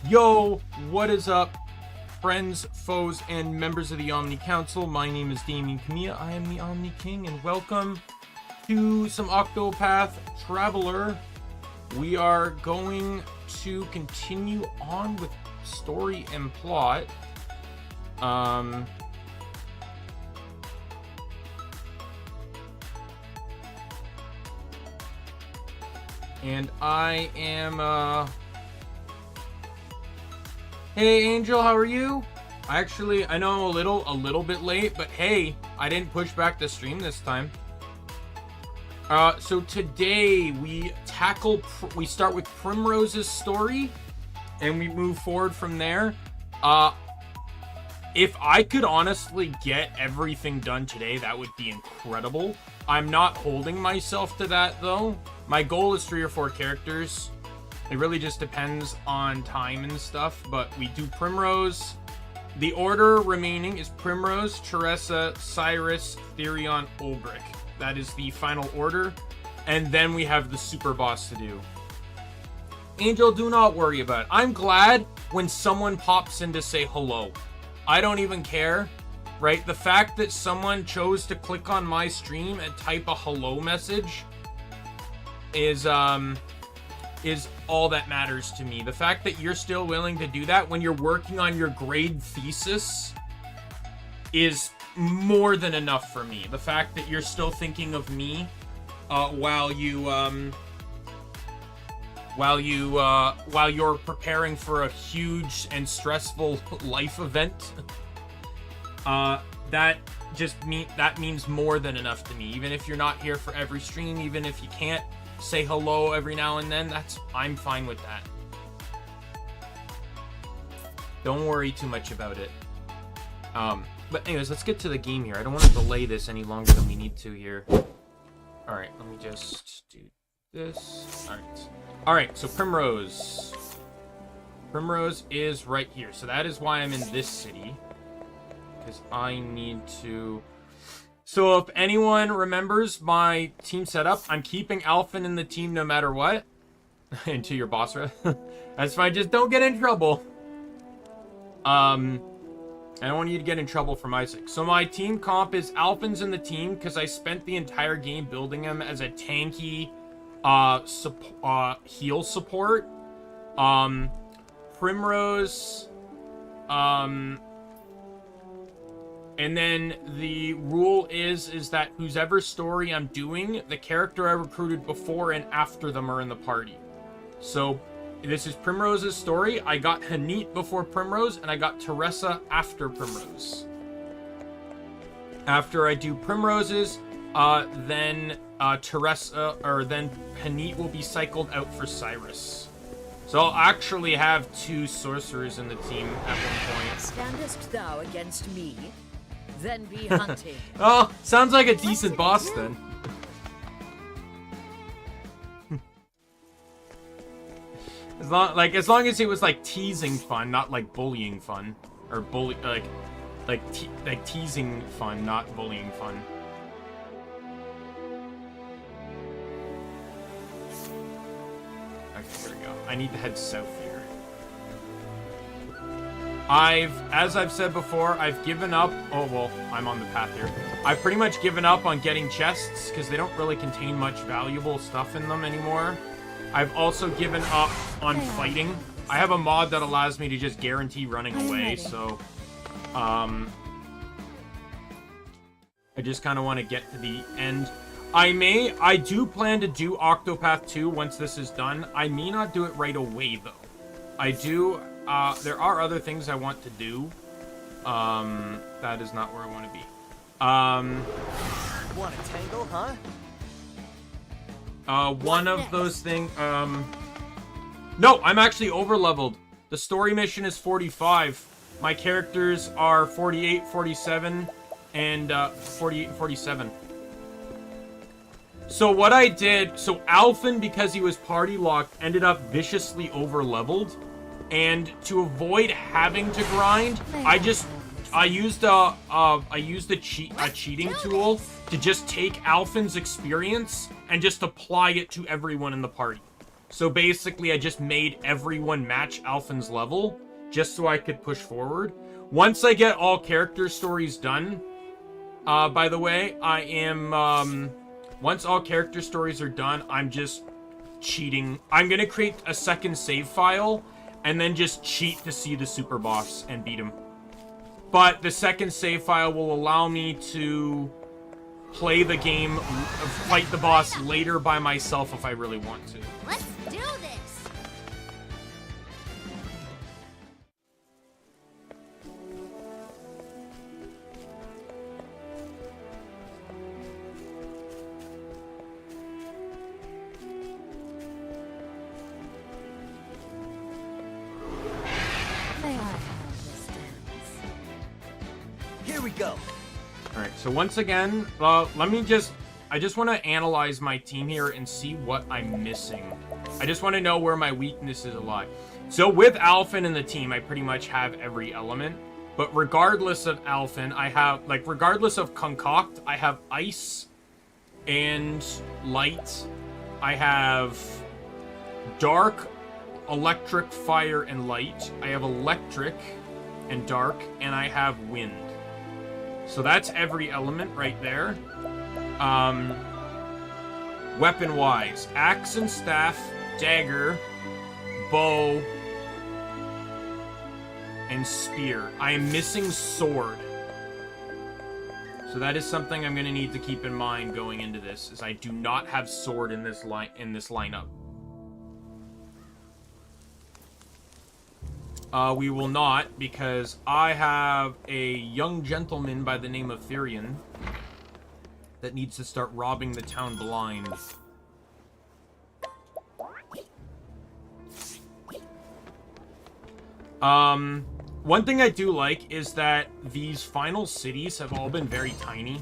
Yo, what is up, friends, foes, and members of the Omni Council? My name is Daimien Kamiya, I am the Omni King, and welcome to some Octopath Traveler. We are going to continue on with story and plot. And I am, Hey Angel, how are you? I know I'm a little bit late, but hey, I didn't push back the stream this time. So today we start with Primrose's story, and we move forward from there. If I could honestly get everything done today, that would be incredible. I'm not holding myself to that though. My goal is 3 or 4 characters. It really just depends on time and stuff, but we do Primrose. The order remaining is Primrose, Teresa, Cyrus, Therion, Ulbrich. That is the final order. And then we have the super boss to do. Angel, do not worry about it. I'm glad when someone pops in to say hello. I don't even care, right? The fact that someone chose to click on my stream and type a hello message is all that matters to me. The fact that you're still willing to do that when you're working on your grade thesis is more than enough for me. The fact that you're still thinking of me while you're preparing for a huge and stressful life event, that means more than enough to me. Even if you're not here for every stream, even if you can't say hello every now and then, I'm fine with that. Don't worry too much about it. But anyways, let's get to the game here. I don't want to delay this any longer than we need to here. Alright, let me just do this. Alright, so Primrose. Primrose is right here. So that is why I'm in this city. Because I need to... So if anyone remembers my team setup, I'm keeping Alphen in the team no matter what. Into your boss, right? That's fine, just don't get in trouble. I don't want you to get in trouble for my sake. So my team comp is Alphen's in the team because I spent the entire game building him as a tanky heal support. Primrose, and then the rule is that whoever story I'm doing, the character I recruited before and after them are in the party. So this is Primrose's story. I got Hanit before Primrose, and I got Teresa after Primrose. After I do Primrose's, then Teresa, or then Hanit will be cycled out for Cyrus. So I'll actually have 2 sorcerers in the team at one point. Standest thou against me? Then be hunted. Oh, sounds like a decent boss then. As long as it was like teasing fun, not like bullying fun, or like teasing fun, not bullying fun. Okay, here we go. I need to head south here. As I've said before, I've given up. Oh, well, I'm on the path here. I've pretty much given up on getting chests because they don't really contain much valuable stuff in them anymore. I've also given up on fighting. I have a mod that allows me to just guarantee running away, so I just kind of want to get to the end. I do plan to do Octopath 2 once this is done. I may not do it right away, though. I do... there are other things I want to do. That is not where I want to be. Want to tangle, huh? One of those things, no, I'm actually over-leveled. The story mission is 45. My characters are 48, 47, and, 48 and 47. So what I did, so Alphen, because he was party locked, ended up viciously over-leveled. And to avoid having to grind, I used a cheating tool to just take Alphen's experience and just apply it to everyone in the party. So basically, I just made everyone match Alphen's level, just so I could push forward. Once I get all character stories done, by the way, I am, once all character stories are done, I'm just cheating. I'm gonna create a second save file, and then just cheat to see the super boss and beat him. But the second save file will allow me to play the game, fight the boss later by myself if I really want to. Let's do this! Here we go. Alright, so once again, I just want to analyze my team here and see what I'm missing. I just want to know where my weaknesses lie. So with Alphen in the team, I pretty much have every element. But regardless of Alphen, I have, like, regardless of Concoct, I have Ice and Light. I have Dark, Electric, Fire, and Light. I have Electric and Dark, and I have Wind. So that's every element right there. Weapon-wise, axe and staff, dagger, bow, and spear. I am missing sword. So that is something I'm going to need to keep in mind going into this, is I do not have sword in this lineup. We will not, because I have a young gentleman by the name of Therian that needs to start robbing the town blind. One thing I do like is that these final cities have all been very tiny.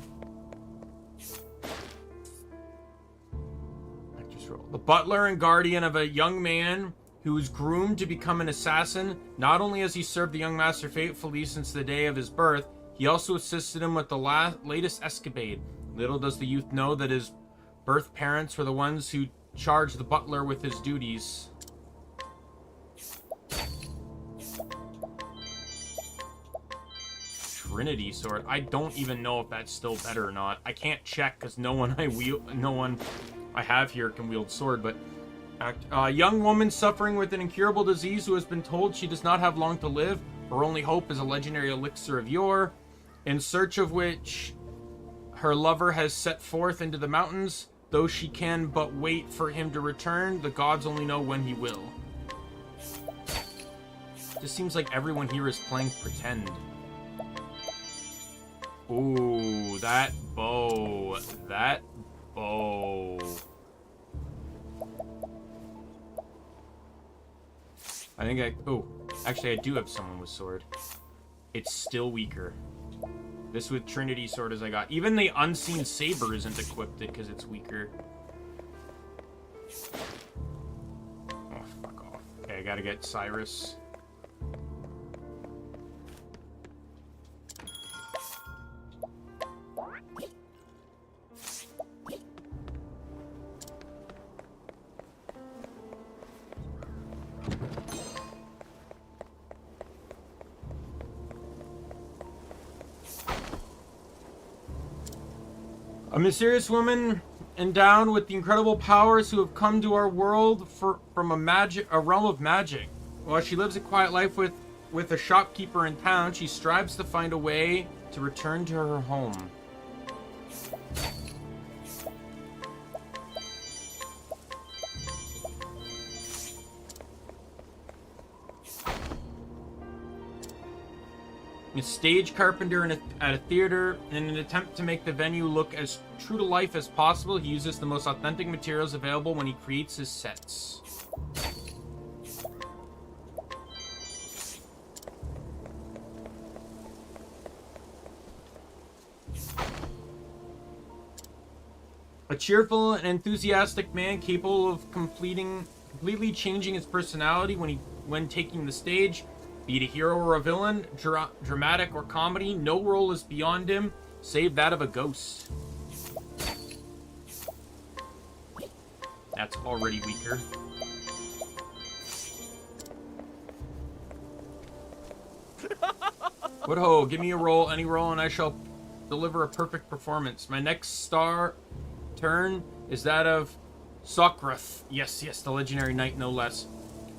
The butler and guardian of a young man who was groomed to become an assassin. Not only has he served the young master faithfully since the day of his birth, he also assisted him with the latest escapade. Little does the youth know that his birth parents were the ones who charged the butler with his duties. Trinity sword. I don't even know if that's still better or not. I can't check because no one I have here can wield sword, but a young woman suffering with an incurable disease who has been told she does not have long to live. Her only hope is a legendary elixir of yore, in search of which her lover has set forth into the mountains. Though she can but wait for him to return, the gods only know when he will. Just seems like everyone here is playing pretend. Ooh, that bow. That bow. I think oh, actually I do have someone with sword. It's still weaker. This with Trinity sword as I got. Even the unseen saber isn't equipped because it's weaker. Oh, fuck off. Okay, I gotta get Cyrus. A mysterious woman endowed with the incredible powers who have come to our world from a realm of magic. While she lives a quiet life with a shopkeeper in town, she strives to find a way to return to her home. A stage carpenter at a theater. In an attempt to make the venue look as true to life as possible, he uses the most authentic materials available when he creates his sets. A cheerful and enthusiastic man capable of completely changing his personality when taking the stage. Be it a hero or a villain, dramatic or comedy, no role is beyond him, save that of a ghost. That's already weaker. What ho, give me a roll, any roll, and I shall deliver a perfect performance. My next star turn is that of Sokrath. Yes, the legendary knight, no less.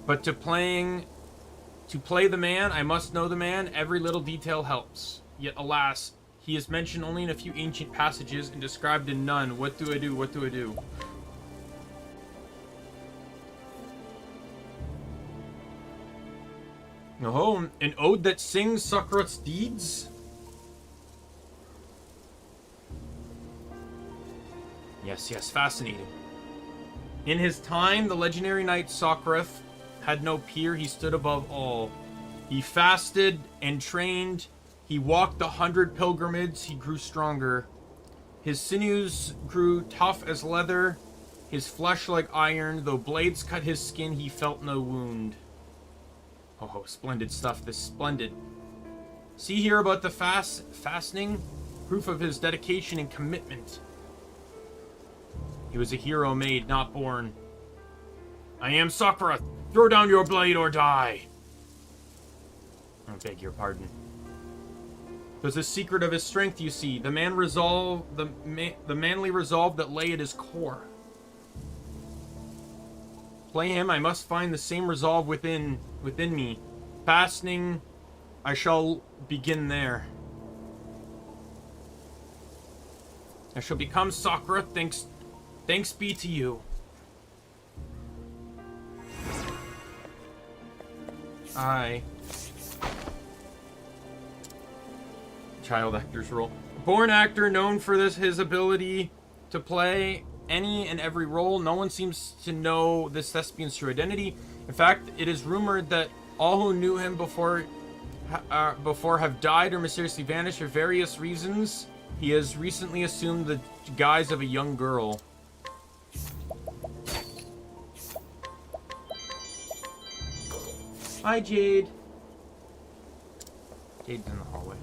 But to play the man, I must know the man. Every little detail helps. Yet, alas, he is mentioned only in a few ancient passages and described in none. What do I do? What do I do? Oh, an ode that sings Sokrath's deeds? Yes, fascinating. In his time, the legendary knight Sokrath had no peer. He stood above all. He fasted and trained. He walked 100 pilgrimages. He grew stronger. His sinews grew tough as leather, his flesh like iron. Though blades cut his skin, he felt no wound. Oh, splendid stuff. This splendid. See here about the fasting, proof of his dedication and commitment. He was a hero made, not born. I am Sokrath. Throw down your blade or die. I beg your pardon. It was the secret of his strength, you see. The manly resolve that lay at his core. Play him, I must find the same resolve within me. Fasting, I shall begin there. I shall become Sokrath, thanks be to you. Child actor's role. Born actor, known for his ability to play any and every role. No one seems to know this thespian's true identity. In fact, it is rumored that all who knew him before have died or mysteriously vanished for various reasons. He has recently assumed the guise of a young girl. Hi, Jade. Jade's in the hallway.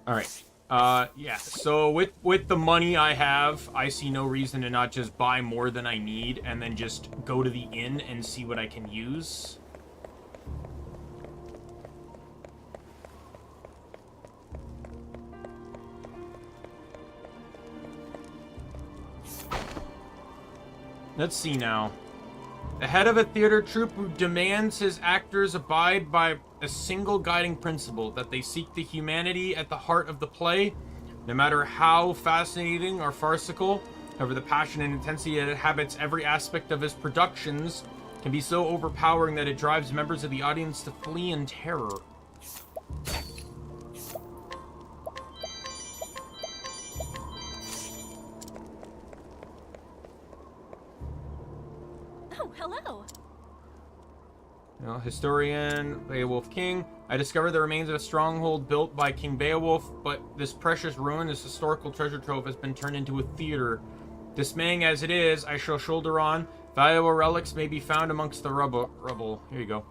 Alright. Yeah, so with the money I have, I see no reason to not just buy more than I need and then just go to the inn and see what I can use. Let's see now. The head of a theater troupe who demands his actors abide by a single guiding principle, that they seek the humanity at the heart of the play, no matter how fascinating or farcical. However, the passion and intensity that inhabits every aspect of his productions can be so overpowering that it drives members of the audience to flee in terror. Oh, hello. Historian Beowulf King. I discovered the remains of a stronghold built by King Beowulf, but this precious ruin, this historical treasure trove, has been turned into a theater. Dismaying as it is, I shall shoulder on. Valuable relics may be found amongst the rubble. Here you go.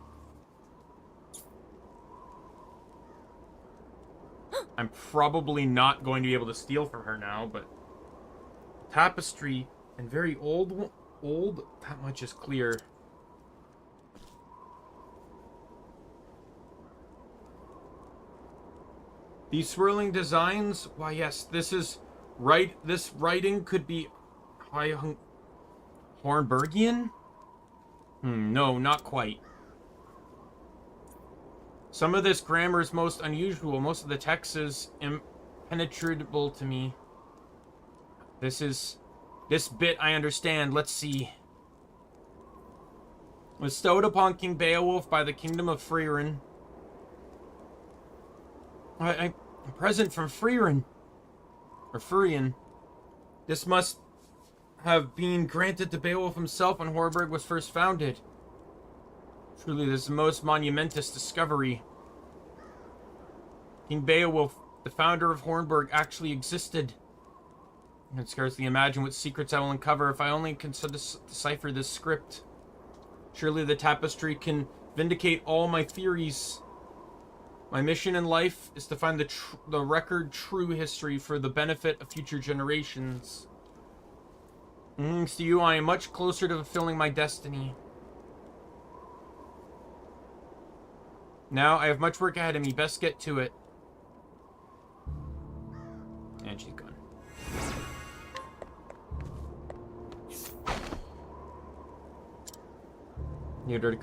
I'm probably not going to be able to steal from her now, but tapestry and very old, that much is clear. These swirling designs, why yes, this writing could be Hornburgian? No, not quite. Some of this grammar is most unusual. Most of the text is impenetrable to me. This bit I understand. Let's see. Bestowed upon King Beowulf by the kingdom of Frieren. A present from Frieren. Or Furien. This must have been granted to Beowulf himself when Horburg was first founded. Truly, this is the most monumentous discovery. King Beowulf The founder of Hornburg actually existed. I can scarcely imagine what secrets I will uncover if I only can decipher this script. Surely the tapestry can vindicate all my theories. My mission in life is to find the record true history for the benefit of future generations. Thanks to you, I am much closer to fulfilling my destiny. Now, I have much work ahead of me. Best get to it. And she's gone.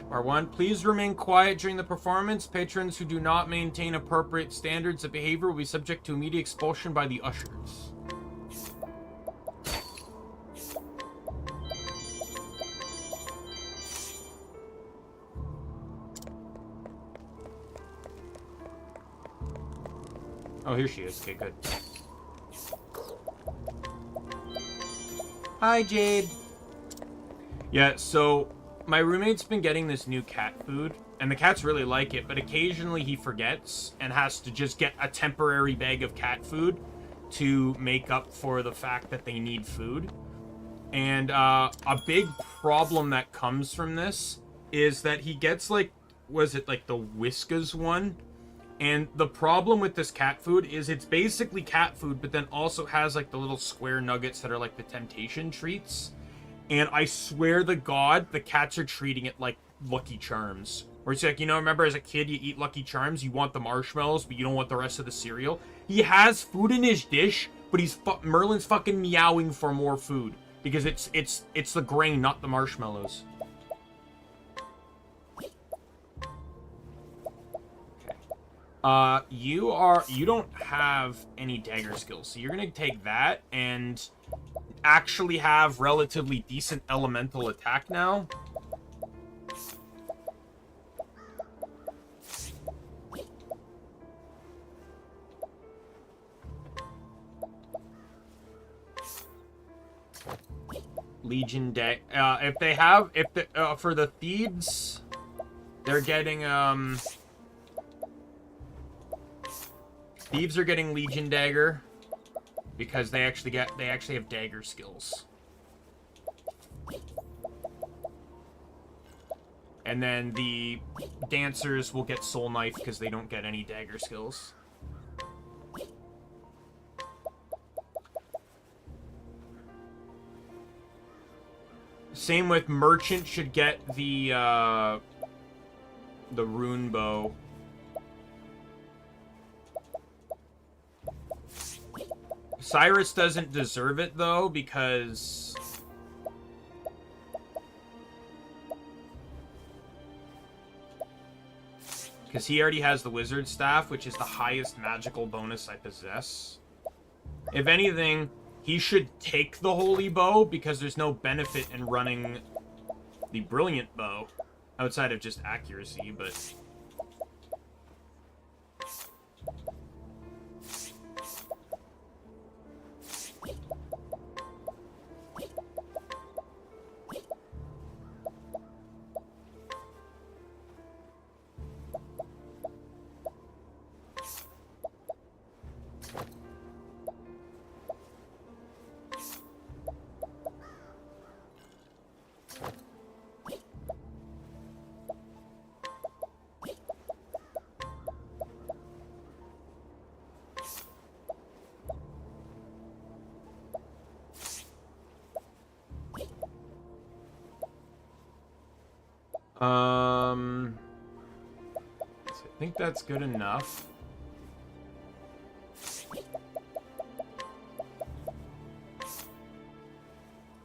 Part 1. Please remain quiet during the performance. Patrons who do not maintain appropriate standards of behavior will be subject to immediate expulsion by the ushers. Oh, here she is. Okay, good. Hi, Jade. Yeah, so my roommate's been getting this new cat food, and the cats really like it, but occasionally he forgets and has to just get a temporary bag of cat food to make up for the fact that they need food. And a big problem that comes from this is that he gets, like, was it like the Whiskas one? And the problem with this cat food is it's basically cat food, but then also has, like, the little square nuggets that are, like, the temptation treats. And I swear to God, the cats are treating it like Lucky Charms. Where it's like, you know, remember as a kid, you eat Lucky Charms, you want the marshmallows, but you don't want the rest of the cereal? He has food in his dish, but Merlin's fucking meowing for more food. Because it's the grain, not the marshmallows. You don't have any dagger skills, so you're gonna take that and actually have relatively decent elemental attack now. Legion deck. For the thieves, they're getting thieves are getting Legion dagger because they actually have dagger skills. And then the dancers will get soul knife because they don't get any dagger skills. Same with merchant should get the rune bow. Cyrus doesn't deserve it though because he already has the wizard staff, which is the highest magical bonus I possess. If anything, he should take the holy bow because there's no benefit in running the brilliant bow outside of just accuracy, but I think that's good enough.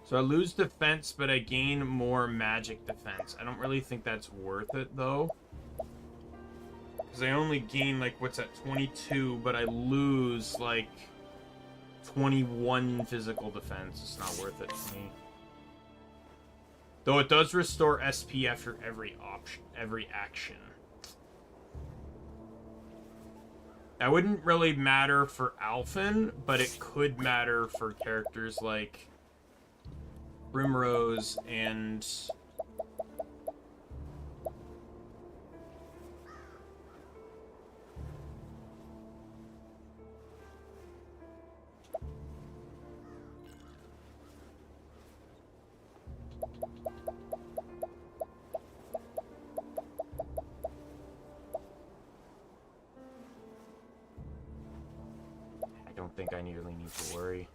So I lose defense, but I gain more magic defense. I don't really think that's worth it, though. Because I only gain, like, what's that, 22, but I lose, like, 21 physical defense. It's not worth it to me. Though it does restore SP after every action. That wouldn't really matter for Alphen, but it could matter for characters like Primrose and don't think I really need to worry.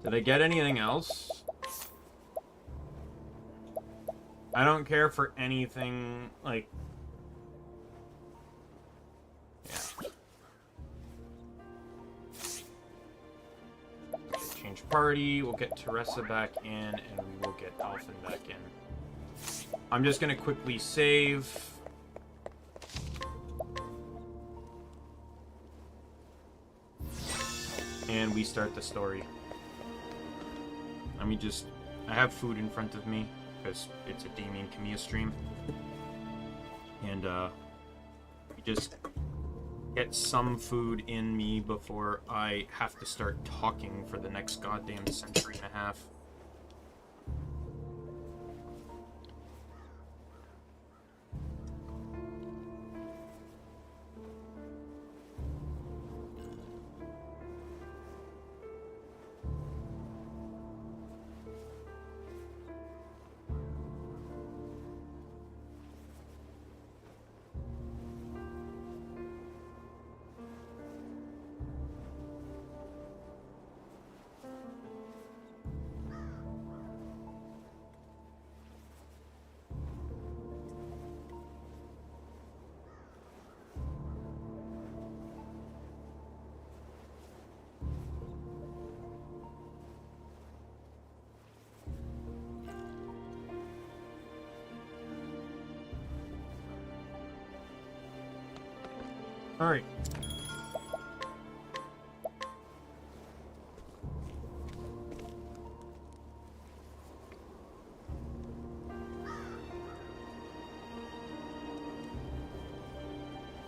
Did I get anything else? I don't care for anything, like... Yeah. Change party, we'll get Teresa back in, and we will get Alphen back in. I'm just gonna quickly save. And we start the story. Let me just... I have food in front of me, because it's a Daimien Kamiya stream. And, we just get some food in me before I have to start talking for the next goddamn century and a half. Alright.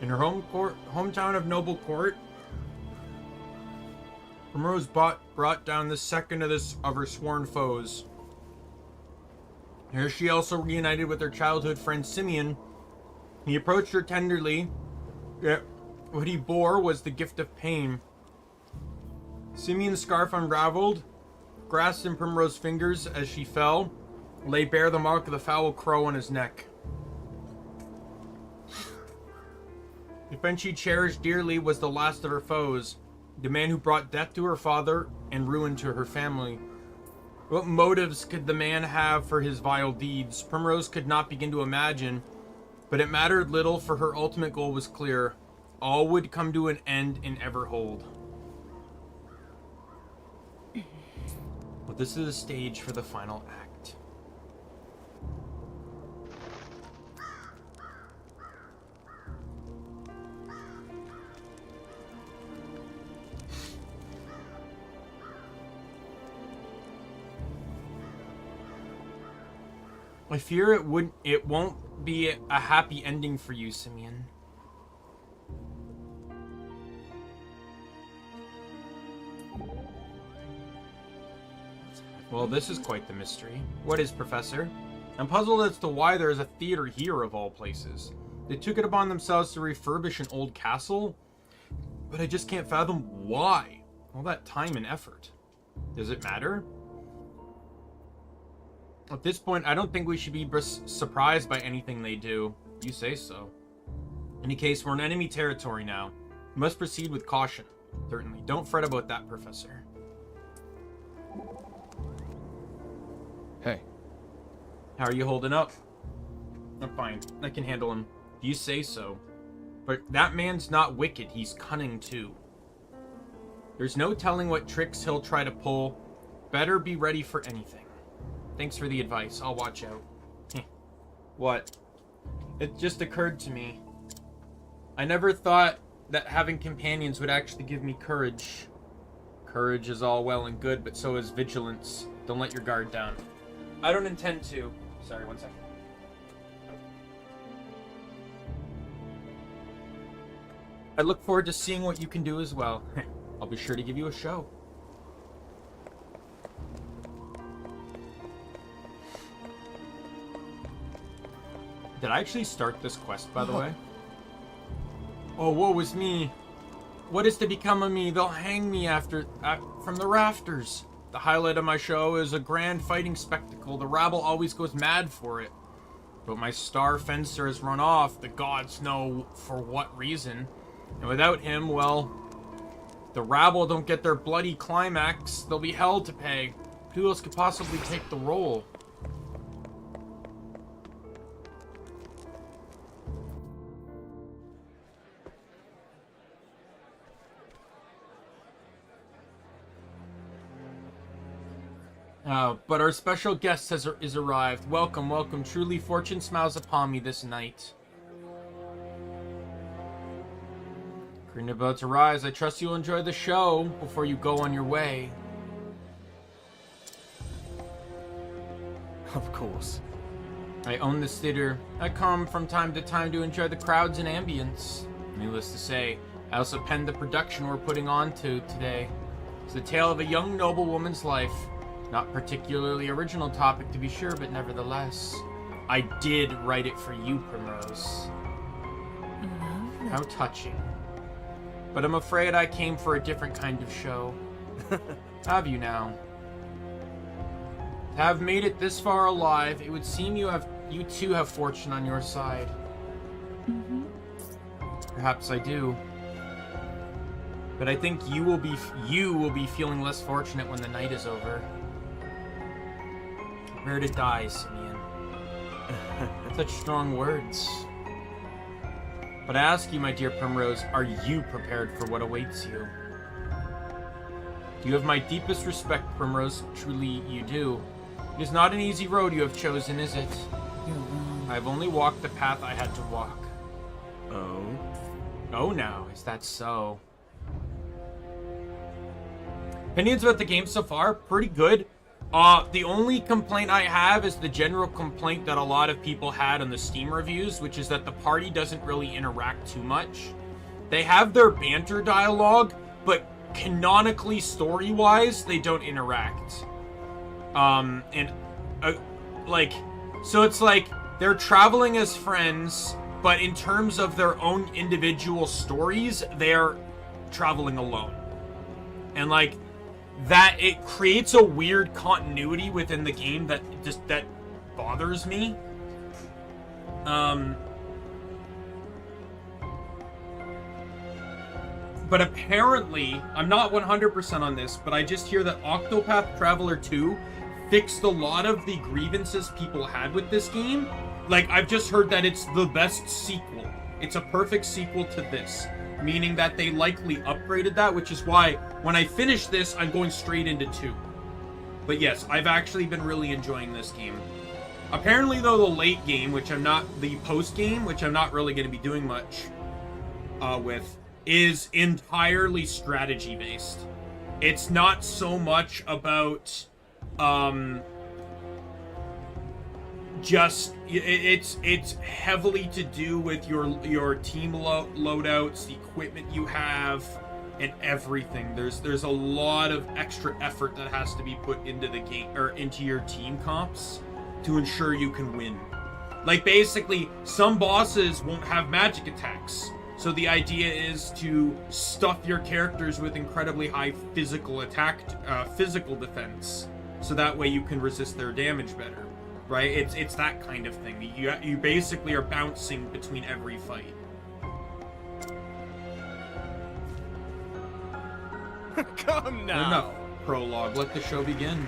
In her hometown of Noble Court, Primrose brought down the second of her sworn foes. Here she also reunited with her childhood friend Simeon. He approached her tenderly. What he bore was the gift of pain. Simeon's scarf unraveled, grasped in Primrose's fingers as she fell, lay bare the mark of the foul crow on his neck. The friend she cherished dearly was the last of her foes, the man who brought death to her father and ruin to her family. What motives could the man have for his vile deeds? Primrose could not begin to imagine, but it mattered little, for her ultimate goal was clear. All would come to an end in Everhold. But this is the stage for the final act. I fear it won't be a happy ending for you, Simeon. Well, this is quite the mystery. What is, Professor? I'm puzzled as to why there is a theater here, of all places. They took it upon themselves to refurbish an old castle, but I just can't fathom why. All that time and effort. Does it matter? At this point, I don't think we should be surprised by anything they do. You say so. In any case, we're in enemy territory now. We must proceed with caution. Certainly. Don't fret about that, Professor. Hey. How are you holding up? I'm fine. I can handle him. You say so. But that man's not wicked. He's cunning, too. There's no telling what tricks he'll try to pull. Better be ready for anything. Thanks for the advice. I'll watch out. What? It just occurred to me. I never thought that having companions would actually give me courage. Courage is all well and good, but so is vigilance. Don't let your guard down. I don't intend to. Sorry, one second. I look forward to seeing what you can do as well. I'll be sure to give you a show. Did I actually start this quest, by the way? Oh, woe is me. What is to become of me? They'll hang me from the rafters. The highlight of my show is a grand fighting spectacle. The rabble always goes mad for it. But my star fencer has run off. The gods know for what reason. And without him, well, the rabble don't get their bloody climax, there'll be hell to pay. Who else could possibly take the role? But our special guest is arrived. Welcome, welcome. Truly, fortune smiles upon me this night. Curtain about to rise. I trust you'll enjoy the show before you go on your way. Of course. I own this theater. I come from time to time to enjoy the crowds and ambience. Needless to say, I also penned the production we're putting on to today. It's the tale of a young noblewoman's life. Not particularly original topic to be sure, but nevertheless. I did write it for you, Primrose. Lovely. How touching. But I'm afraid I came for a different kind of show. Have you now? To have made it this far alive, it would seem you too have fortune on your side. Mm-hmm. Perhaps I do. But I think you will be feeling less fortunate when the night is over. Prepare to die, Simeon. Such strong words. But I ask you, my dear Primrose, are you prepared for what awaits you? You have my deepest respect, Primrose. Truly, you do. It is not an easy road you have chosen, is it? You're wrong. I've only walked the path I had to walk. Oh? Oh, now, is that so? Opinions about the game so far? Pretty good. The only complaint I have is the general complaint that a lot of people had on the Steam reviews, which is that the party doesn't really interact too much. They have their banter dialogue, but canonically, story-wise, they don't interact. So it's like they're traveling as friends, but in terms of their own individual stories, they're traveling alone. And like that, it creates a weird continuity within the game that bothers me. But apparently, I'm not 100% on this, but I just hear that Octopath Traveler 2 fixed a lot of the grievances people had with this game. Like, I've just heard that it's the best sequel. It's a perfect sequel to this, meaning that they likely upgraded that, which is why when I finish this, I'm going straight into 2. But yes, I've actually been really enjoying this game. Apparently, though, the late game, the post game, which I'm not really going to be doing much with, is entirely strategy based. It's not so much about it's heavily to do with your team loadouts, the equipment you have, and everything. There's a lot of extra effort that has to be put into the game or into your team comps to ensure you can win. Like, basically, some bosses won't have magic attacks. So the idea is to stuff your characters with incredibly high physical defense, so that way you can resist their damage better, right? It's that kind of thing. You basically are bouncing between every fight. Come now. Enough prologue. Let the show begin.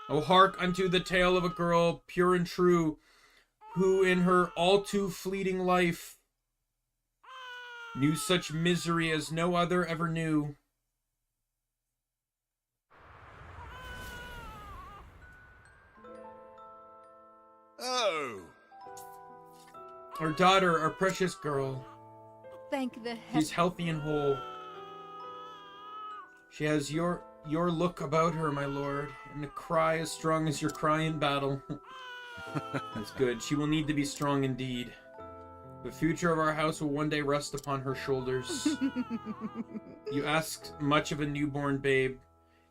Oh, hark unto the tale of a girl, pure and true, who in her all too fleeting life knew such misery as no other ever knew. Oh! Our daughter, our precious girl, Thank the she's healthy and whole. She has your look about her, my lord, and a cry as strong as your cry in battle. That's good. She will need to be strong indeed. The future of our house will one day rest upon her shoulders. You ask much of a newborn babe.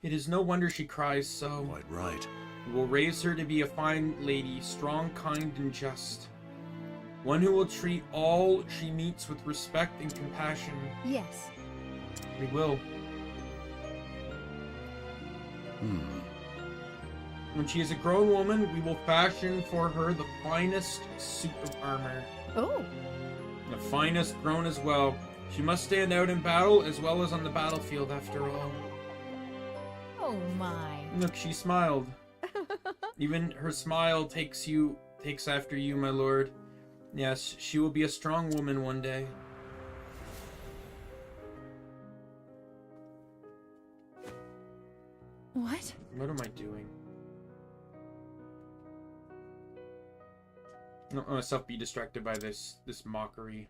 It is no wonder she cries so. Quite right. We will raise her to be a fine lady, strong, kind, and just. One who will treat all she meets with respect and compassion. Yes. We will. When she is a grown woman, we will fashion for her the finest suit of armor. Oh. The finest grown as well. She must stand out in battle as well as on the battlefield, after all. Oh my. Look, she smiled. Even her smile takes after you, my lord. Yes, she will be a strong woman one day. What? What am I doing? I don't let myself be distracted by this mockery.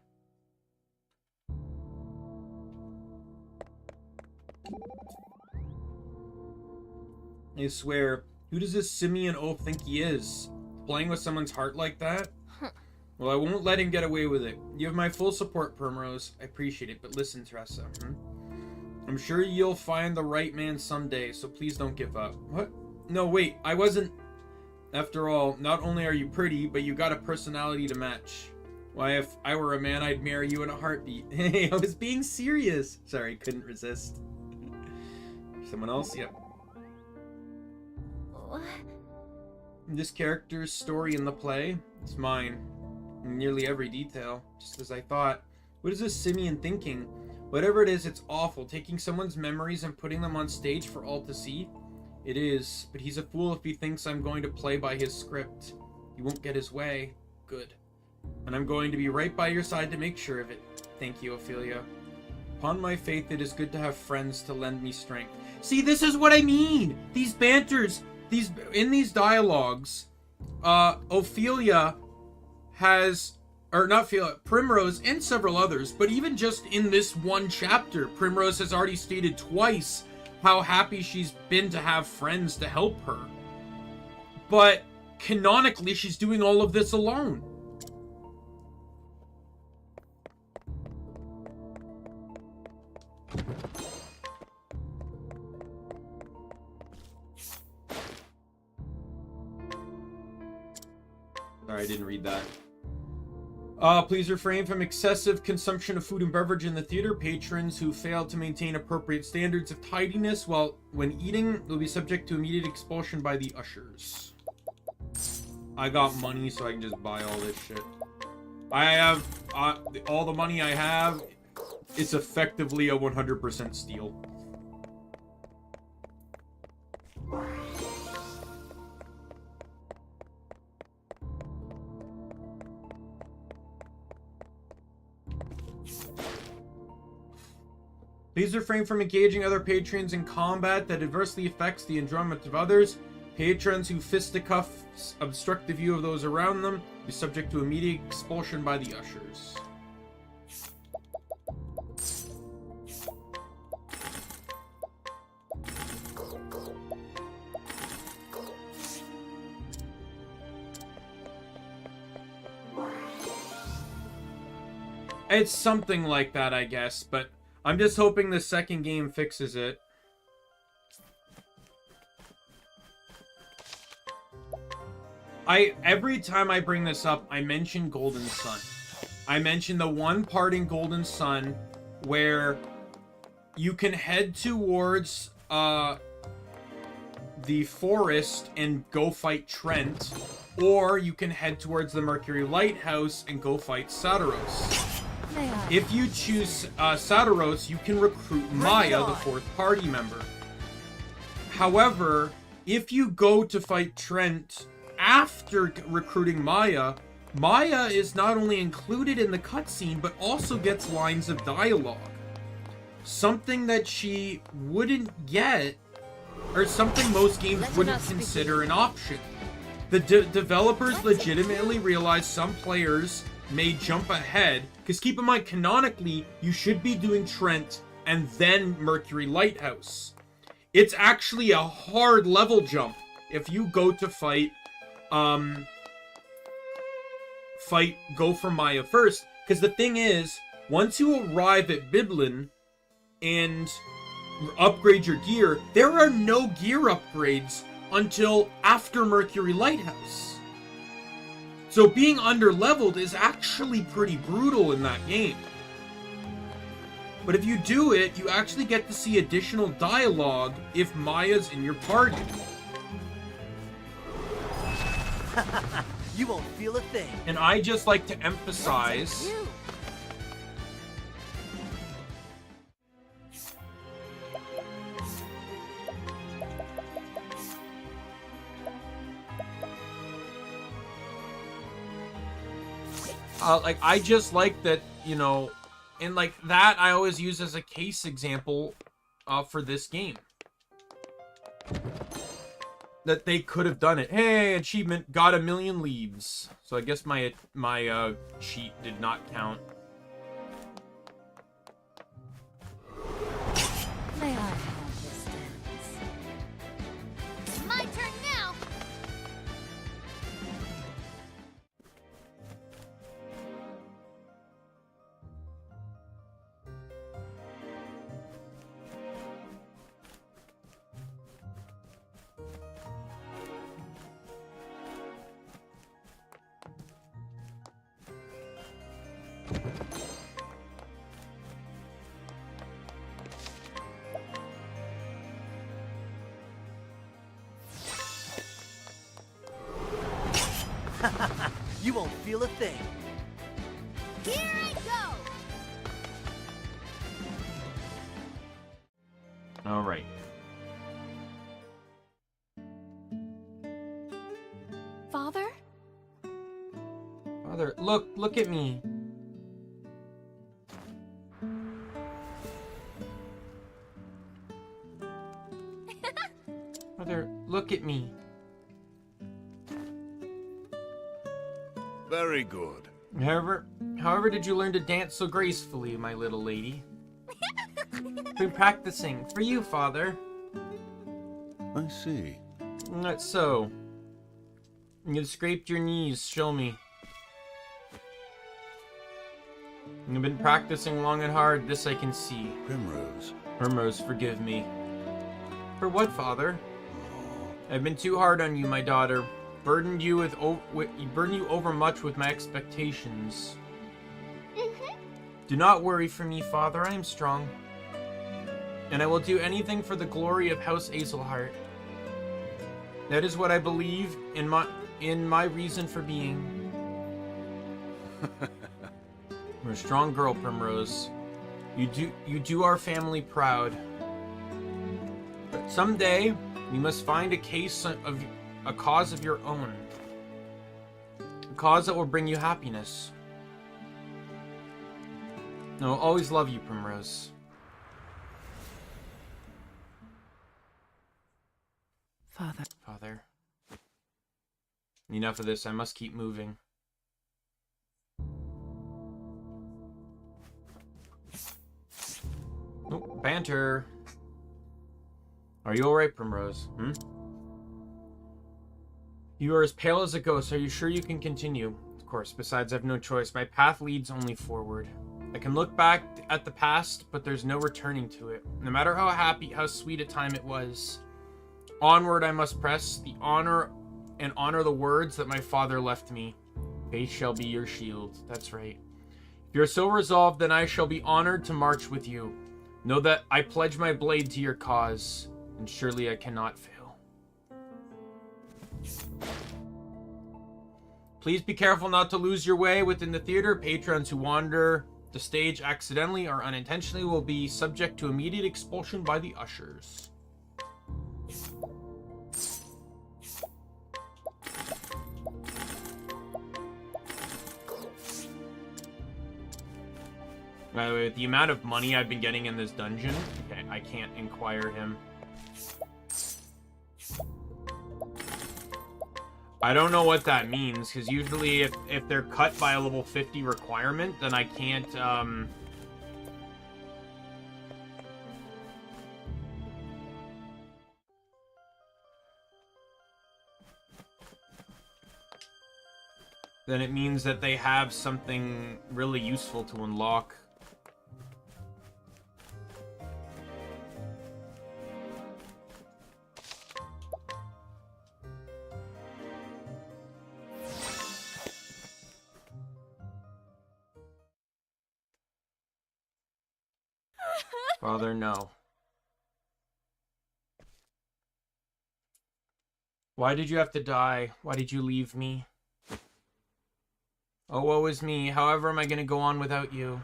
I swear, who does this simian oaf think he is? Playing with someone's heart like that? Well, I won't let him get away with it. You have my full support, Primrose. I appreciate it, but listen, Teresa. I'm sure you'll find the right man someday, so please don't give up. What? No, wait, I wasn't... After all, not only are you pretty, but you got a personality to match. Why, if I were a man, I'd marry you in a heartbeat. Hey, I was being serious. Sorry, couldn't resist. Someone else? Yep. What? This character's story in the play is mine. In nearly every detail, just as I thought. What is this simian thinking? Whatever it is, it's awful. Taking someone's memories and putting them on stage for all to see? It is, but he's a fool if he thinks I'm going to play by his script. He won't get his way. Good. And I'm going to be right by your side to make sure of it. Thank you, Ophelia. Upon my faith, it is good to have friends to lend me strength. See, this is what I mean! These banters, in these dialogues, Ophelia has... Or not Ophelia, Primrose and several others, but even just in this one chapter, Primrose has already stated twice how happy she's been to have friends to help her. But canonically, she's doing all of this alone. Sorry, I didn't read that. Please refrain from excessive consumption of food and beverage in the theater. Patrons who fail to maintain appropriate standards of tidiness when eating will be subject to immediate expulsion by the ushers. I got money, so I can just buy all this shit. I have all the money I have. It's effectively a 100% steal. Please refrain from engaging other patrons in combat that adversely affects the enjoyment of others. Patrons who fisticuffs obstruct the view of those around them will be subject to immediate expulsion by the ushers. It's something like that, I guess, but I'm just hoping the second game fixes it. Every time I bring this up, I mention Golden Sun. I mention the one part in Golden Sun where you can head towards the forest and go fight Trent, or you can head towards the Mercury Lighthouse and go fight Saturos. If you choose Saturos, you can recruit Maya, the fourth party member. However, if you go to fight Trent after recruiting Maya, Maya is not only included in the cutscene, but also gets lines of dialogue. Something that she wouldn't get, or something most games wouldn't consider an option. The developers legitimately realize some players may jump ahead, because keep in mind, canonically, you should be doing Trent and then Mercury Lighthouse. It's actually a hard level jump if you go to fight go for Maya first, because the thing is, once you arrive at Biblin and upgrade your gear, there are no gear upgrades until after Mercury Lighthouse. So being under-leveled is actually pretty brutal in that game. But if you do it, you actually get to see additional dialogue if Maya's in your party. You won't feel a thing. And I just like to emphasize like, I just like that, you know, and like that I always use as a case example for this game. That they could have done it. Hey, achievement, got 1,000,000 leaves. So I guess my cheat did not count. May I have this dance? My turn now. You won't feel a thing. Here I go. All right. Father? Father, look at me. Father, look at me. Very good. However did you learn to dance so gracefully, my little lady? Been practicing for you, Father. I see. That's so. You've scraped your knees, show me. You've been practicing long and hard, this I can see. Primrose. Primrose, forgive me. For what, Father? I've been too hard on you, my daughter. Burdened you burdened you overmuch with my expectations. Do not worry for me, Father. I am strong. And I will do anything for the glory of House Azelhart. That is what I believe in my reason for being. You're a strong girl, Primrose. You do our family proud. But someday you must find a cause of your own. A cause that will bring you happiness. I will always love you, Primrose. Father. Enough of this, I must keep moving. Oh, banter. Are you alright, Primrose? You are as pale as a ghost. Are you sure you can continue? Of course, besides, I have no choice. My path leads only forward. I can look back at the past, but there's no returning to it. No matter how happy, how sweet a time it was. Onward I must press, honor the words that my father left me. Faith shall be your shield. That's right. If you're so resolved, then I shall be honored to march with you. Know that I pledge my blade to your cause, and surely I cannot fail. Please be careful not to lose your way within the theater. Patrons who wander the stage accidentally or unintentionally will be subject to immediate expulsion by the ushers. By the way, with the amount of money I've been getting in this dungeon, okay, I can't inquire him. I don't know what that means, because usually if they're cut by a level 50 requirement, then I can't, then it means that they have something really useful to unlock. Father, no. Why did you have to die? Why did you leave me? Oh, woe is me. However am I going to go on without you?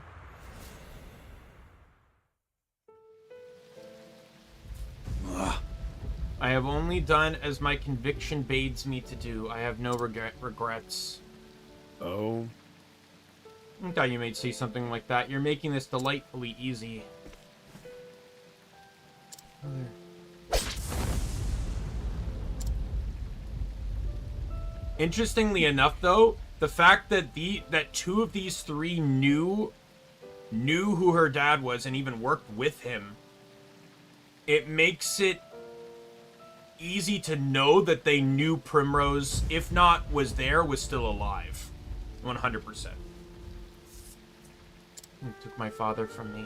I have only done as my conviction bids me to do. I have no regrets. Oh? I thought you might say something like that. You're making this delightfully easy. Interestingly enough, though, the fact that that two of these three knew who her dad was and even worked with him, it makes it easy to know that they knew Primrose, if not was there, was still alive. 100%. He took my father from me.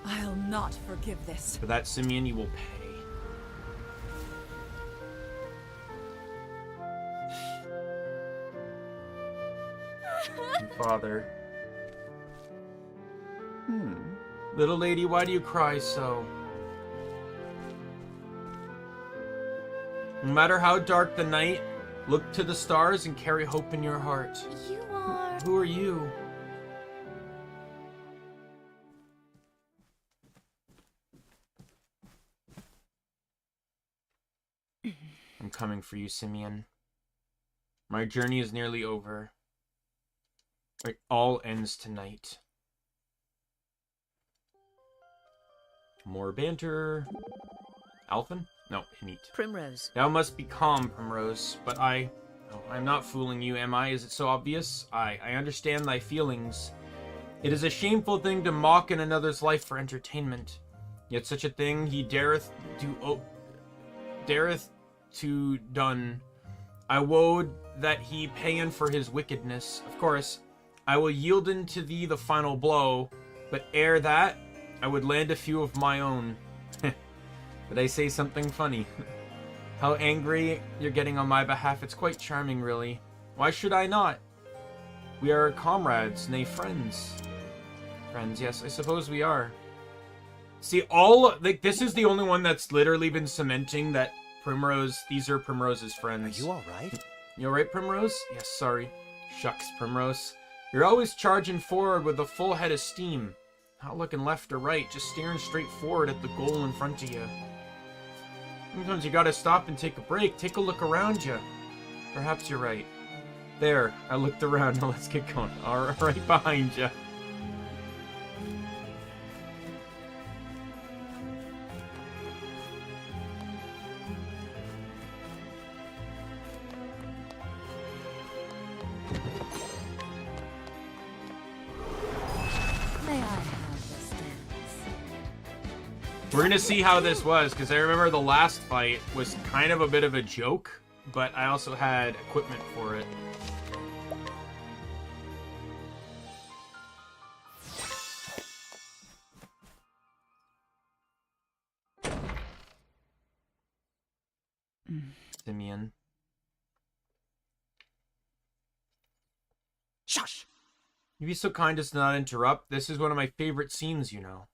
I'll not forgive this. For that, Simeon, you will pay. Father. Little lady, why do you cry so? No matter how dark the night, look to the stars and carry hope in your heart. You are... Who are you? I'm coming for you, Simeon. My journey is nearly over. It all ends tonight. More banter. Alphen? No, Neat. Primrose. Thou must be calm, Primrose. But I'm not fooling you, am I? Is it so obvious? I understand thy feelings. It is a shameful thing to mock in another's life for entertainment. Yet such a thing he dareth to done. I wode that he payen for his wickedness. Of course, I will yield unto thee the final blow, but ere that, I would land a few of my own. Did I say something funny? How angry you're getting on my behalf. It's quite charming, really. Why should I not? We are comrades, nay friends. Friends, yes, I suppose we are. See, this is the only one that's literally been cementing that Primrose, these are Primrose's friends. Are you alright? You alright, Primrose? Yes, sorry. Shucks, Primrose. You're always charging forward with a full head of steam. Not looking left or right, just staring straight forward at the goal in front of you. Sometimes you gotta stop and take a break. Take a look around you. Perhaps you're right. There, I looked around. Now let's get going. All right behind you. May I have this dance? We're gonna see how this was, because I remember the last fight was kind of a bit of a joke, but I also had equipment for it. Simeon. Shush! You'd be so kind as to not interrupt. This is one of my favorite scenes, you know.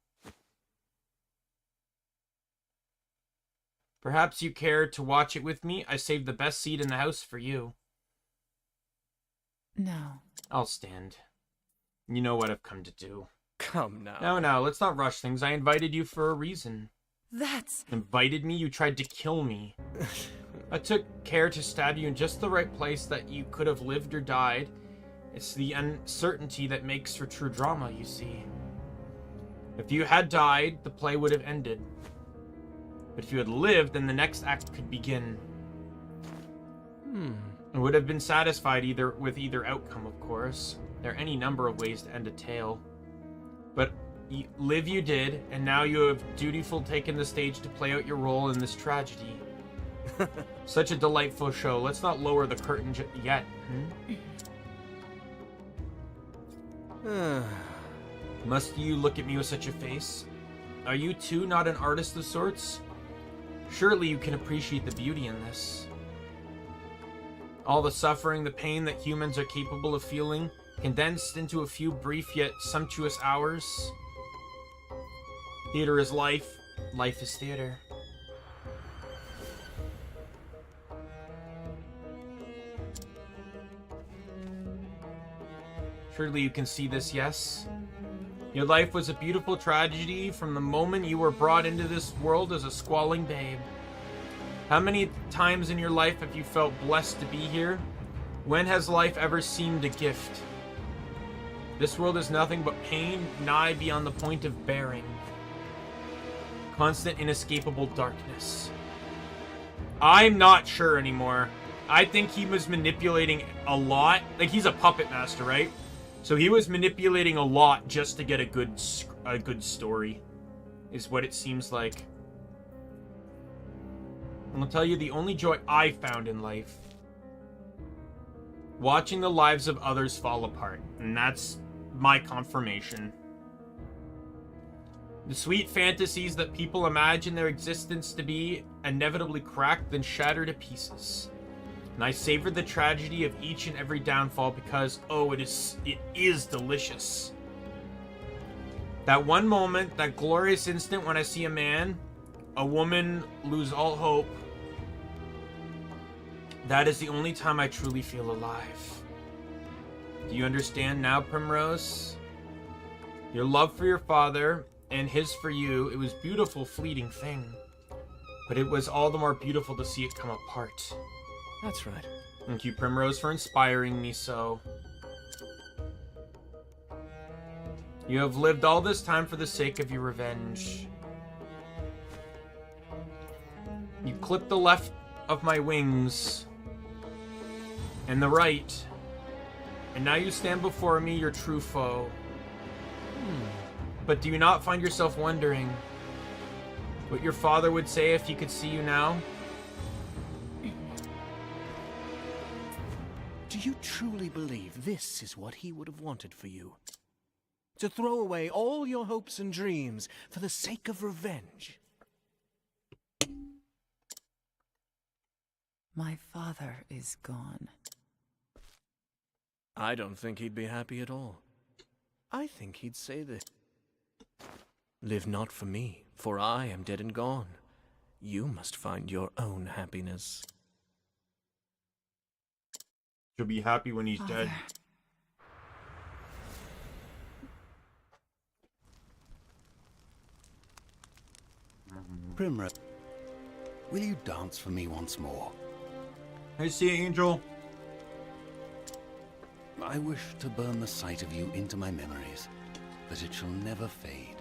Perhaps you care to watch it with me? I saved the best seat in the house for you. No. I'll stand. You know what I've come to do. Come now. No, let's not rush things. I invited you for a reason. That's... Invited me? You tried to kill me. I took care to stab you in just the right place that you could have lived or died. It's the uncertainty that makes for true drama, you see. If you had died, the play would have ended. But if you had lived, then the next act could begin. I would have been satisfied with either outcome, of course. There are any number of ways to end a tale. But live you did, and now you have dutiful taken the stage to play out your role in this tragedy. Such a delightful show. Let's not lower the curtain yet. Must you look at me with such a face? Are you too not an artist of sorts? Surely you can appreciate the beauty in this. All the suffering, the pain that humans are capable of feeling, condensed into a few brief yet sumptuous hours. Theater is life. Life is theater. Surely you can see this, yes? Your life was a beautiful tragedy from the moment you were brought into this world as a squalling babe. How many times in your life have you felt blessed to be here? When has life ever seemed a gift? This world is nothing but pain, nigh beyond the point of bearing. Constant, inescapable darkness. I'm not sure anymore. I think he was manipulating a lot. Like, he's a puppet master, right? So he was manipulating a lot just to get a good story, is what it seems like. And I'll tell you the only joy I found in life: watching the lives of others fall apart. And that's my confirmation. The sweet fantasies that people imagine their existence to be inevitably cracked and shattered to pieces. And I savored the tragedy of each and every downfall because, oh, it is delicious. That one moment, that glorious instant when I see a man, a woman lose all hope, that is the only time I truly feel alive. Do you understand now, Primrose? Your love for your father and his for you, it was a beautiful, fleeting thing. But it was all the more beautiful to see it come apart. That's right. Thank you, Primrose, for inspiring me so. You have lived all this time for the sake of your revenge. You clipped the left of my wings and the right, and now you stand before me, your true foe. But do you not find yourself wondering what your father would say if he could see you now? Do you truly believe this is what he would have wanted for you? To throw away all your hopes and dreams for the sake of revenge? My father is gone. I don't think he'd be happy at all. I think he'd say this. Live not for me, for I am dead and gone. You must find your own happiness. She'll be happy when he's dead. Primrose, will you dance for me once more? I see, Angel. I wish to burn the sight of you into my memories, that it shall never fade.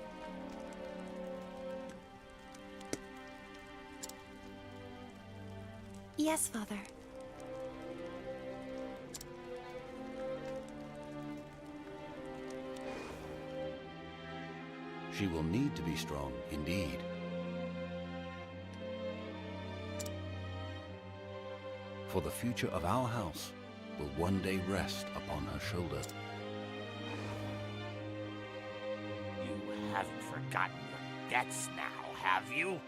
Yes, Father. She will need to be strong, indeed. For the future of our house will one day rest upon her shoulder. You haven't forgotten your debts now, have you?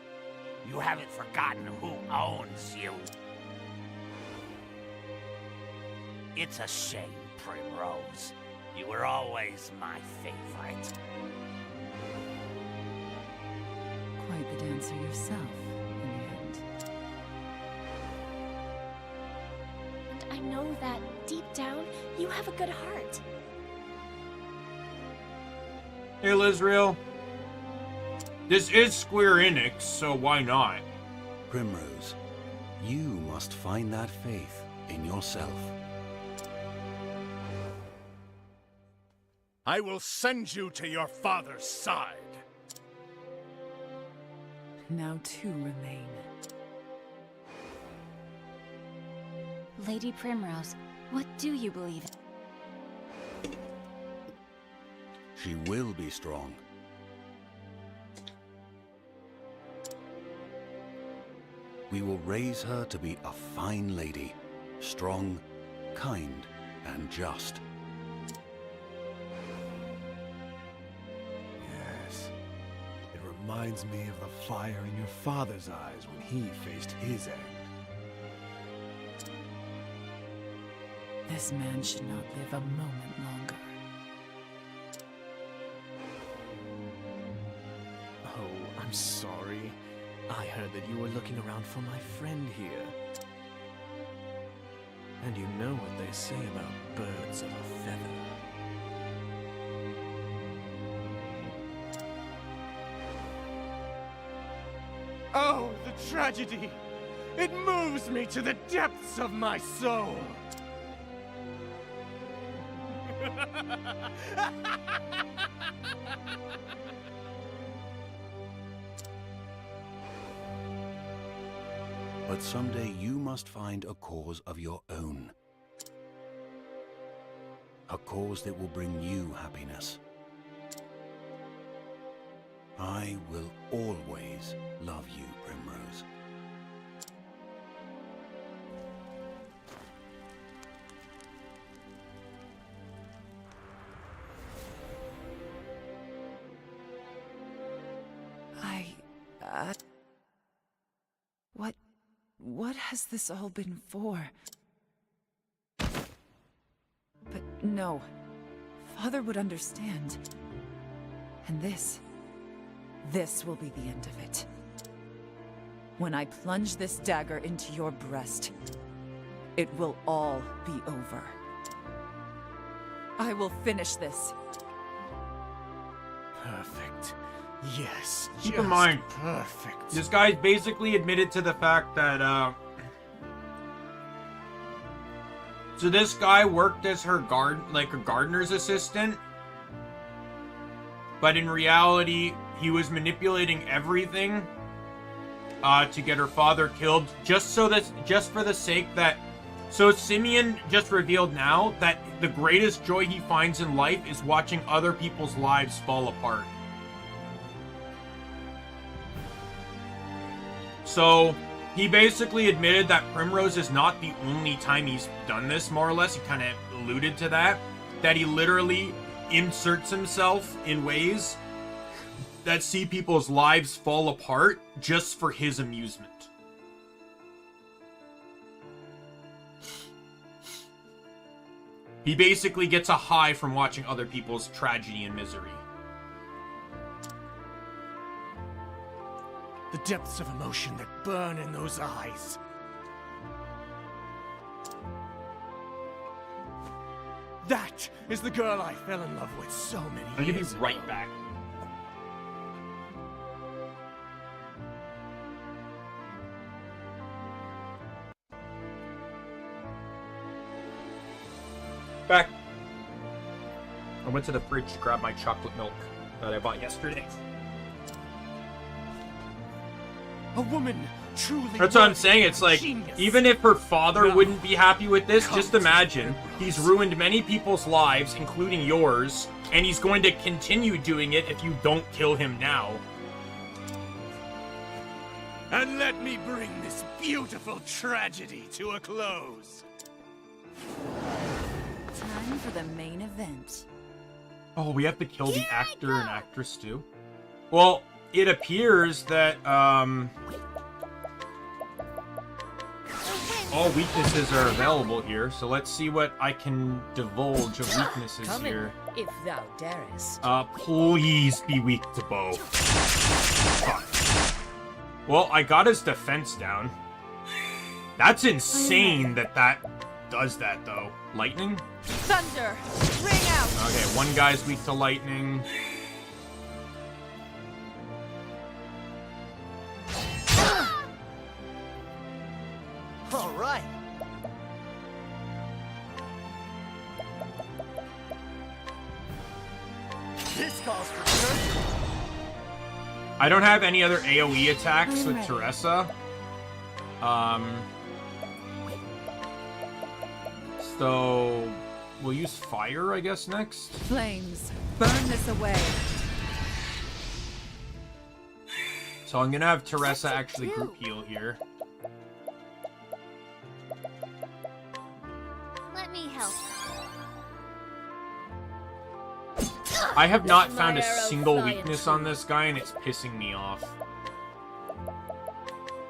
You haven't forgotten who owns you. It's a shame, Primrose. You were always my favorite. Quite the dancer yourself, in the end. And I know that, deep down, you have a good heart. Hey, Lizrael. This is Square Enix, so why not? Primrose, you must find that faith in yourself. I will send you to your father's side. Now two remain. Lady Primrose, what do you believe in? She will be strong. We will raise her to be a fine lady, strong, kind, and just. Yes. It reminds me of the fire in your father's eyes when he faced his end. This man should not live a moment longer. sorry. I heard that you were looking around for my friend here. And you know what they say about birds of a feather. Oh, the tragedy! It moves me to the depths of my soul! But someday you must find a cause of your own. A cause that will bring you happiness. I will always love you, Primrose. What has this all been for? But no. Father would understand. And this will be the end of it. When I plunge this dagger into your breast, it will all be over. I will finish this. Perfect. Yes, Keep in mind, perfect. this guy's basically admitted to the fact that, so this guy worked as her a gardener's assistant, but in reality, he was manipulating everything, to get her father killed, just for the sake that, so Simeon just revealed now that the greatest joy he finds in life is watching other people's lives fall apart. So, he basically admitted that Primrose is not the only time he's done this, more or less. He kind of alluded to that. That he literally inserts himself in ways that see people's lives fall apart just for his amusement. He basically gets a high from watching other people's tragedy and misery. The depths of emotion that burn in those eyes. That is the girl I fell in love with so many I'll give you years right ago. back. Back. I went to the fridge to grab my chocolate milk that I bought yesterday. A woman truly. That's what I'm saying. It's like, genius. even if her father Now, wouldn't be happy with this, come just to imagine Primrose. he's ruined many people's lives, including yours, and he's going to continue doing it if you don't kill him now. And let me bring this beautiful tragedy to a close. Time for the main event. Oh, we have to kill the actor and actress too? Well, it appears that, all weaknesses are available here, so let's see what I can divulge of weaknesses Come in, here. if thou darest. Please be weak to bow. Fuck. Well, I got his defense down. That's insane that does that, though. Lightning? Thunder! Ring out! Okay, one guy's weak to lightning. All right. This calls for surgery. I don't have any other AoE attacks with Teresa. So we'll use fire, I guess, next. Flames, burn this away. So I'm gonna have Teresa actually group heal here. Let me help. I have not Let found my a arrow single fly weakness at on you. this guy, and it's pissing me off.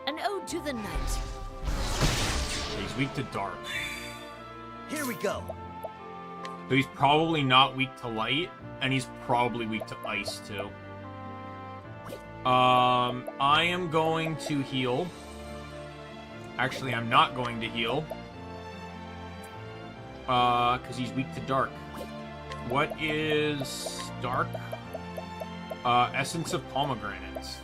An ode to the night. He's weak to dark. Here we go. So he's probably not weak to light, and he's probably weak to ice, too. I am going to heal. Actually, I'm not going to heal. Because he's weak to dark. What is dark? Essence of pomegranates.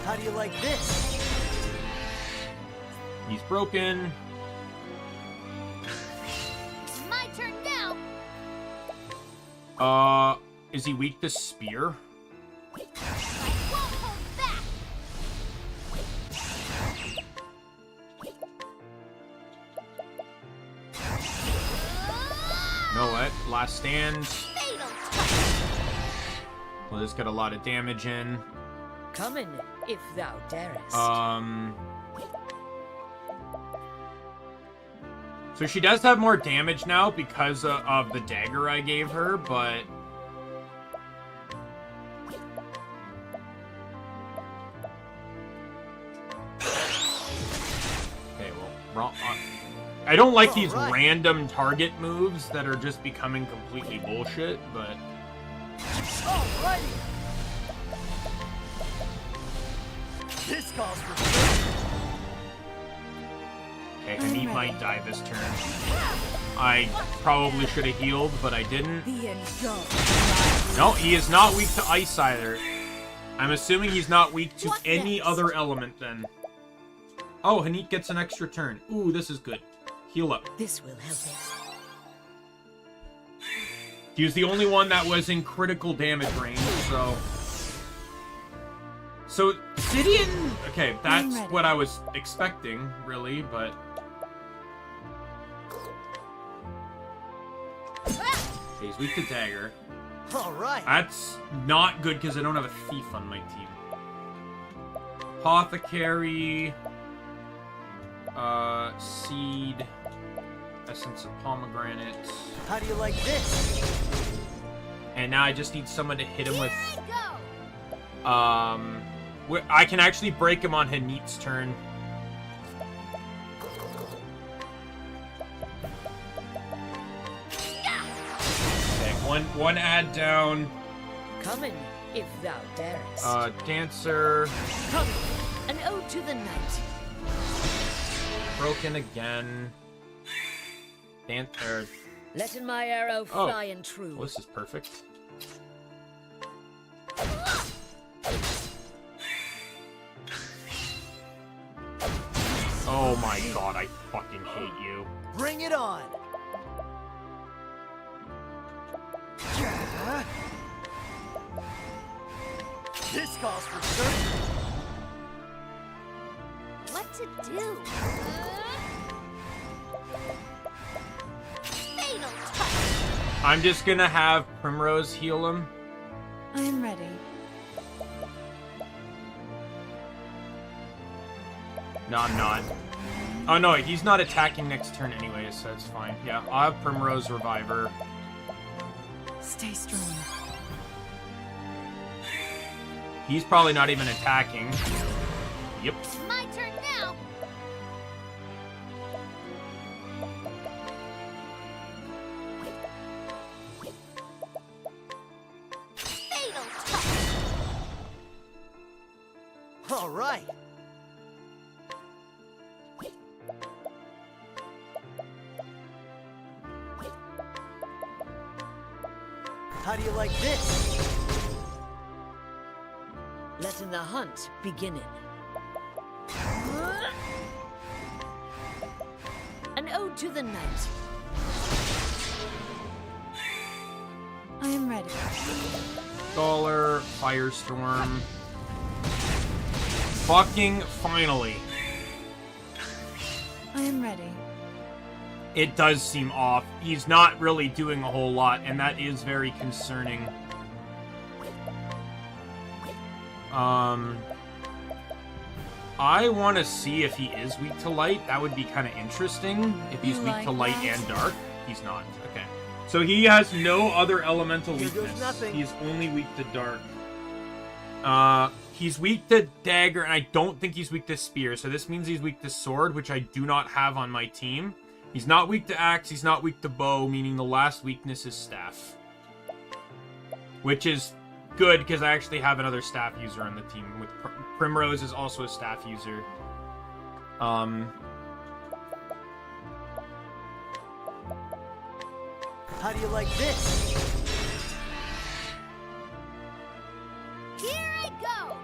How do you like this? He's broken. My turn now. Is he weak to spear? I won't hold back. You know what? Last stand. Fatal touch. Well, this got a lot of damage in. Coming, if thou darest. So she does have more damage now because of the dagger I gave her, but... Okay, well, wrong... I don't like these random target moves that are just becoming completely bullshit, but... Alrighty. This calls for... Okay, Hanit might die this turn. I probably should have healed, but I didn't. No, he is not weak to ice either. I'm assuming he's not weak to any other element then. Oh, Hanit gets an extra turn. Ooh, this is good. Heal up. This will help it. He was the only one that was in critical damage range, so... So, Sidian... Okay, that's what I was expecting, really, but... Okay, he's weak to dagger. Alright. That's not good because I don't have a thief on my team. Apothecary... Seed... Essence of pomegranate... How do you like this? And now I just need someone to hit him with... I can actually break him on Hanit's turn. Okay, one ad down. Coming, if thou darest. Dancer. Coming, an ode to the night. Broken again. Dancer. Letting my arrow fly and true. Well, this is perfect. Oh my god, I fucking hate you. Bring it on. This calls for certain. What to do? Fatal touch. I'm just gonna have Primrose heal him. I am ready. No, I'm not. Oh no, he's not attacking next turn anyway, so it's fine. Yeah, I'll have Primrose revive her. Stay strong. He's probably not even attacking. Yep. My turn now. Fatal touch. All right. How do you like this? Letting the hunt begin. An ode to the night. I am ready. Scholar, Firestorm. Fucking finally. I am ready. It does seem off. He's not really doing a whole lot, and that is very concerning. I want to see if he is weak to light. That would be kind of interesting. If he's weak to light and dark. He's not. Okay. So he has no other elemental weakness. He's only weak to dark. He's weak to dagger, and I don't think he's weak to spear. So this means he's weak to sword, which I do not have on my team. He's not weak to axe. He's not weak to bow, meaning the last weakness is staff. which is good because I actually have another staff user on the team. With Primrose is also a staff user. How do you like this? Here I go!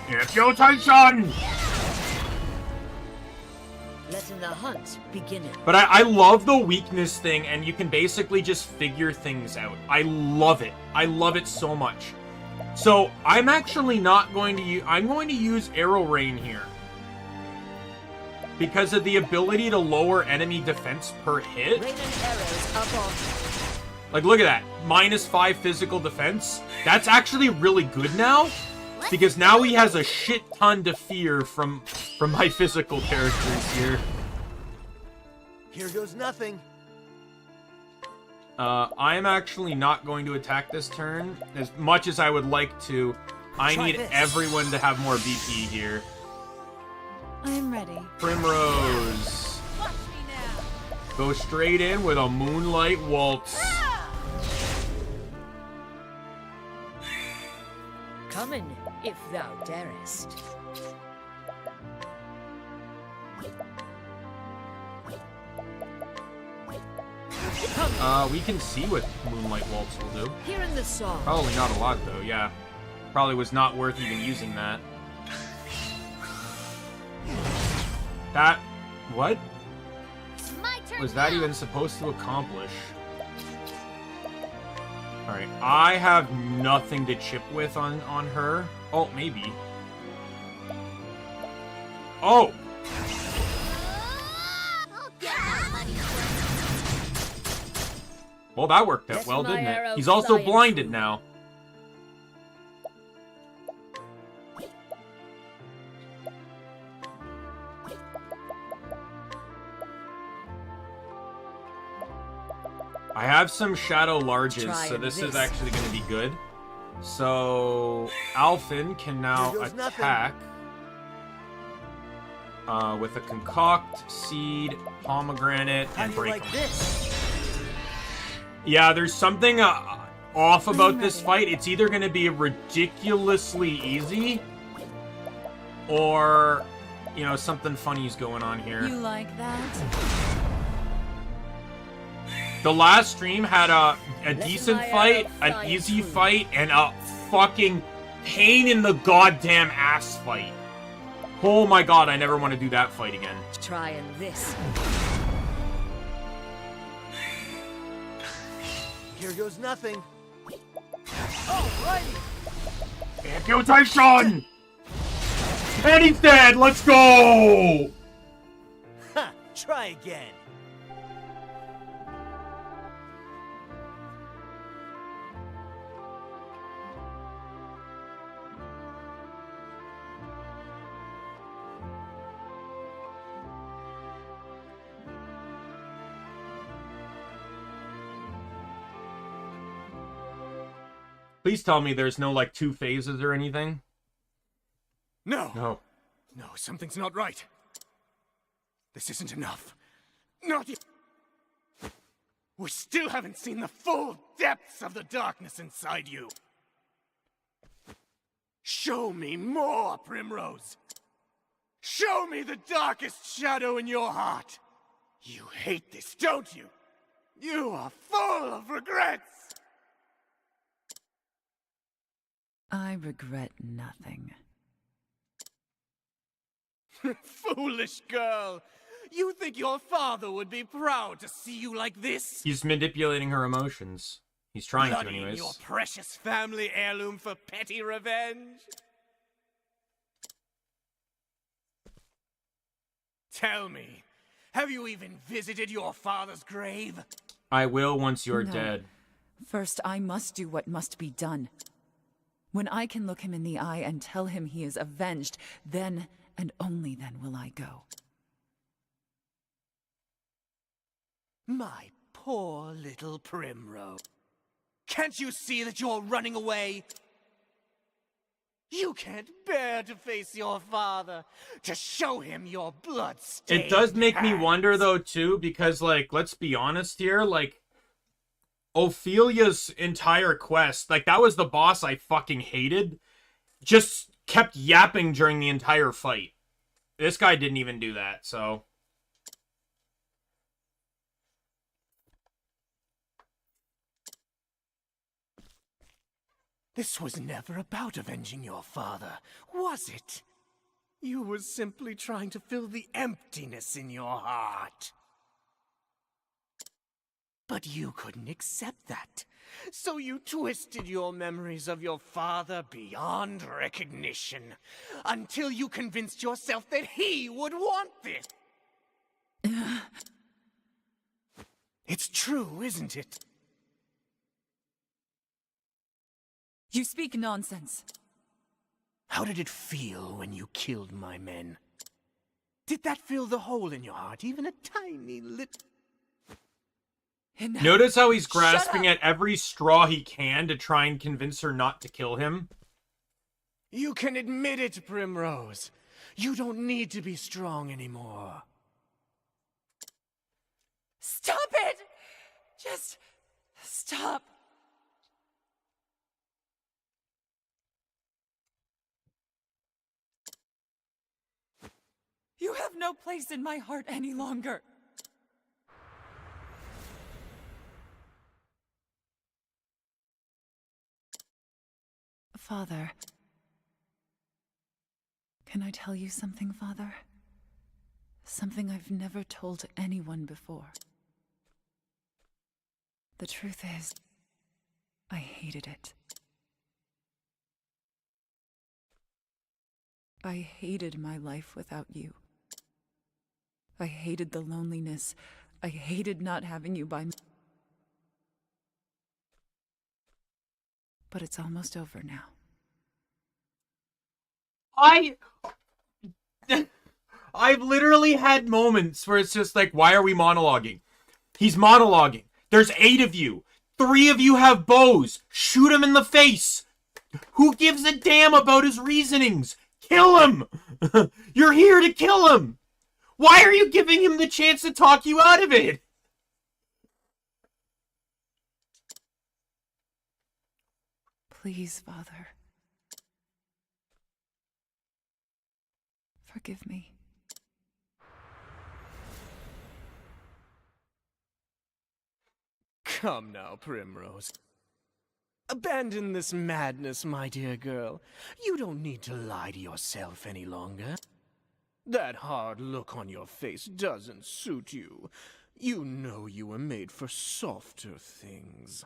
It's your attention! Letting the hunt begin. But I love the weakness thing, and you can basically just figure things out. I love it. I love it so much. So, I'm actually not going to use... I'm going to use Arrow Rain here. Because of the ability to lower enemy defense per hit. Rain and arrows up on. Like, look at that. -5 physical defense. That's actually really good now. Because now he has a shit ton to fear from my physical characters here. Here goes nothing. I'm actually not going to attack this turn. As much as I would like to, I need everyone to have more BP here. I'm ready. Primrose. Watch me now! Go straight in with a Moonlight Waltz. Coming, if thou darest. We can see what Moonlight Waltz will do. Hearing the song. Probably not a lot, though, yeah. Probably was not worth even using that. That... what? My turn Was that now. even supposed to accomplish? Alright, I have nothing to chip with on her. Oh, maybe. Oh! I'll get that money quick. Well, that worked out Let well, my didn't it? arrow He's also fly blinded through. now. I have some shadow larges, so this is actually going to be good. So, Alphin can now attack with a Concoct, Seed, Pomegranate, and Break 'em. Yeah, there's something off about this fight. It's either going to be ridiculously easy, or, you know, something funny's going on here. You like that? The last stream had a decent fight, an easy fight, and a fucking pain in the goddamn ass fight. Oh my god, I never want to do that fight again. Trying this. Here goes nothing. Alrighty. Amputation! And he's dead! Let's go! Ha! Try again. Please tell me there's no, like, 2 phases or anything. No. No. No, something's not right. This isn't enough. Not yet. We still haven't seen the full depths of the darkness inside you. Show me more, Primrose. Show me the darkest shadow in your heart. You hate this, don't you? You are full of regrets. I regret nothing. Foolish girl. You think your father would be proud to see you like this? He's manipulating her emotions. He's trying to, Blooding anyways. your precious family heirloom for petty revenge? Tell me, have you even visited your father's grave? I will once you're No. dead. First, I must do what must be done. When I can look him in the eye and tell him he is avenged, then and only then will I go. My poor little Primrose. Can't you see that you're running away? You can't bear to face your father, to show him your blood-stained It does make me hands. wonder, though, too, because, like, let's be honest here, like, Ophelia's entire quest, like, that was the boss I fucking hated, just kept yapping during the entire fight. This guy didn't even do that, so... This was never about avenging your father, was it? You were simply trying to fill the emptiness in your heart. But you couldn't accept that, so you twisted your memories of your father beyond recognition, until you convinced yourself that he would want this. It's true, isn't it? You speak nonsense. How did it feel when you killed my men? Did that fill the hole in your heart, even a tiny little... Notice how he's grasping at every straw he can to try and convince her not to kill him? You can admit it, Primrose. You don't need to be strong anymore. Stop it! Just stop. You have no place in my heart any longer. Father. Can I tell you something, Father? Something I've never told anyone before. The truth is, I hated it. I hated my life without you. I hated the loneliness. I hated not having you by me. But it's almost over now. I've literally had moments where it's just like, why are we monologuing? He's monologuing. There's 8 of you. 3 of you have bows. Shoot him in the face. Who gives a damn about his reasonings? Kill him! You're here to kill him! Why are you giving him the chance to talk you out of it? Please, Father. Forgive me. Come now, Primrose. Abandon this madness, my dear girl. You don't need to lie to yourself any longer. That hard look on your face doesn't suit you. You know you were made for softer things.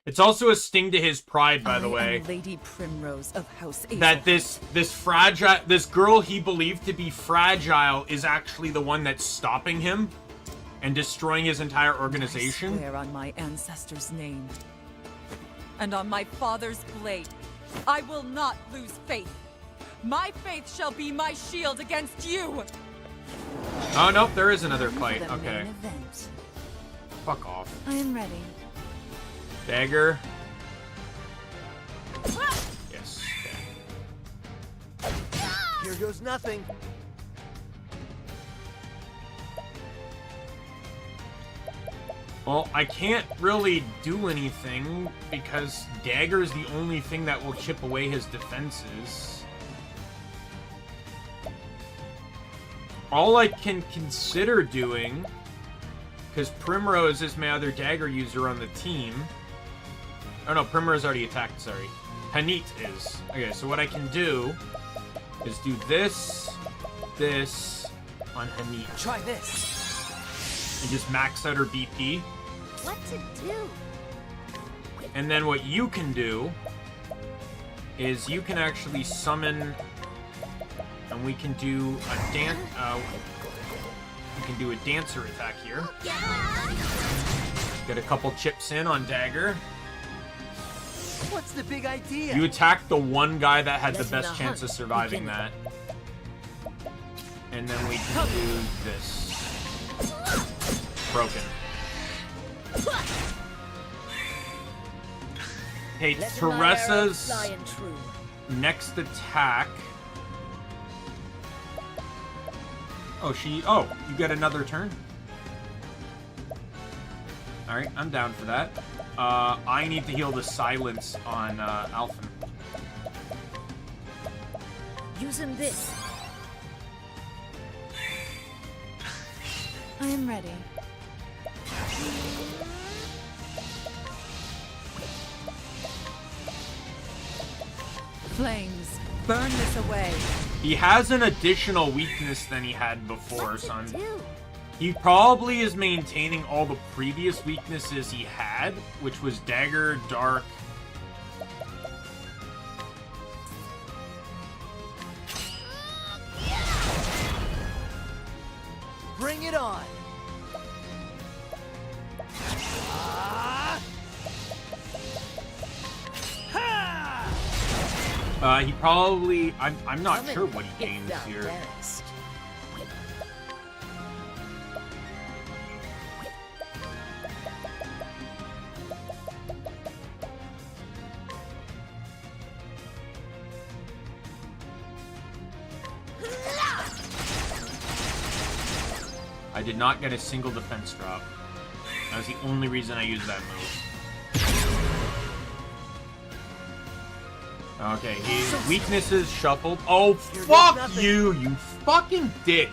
It's also a sting to his pride, by the I way. am Lady Primrose of House Azel. That this girl he believed to be fragile is actually the one that's stopping him and destroying his entire organization. I swear on my ancestors' name and on my father's blade, I will not lose faith. My faith shall be my shield against you. Oh nope, there is another fight. The Okay, main event. fuck off. I am ready. Dagger. Yes. Okay. Here goes nothing. Well, I can't really do anything because Dagger's the only thing that will chip away his defenses. All I can consider doing, because Primrose is my other dagger user on the team. Oh no, Primrose already attacked, sorry. Hanit is. Okay, so what I can do is do this on Hanit. Try this. And just max out her BP. What to do? And then what you can do is you can actually summon, and we can do a we can do a dancer attack here. Get a couple chips in on Dagger. What's the big idea? You attack the one guy that had the Let's best not chance of hunt. surviving that. And then we can do this. Broken. Okay, Let my arrow Teresa's fly and true. next attack. Oh, you get another turn? Alright, I'm down for that. I need to heal the silence on Alphen. Using this. I am ready. Flames, burn this away. He has an additional weakness than he had before, son. He probably is maintaining all the previous weaknesses he had, which was Dagger, Dark. Bring it on. He probably... I'm not sure what he gains here. I did not get a single defense drop. That was the only reason I used that move. Okay, his weaknesses shuffled. Oh, fuck you, you fucking dick!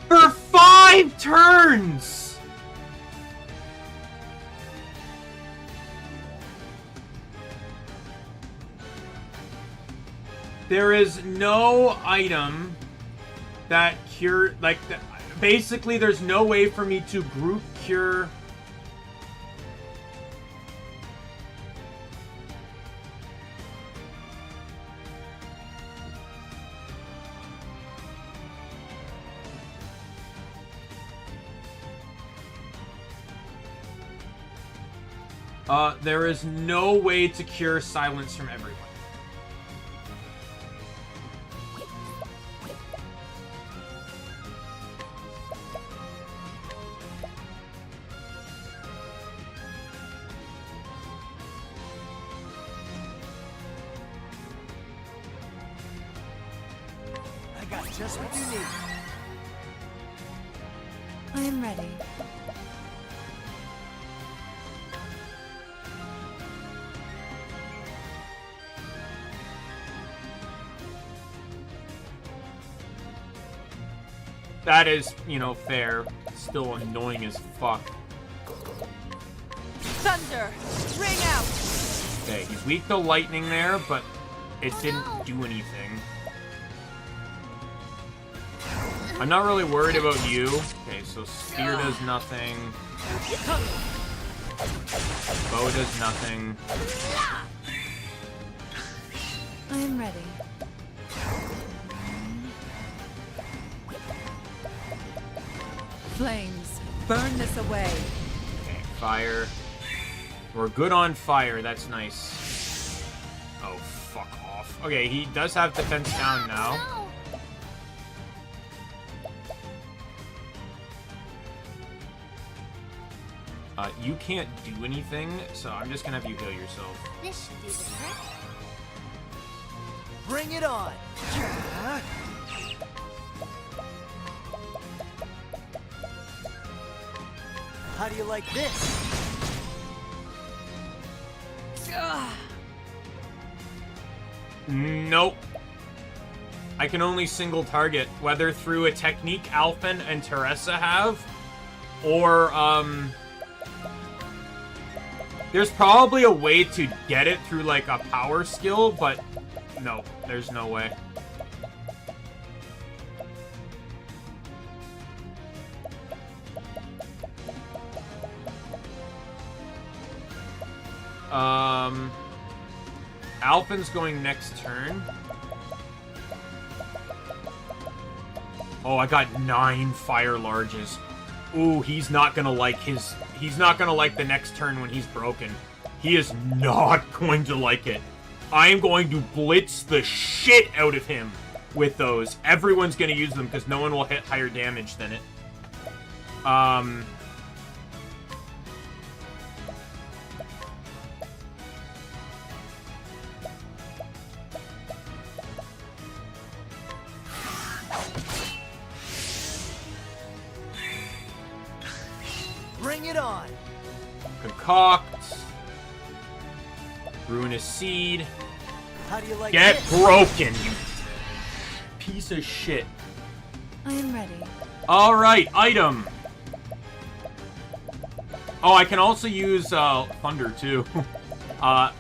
For 5 turns! There is no item that cure, like, basically there's no way for me to group cure. There is no way to cure silence from everyone. I got just what you need. I am ready. That is, you know, fair. Still annoying as fuck. Thunder, ring out. Okay, he's weak to lightning there, but it didn't do anything. I'm not really worried about you. Okay, so spear does nothing. Bow does nothing. I am ready. Flames, burn this away. Okay, fire. We're good on fire, that's nice. Oh, fuck off. Okay, he does have defense down now. You can't do anything, so I'm just gonna have you heal yourself. This should do the trick. Bring it on. How do you like this? Nope. I can only single target, whether through a technique Alphen and Teresa have, or, there's probably a way to get it through, like, a power skill, but no, there's no way. Alpin's going next turn. Oh, I got 9 fire larges. Ooh, he's not gonna like the next turn when he's broken. He is not going to like it. I am going to blitz the shit out of him with those. Everyone's gonna use them because no one will hit higher damage than it. Bring it on. Concoct. Ruinous Seed. How do you like Get this? broken, you piece of shit. I am ready. Alright, item. Oh, I can also use Thunder, too. The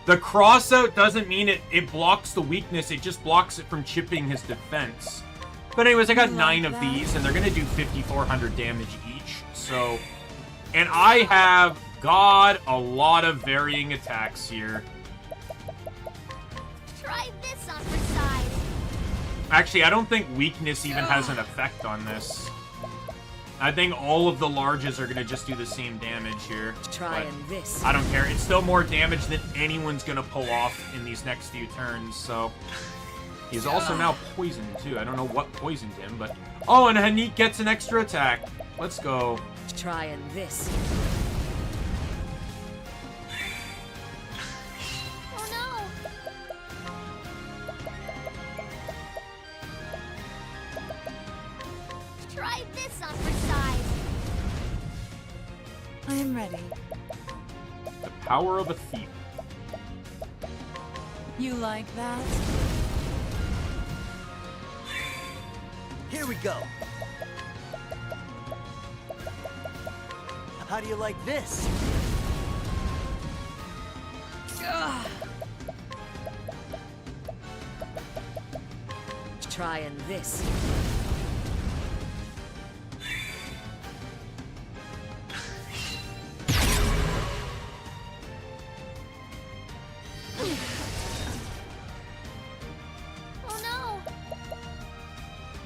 crossout doesn't mean it blocks the weakness, it just blocks it from chipping his defense. But anyways, I got 9 of these, and they're gonna do 5,400 damage each, so... And I have, God, a lot of varying attacks here. Try this on for size. Actually, I don't think weakness even has an effect on this. I think all of the larges are gonna just do the same damage here. Trying this. I don't care. It's still more damage than anyone's gonna pull off in these next few turns, so... He's also now poisoned, too. I don't know what poisoned him, but... Oh, and Hanit gets an extra attack. Let's go. Trying this. Oh no! Try this on for size. I am ready. The power of a thief. You like that? Here we go. How do you like this? Trying this.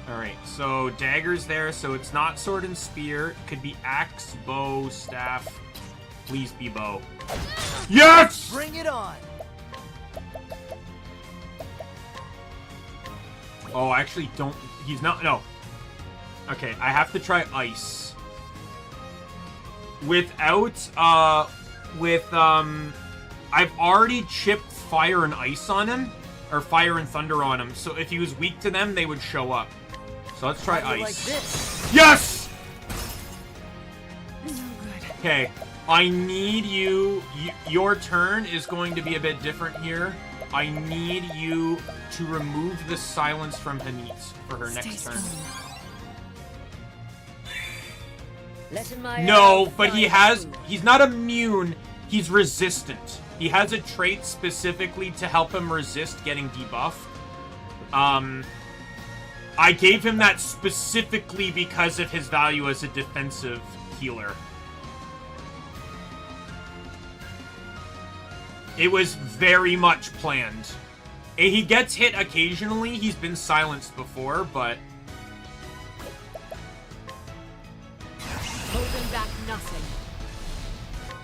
Alright, so dagger's there, so it's not sword and spear. It could be axe, bow, staff. Please be bow. Yes! Bring it on. Oh, actually, don't... He's not... No. Okay, I have to try ice. Without, I've already chipped fire and ice on him. Or fire and thunder on him. So if he was weak to them, they would show up. So let's try ice. Like this? Yes! No good. Okay, I need you... Your turn is going to be a bit different here. I need you to remove the silence from Hanit for her next turn. No, but he has... He's not immune. He's resistant. He has a trait specifically to help him resist getting debuffed. I gave him that specifically because of his value as a defensive healer. It was very much planned. He gets hit occasionally. He's been silenced before, but... Holding back nothing.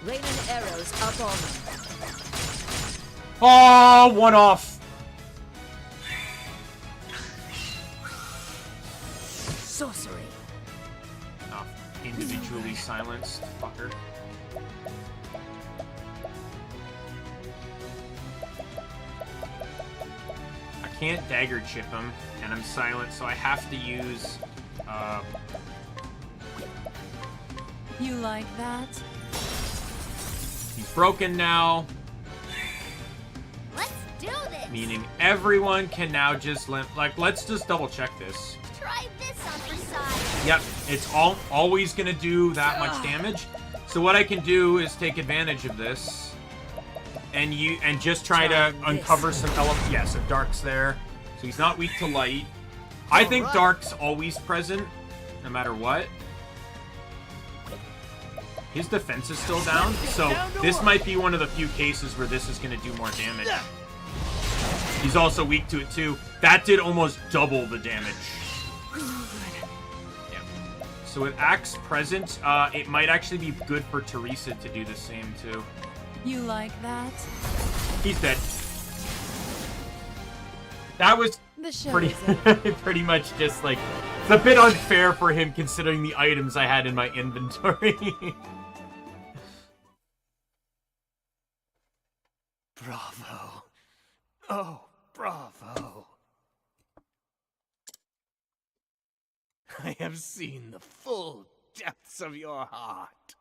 Raining arrows up on them. Oh, one off. Sorcery. Oh, individually silenced, fucker. I can't dagger chip him, and I'm silent, so I have to use, You like that? He's broken now. Let's do this. Meaning everyone can now just let's just double check this. Try this on for size. Yep, it's always gonna do that much damage. So what I can do is take advantage of this, and just try to uncover some elements. Yeah, so Dark's there, so he's not weak to light. I think Dark's always present, no matter what. His defense is still down, so this might be one of the few cases where this is going to do more damage. He's also weak to it, too. That did almost double the damage. Yeah. So with Axe present, it might actually be good for Teresa to do the same, too. You like that? He's dead. That was pretty much just like, it's a bit unfair for him considering the items I had in my inventory. Bravo. Oh, bravo. I have seen the full depths of your heart.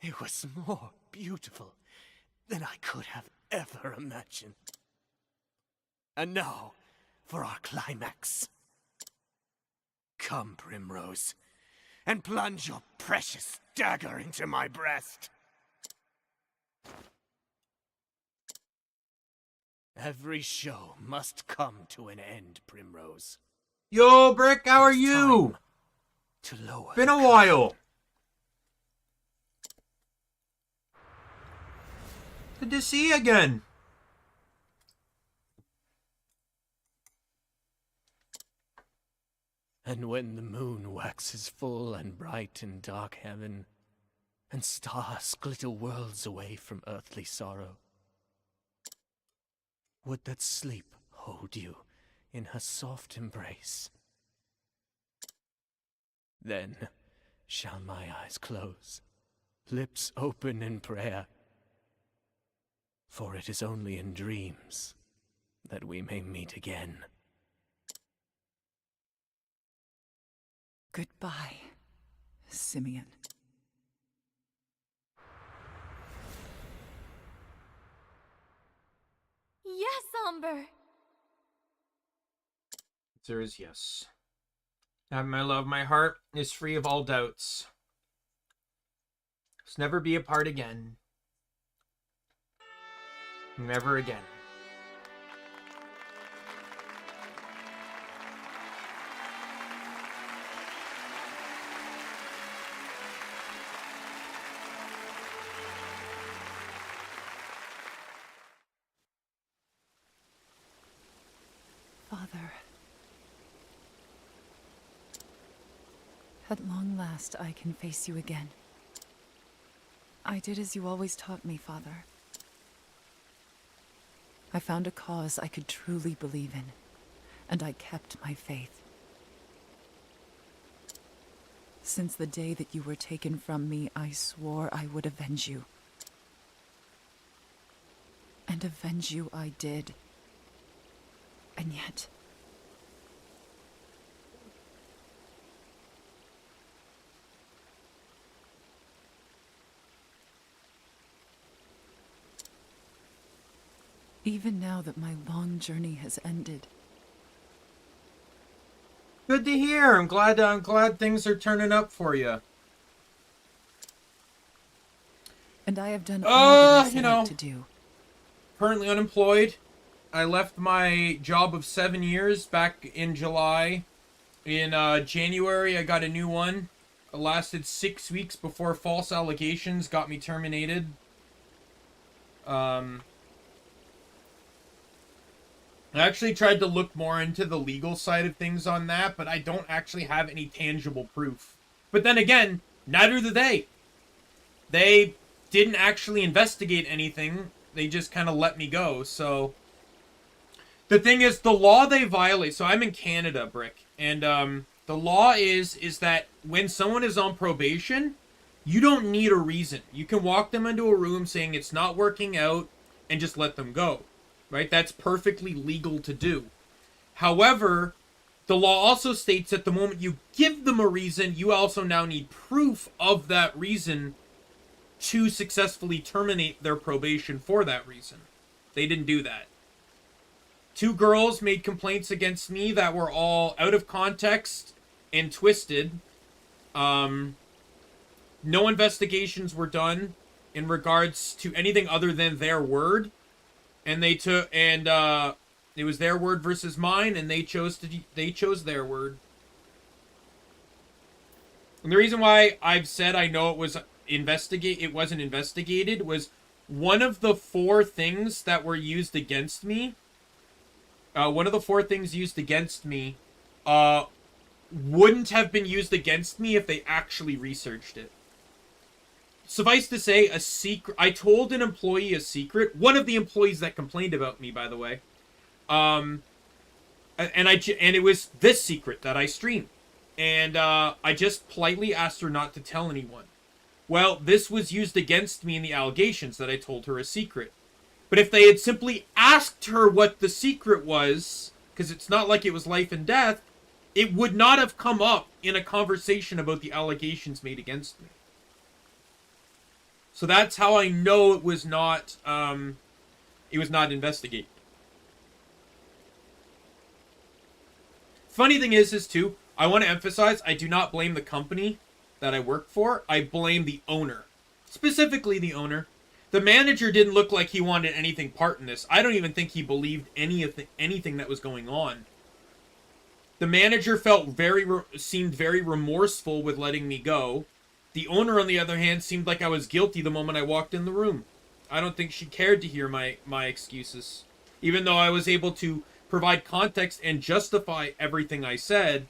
It was more beautiful than I could have ever imagined. And now, for our climax. Come, Primrose, and plunge your precious dagger into my breast. Every show must come to an end, Primrose. Yo, Brick, how are you? To lower Been a while. Good to see you again. And when the moon waxes full and bright in dark heaven, and stars glitter worlds away from earthly sorrow, would that sleep hold you in her soft embrace? Then shall my eyes close, lips open in prayer, for it is only in dreams that we may meet again. Goodbye, Simeon. Yes, Umber. There is yes. Have my love, my heart is free of all doubts. Let's never be apart again. Never again. Father. At long last, I can face you again. I did as you always taught me, Father. I found a cause I could truly believe in, and I kept my faith. Since the day that you were taken from me, I swore I would avenge you. And avenge you I did. And yet... even now that my long journey has ended... Good to hear. I'm glad things are turning up for you. And I have done all that I set out to do. Currently unemployed. I left my job of 7 years back in July. In January, I got a new one. It lasted 6 weeks before false allegations got me terminated. I actually tried to look more into the legal side of things on that, but I don't actually have any tangible proof. But then again, neither do they. They didn't actually investigate anything. They just kind of let me go, so... The thing is, the law they violate... So I'm in Canada, Brick, and the law is that when someone is on probation, you don't need a reason. You can walk them into a room saying it's not working out and just let them go. Right? That's perfectly legal to do. However, the law also states that the moment you give them a reason, you also now need proof of that reason to successfully terminate their probation for that reason. They didn't do that. 2 girls made complaints against me that were all out of context and twisted. No investigations were done in regards to anything other than their word. And they took, and it was their word versus mine, and they chose their word. And the reason why I've said I know it was it wasn't investigated was one of the 4 things that were used against me. One of the 4 things used against me wouldn't have been used against me if they actually researched it. Suffice to say, I told an employee a secret. One of the employees that complained about me, by the way. And it was this secret that I streamed. And I just politely asked her not to tell anyone. Well, this was used against me in the allegations that I told her a secret. But if they had simply asked her what the secret was, because it's not like it was life and death, it would not have come up in a conversation about the allegations made against me. So that's how I know it was not investigated. Funny thing is too, I want to emphasize, I do not blame the company that I work for. I blame the owner. Specifically the owner. The manager didn't look like he wanted anything part in this. I don't even think he believed anything that was going on. The manager seemed very remorseful with letting me go. The owner, on the other hand, seemed like I was guilty the moment I walked in the room. I don't think she cared to hear my excuses. Even though I was able to provide context and justify everything I said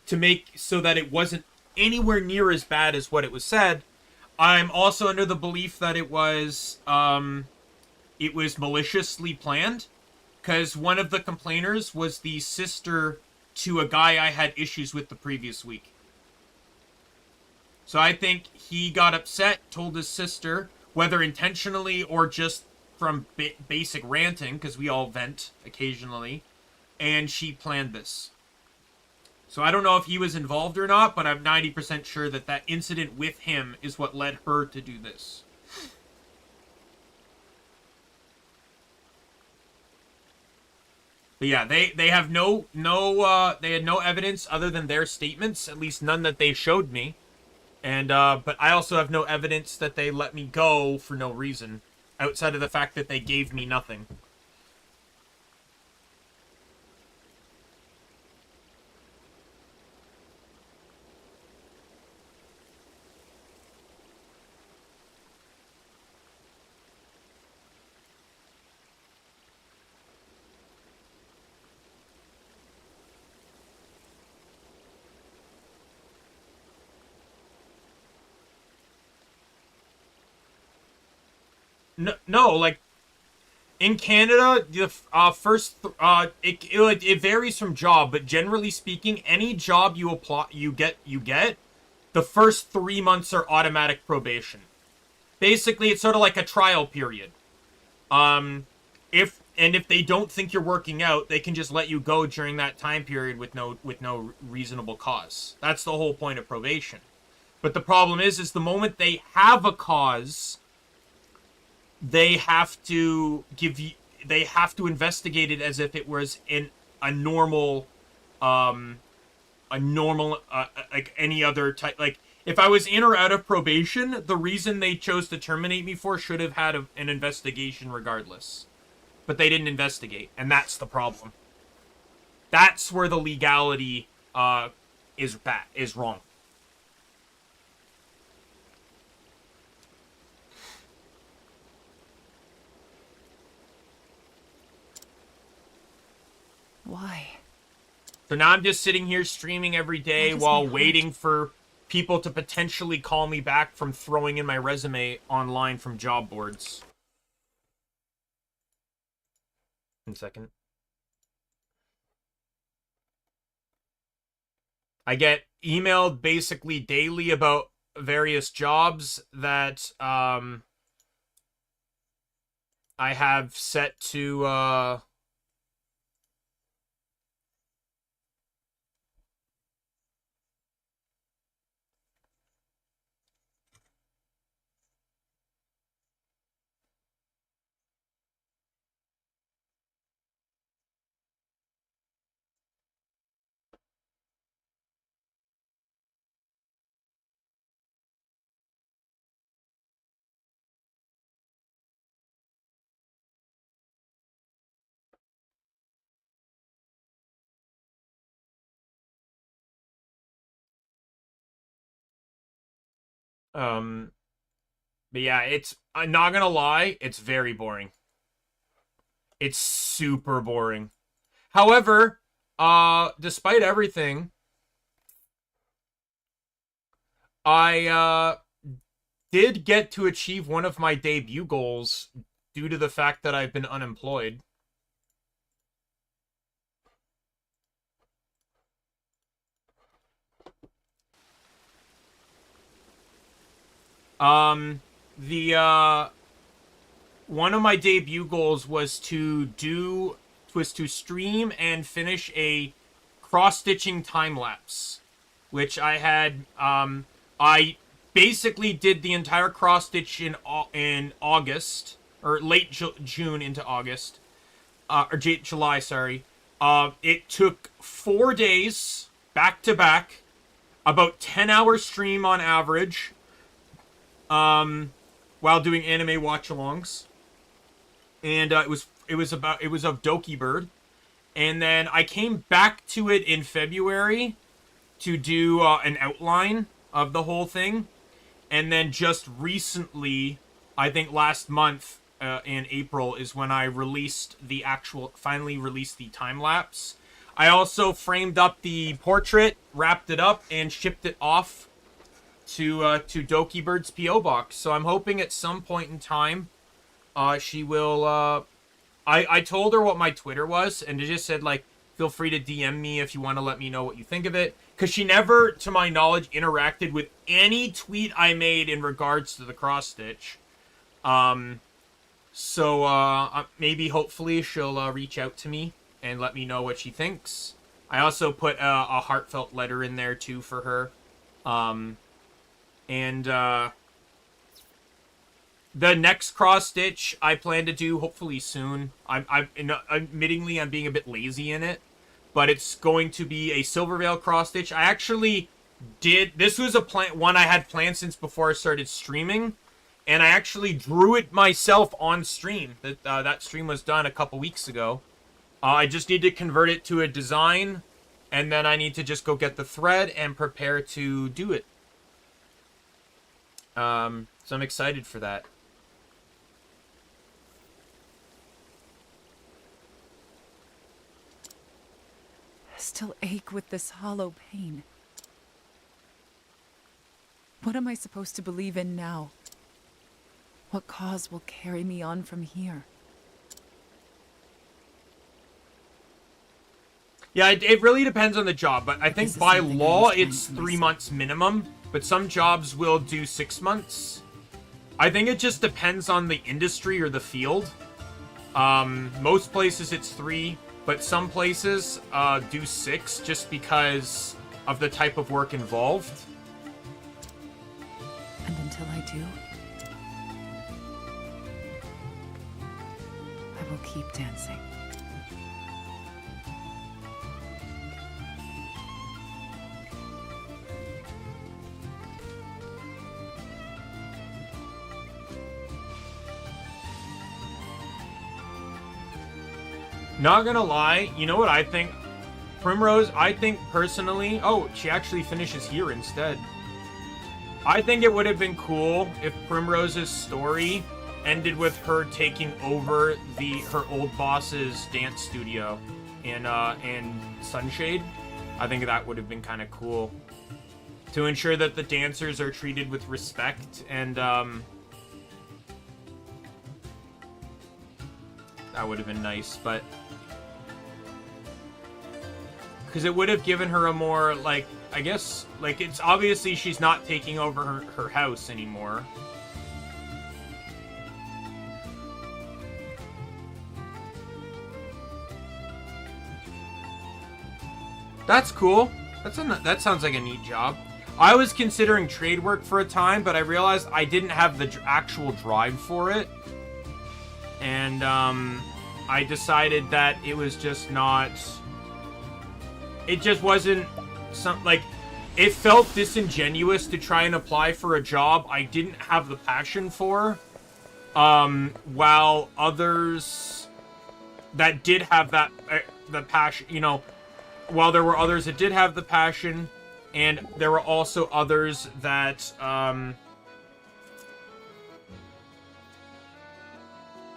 to make so that it wasn't anywhere near as bad as what it was said, I'm also under the belief that it was maliciously planned, because one of the complainers was the sister to a guy I had issues with the previous week. So I think he got upset, told his sister, whether intentionally or just from basic ranting, because we all vent occasionally, and she planned this. So I don't know if he was involved or not, but I'm 90% sure that that incident with him is what led her to do this. But yeah, they have they had no evidence other than their statements, at least none that they showed me. And but I also have no evidence that they let me go for no reason, outside of the fact that they gave me nothing. No, like in Canada, the it varies from job, but generally speaking, any job you apply, you get, the first 3 months are automatic probation. Basically, it's sort of like a trial period. If they don't think you're working out, they can just let you go during that time period with no reasonable cause. That's the whole point of probation. But the problem is the moment they have a cause, they have to investigate it as if it was in a normal like any other type. Like if I was in or out of probation, the reason they chose to terminate me for should have had an investigation regardless, but they didn't investigate, and that's the problem. That's where the legality is wrong. Why? So now I'm just sitting here streaming every day while waiting for people to potentially call me back from throwing in my resume online from job boards. 1 second. I get emailed basically daily about various jobs that I have set to But yeah, I'm not gonna lie, it's very boring. It's super boring. However, despite everything, I did get to achieve one of my debut goals due to the fact that I've been unemployed. One of my debut goals was to stream and finish a cross-stitching time-lapse, which I had, I basically did the entire cross-stitch in August, or late June into August, or July, sorry. It took 4 days, back-to-back, about 10-hour stream on average, while doing anime watch-alongs. And it was of Doki Bird. And then I came back to it in February to do an outline of the whole thing. And then just recently, I think last month in April, is when I finally released the time-lapse. I also framed up the portrait, wrapped it up, and shipped it off to Doki Bird's P.O. Box. So I'm hoping at some point in time, she will, I told her what my Twitter was, and it just said, like, feel free to DM me if you want to let me know what you think of it. Because she never, to my knowledge, interacted with any tweet I made in regards to the cross-stitch. So maybe, hopefully, she'll reach out to me and let me know what she thinks. I also put a heartfelt letter in there, too, for her. The next cross-stitch I plan to do hopefully soon. Admittingly, I'm being a bit lazy in it, but it's going to be a Silverveil cross-stitch. I actually this was one I had planned since before I started streaming, and I actually drew it myself on stream. That stream was done a couple weeks ago. I just need to convert it to a design, and then I need to just go get the thread and prepare to do it. So I'm excited for that. I still ache with this hollow pain. What am I supposed to believe in now? What cause will carry me on from here? Yeah, it really depends on the job, but I think by law it's 3 months minimum, but some jobs will do 6 months. I think it just depends on the industry or the field. Most places it's 3, but some places do 6 just because of the type of work involved. And until I do, I will keep dancing. Not gonna lie, you know what I think? Primrose, I think personally... Oh, she actually finishes here instead. I think it would have been cool if Primrose's story ended with her taking over her old boss's dance studio in Sunshade. I think that would have been kind of cool. To ensure that the dancers are treated with respect and, that would have been nice, but... Because it would have given her a more, like, I guess, like, it's obviously she's not taking over her house anymore. That's cool. That sounds like a neat job. I was considering trade work for a time, but I realized I didn't have the actual drive for it. And, I decided that it was just not... It just wasn't like, it felt disingenuous to try and apply for a job I didn't have the passion for, while others that did have that, the passion, you know, while there were others that did have the passion, and there were also others that,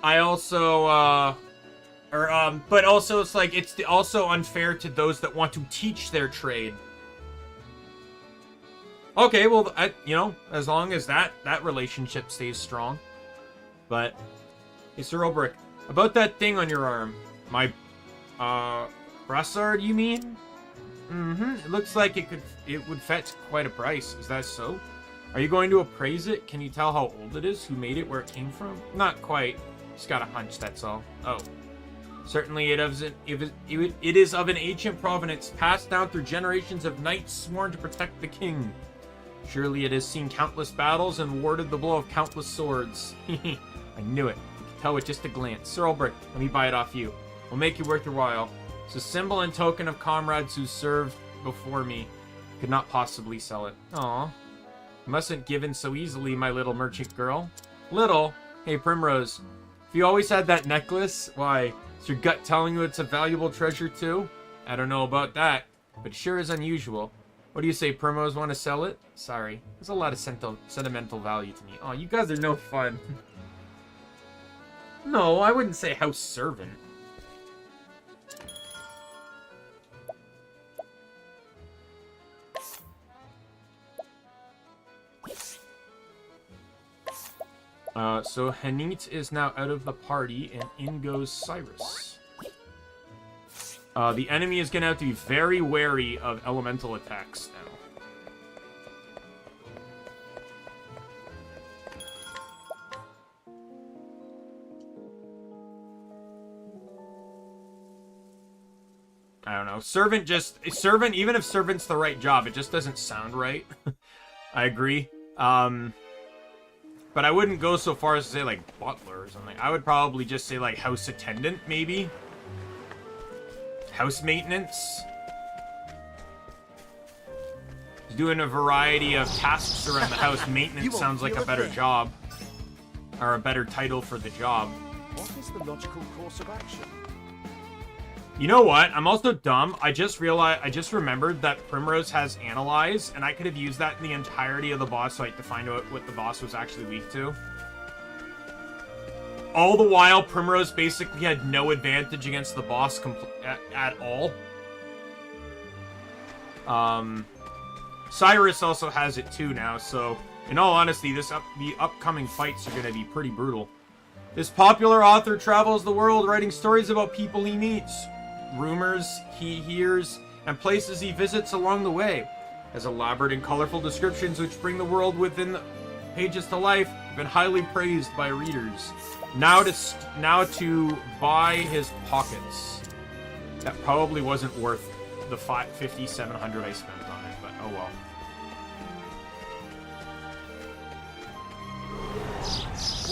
I also, but also it's like, it's also unfair to those that want to teach their trade. Okay, well, you know, as long as that relationship stays strong. But, hey, Sir Ulbrich, about that thing on your arm. My, brassard, you mean? Mm-hmm. It looks like it would fetch quite a price. Is that so? Are you going to appraise it? Can you tell how old it is? Who made it? Where it came from? Not quite. Just got a hunch, that's all. Oh. Certainly it is of an ancient provenance, passed down through generations of knights sworn to protect the king. Surely it has seen countless battles and warded the blow of countless swords. I knew it. You could tell with just a glance. Sir Ulbrich, let me buy it off you. We'll make it worth your while. It's a symbol and token of comrades who served before me. Could not possibly sell it. Aw. You mustn't give in so easily, my little merchant girl. Little? Hey, Primrose. If you always had that necklace, why, is your gut telling you it's a valuable treasure too? I don't know about that, but it sure is unusual. What do you say, Primrose? Want to sell it? Sorry. There's a lot of sentimental value to me. Oh, you guys are no fun. No, I wouldn't say house servant. So Hanit is now out of the party, and in goes Cyrus. The enemy is going to have to be very wary of elemental attacks now. I don't know. Servant, even if servant's the right job, it just doesn't sound right. I agree. But I wouldn't go so far as to say, like, butler or something. I would probably just say, like, house attendant, maybe? House maintenance? Doing a variety of tasks around the house. Maintenance sounds like a better job. Or a better title for the job. What is the logical course of action? You know what? I'm also dumb. I just remembered that Primrose has Analyze, and I could have used that in the entirety of the boss fight to find out what the boss was actually weak to. All the while, Primrose basically had no advantage against the boss at all. Cyrus also has it too now, so in all honesty, the upcoming fights are going to be pretty brutal. This popular author travels the world writing stories about people he meets, rumors he hears, and places he visits along the way. Has elaborate and colorful descriptions which bring the world within the pages to life, been highly praised by readers. Now to buy his pockets. That probably wasn't worth the $5,700 I spent on it, but oh well.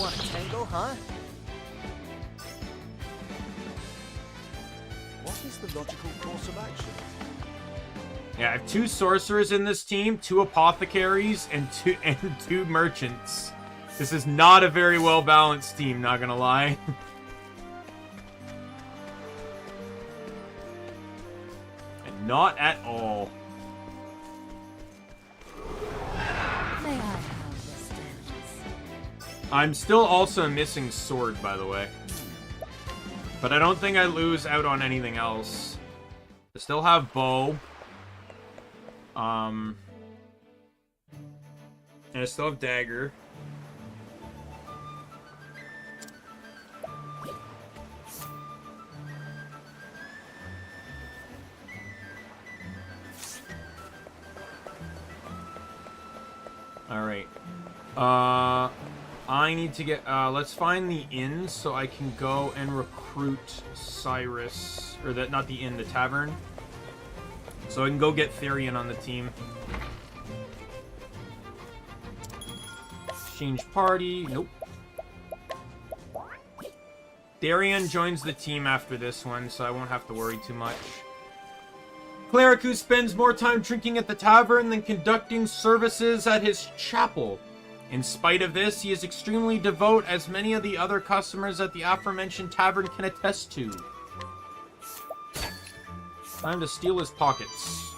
Want a tango, huh? What is the logical course of action? Yeah, I have 2 sorcerers in this team, 2 apothecaries, and two merchants. This is not a very well balanced team, not gonna lie. And not at all. May I have this dance? I'm still also missing sword, by the way. But I don't think I lose out on anything else. I still have bow. And I still have dagger. Alright. I need to get, let's find the inn so I can go and recruit Cyrus. Or not the inn, the tavern. So I can go get Therion on the team. Exchange party. Nope. Therion joins the team after this one, so I won't have to worry too much. Cleric who spends more time drinking at the tavern than conducting services at his chapel. In spite of this, he is extremely devout, as many of the other customers at the aforementioned tavern can attest to. Time to steal his pockets.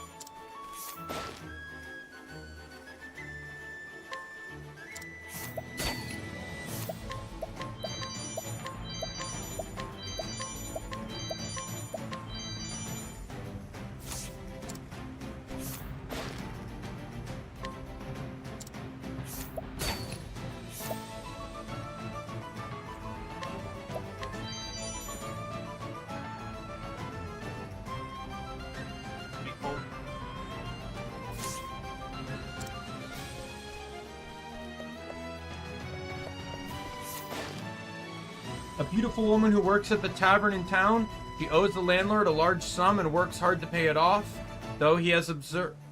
beautiful woman who works at the tavern in town. She owes the landlord a large sum and works hard to pay it off. Though he has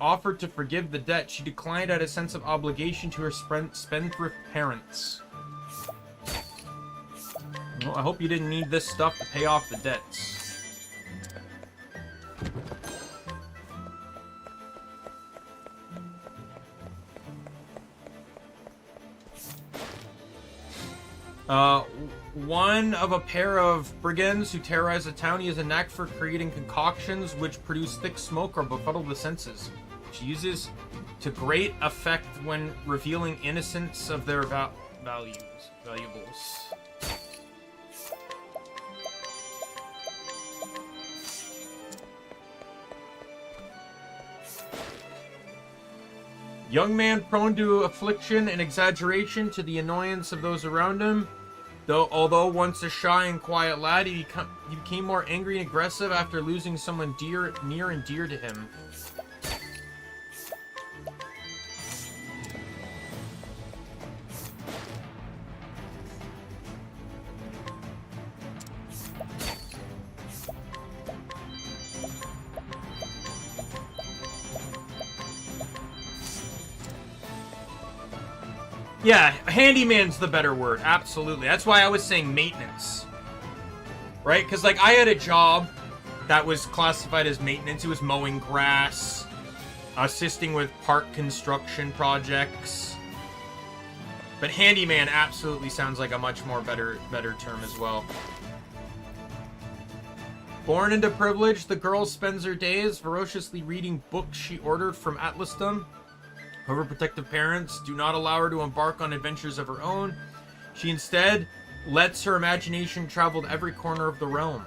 offered to forgive the debt, she declined out of a sense of obligation to her spendthrift parents. Well, I hope you didn't need this stuff to pay off the debts. One of a pair of brigands who terrorize the town. He has a knack for creating concoctions which produce thick smoke or befuddle the senses. She uses to great effect when revealing innocence of their valuables. Young man prone to affliction and exaggeration to the annoyance of those around him. Although once a shy and quiet lad, he became more angry and aggressive after losing someone near and dear to him. Yeah, handyman's the better word. Absolutely. That's why I was saying maintenance. Right? Because, like, I had a job that was classified as maintenance. It was mowing grass, assisting with park construction projects. But handyman absolutely sounds like a much more better term as well. Born into privilege, the girl spends her days ferociously reading books she ordered from Atlasdom. Her protective parents do not allow her to embark on adventures of her own. She instead lets her imagination travel to every corner of the realm.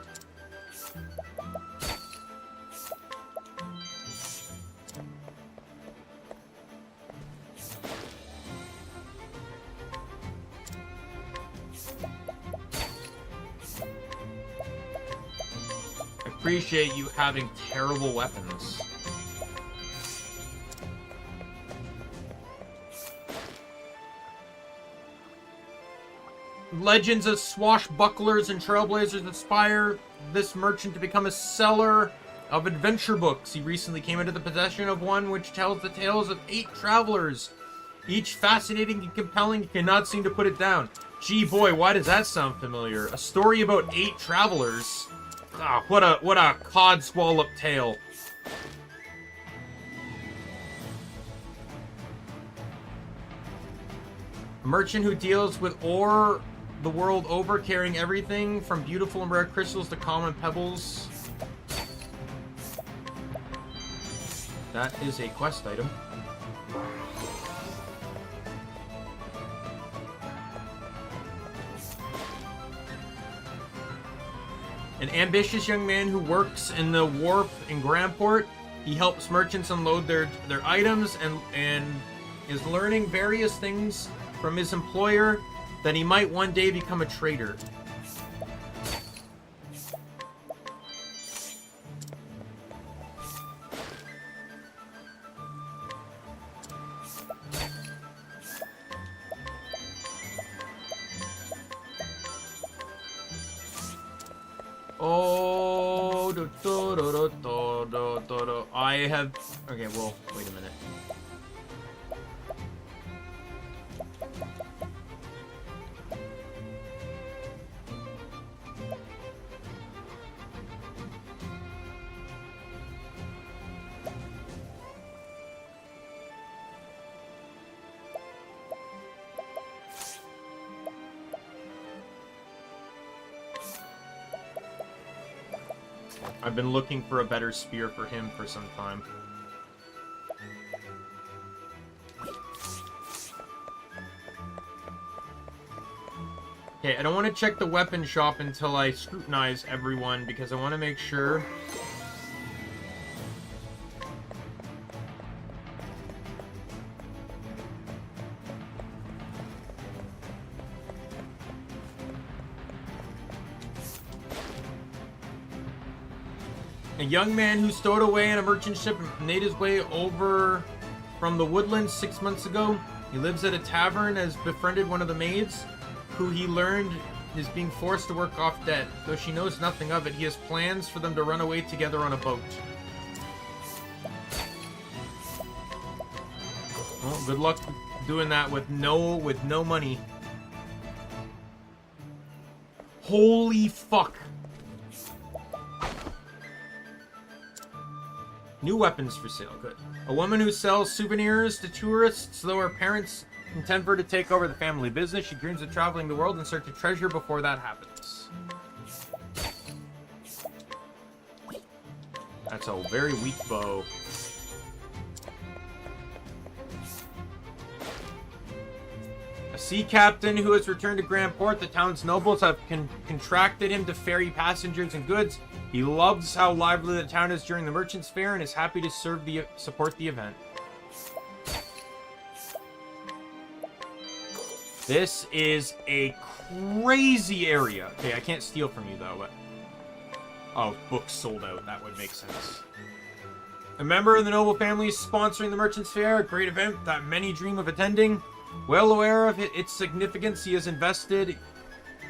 I appreciate you having terrible weapons. Legends of swashbucklers and trailblazers inspire this merchant to become a seller of adventure books. He recently came into the possession of one which tells the tales of 8 travelers, each fascinating and compelling. He cannot seem to put it down. Gee boy, why does that sound familiar? A story about 8 travelers. Ah, what a codswallop tale. A merchant who deals with ore the world over, carrying everything from beautiful and rare crystals to common pebbles. That is a quest item. An ambitious young man who works in the wharf in Grandport. He helps merchants unload their items and is learning various things from his employer that he might one day become a trader. Oh, I have... Okay, well, wait a minute. I've been looking for a better spear for him for some time. Okay, I don't want to check the weapon shop until I scrutinize everyone because I want to make sure. A young man who stowed away in a merchant ship made his way over from the woodlands 6 months ago. He lives at a tavern, has befriended one of the maids, who he learned is being forced to work off debt. Though she knows nothing of it, he has plans for them to run away together on a boat. Well, good luck doing that with no money. Holy fuck. New weapons for sale. Good. A woman who sells souvenirs to tourists, though her parents intend for her to take over the family business. She dreams of traveling the world in search of treasure before that happens. That's a very weak bow. A sea captain who has returned to Grand Port. The town's nobles have contracted him to ferry passengers and goods. He loves how lively the town is during the Merchant's Fair and is happy to support the event. This is a crazy area. Okay, I can't steal from you though, but... Oh, books sold out. That would make sense. A member of the noble family is sponsoring the Merchant's Fair, a great event that many dream of attending. Well aware of its significance, he has invested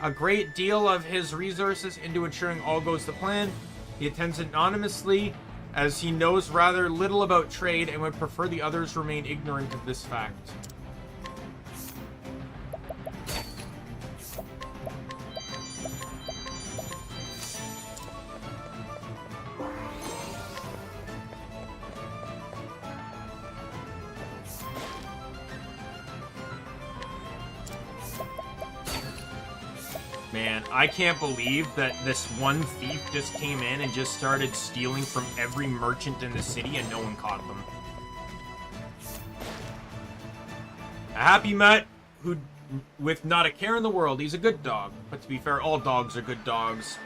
a great deal of his resources into ensuring all goes to plan. He attends anonymously, as he knows rather little about trade and would prefer the others remain ignorant of this fact. Man, I can't believe that this one thief just came in and just started stealing from every merchant in the city and no one caught them. A happy Mutt who, with not a care in the world, he's a good dog. But to be fair, all dogs are good dogs.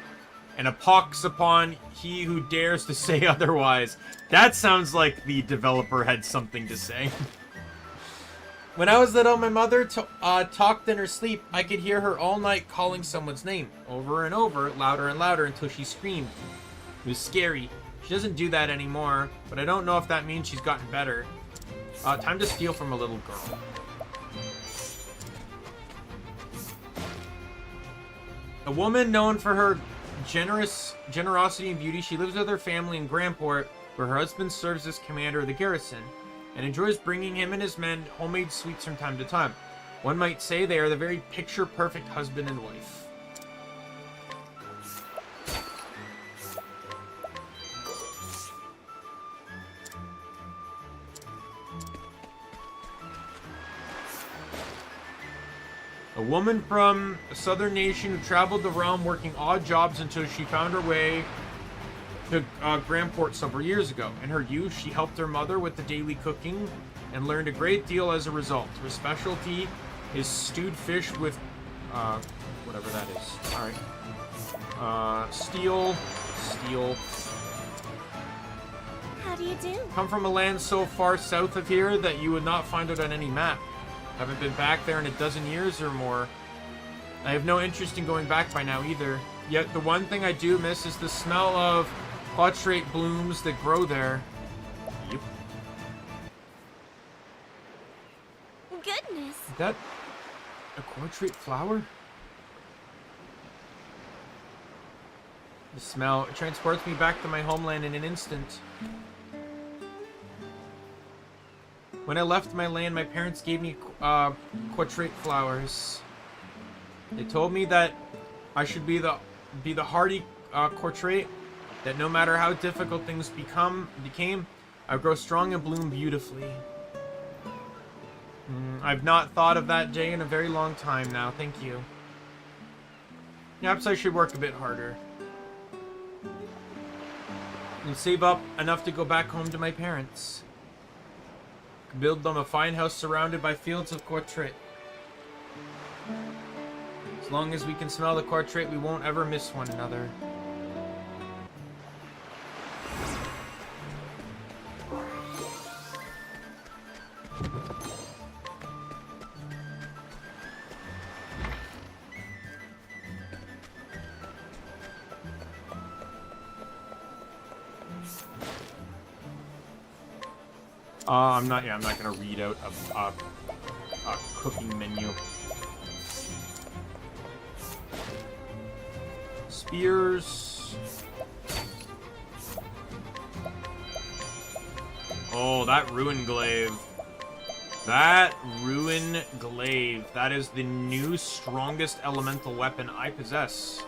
And a pox upon he who dares to say otherwise. That sounds like the developer had something to say. When I was little, my mother talked in her sleep. I could hear her all night calling someone's name, over and over, louder and louder, until she screamed. It was scary. She doesn't do that anymore, but I don't know if that means she's gotten better. Time to steal from a little girl. A woman known for her generosity and beauty, she lives with her family in Grandport, where her husband serves as commander of the garrison, and enjoys bringing him and his men homemade sweets from time to time. One might say they are the very picture-perfect husband and wife. A woman from a southern nation who traveled the realm working odd jobs until she found her way to Grandport several years ago. In her youth, she helped her mother with the daily cooking and learned a great deal as a result. Her specialty is stewed fish with, whatever that is. Alright. Steel. How do you do? Come from a land so far south of here that you would not find it on any map. Haven't been back there in a dozen years or more. I have no interest in going back by now either. Yet the one thing I do miss is the smell of quadrate blooms that grow there. Yep. Goodness. Is that a quadrate flower? The smell, it transports me back to my homeland in an instant. When I left my land, my parents gave me quadrate flowers. They told me that I should be the hardy quadrate, that no matter how difficult things became, I grow strong and bloom beautifully. I've not thought of that day in a very long time now, thank you. Perhaps I should work a bit harder. And save up enough to go back home to my parents. Build them a fine house surrounded by fields of quadrate. As long as we can smell the quadrate, we won't ever miss one another. I'm not gonna read out a cooking menu. spears. Oh, that ruin glaive. That ruin glaive. That is the new strongest elemental weapon I possess.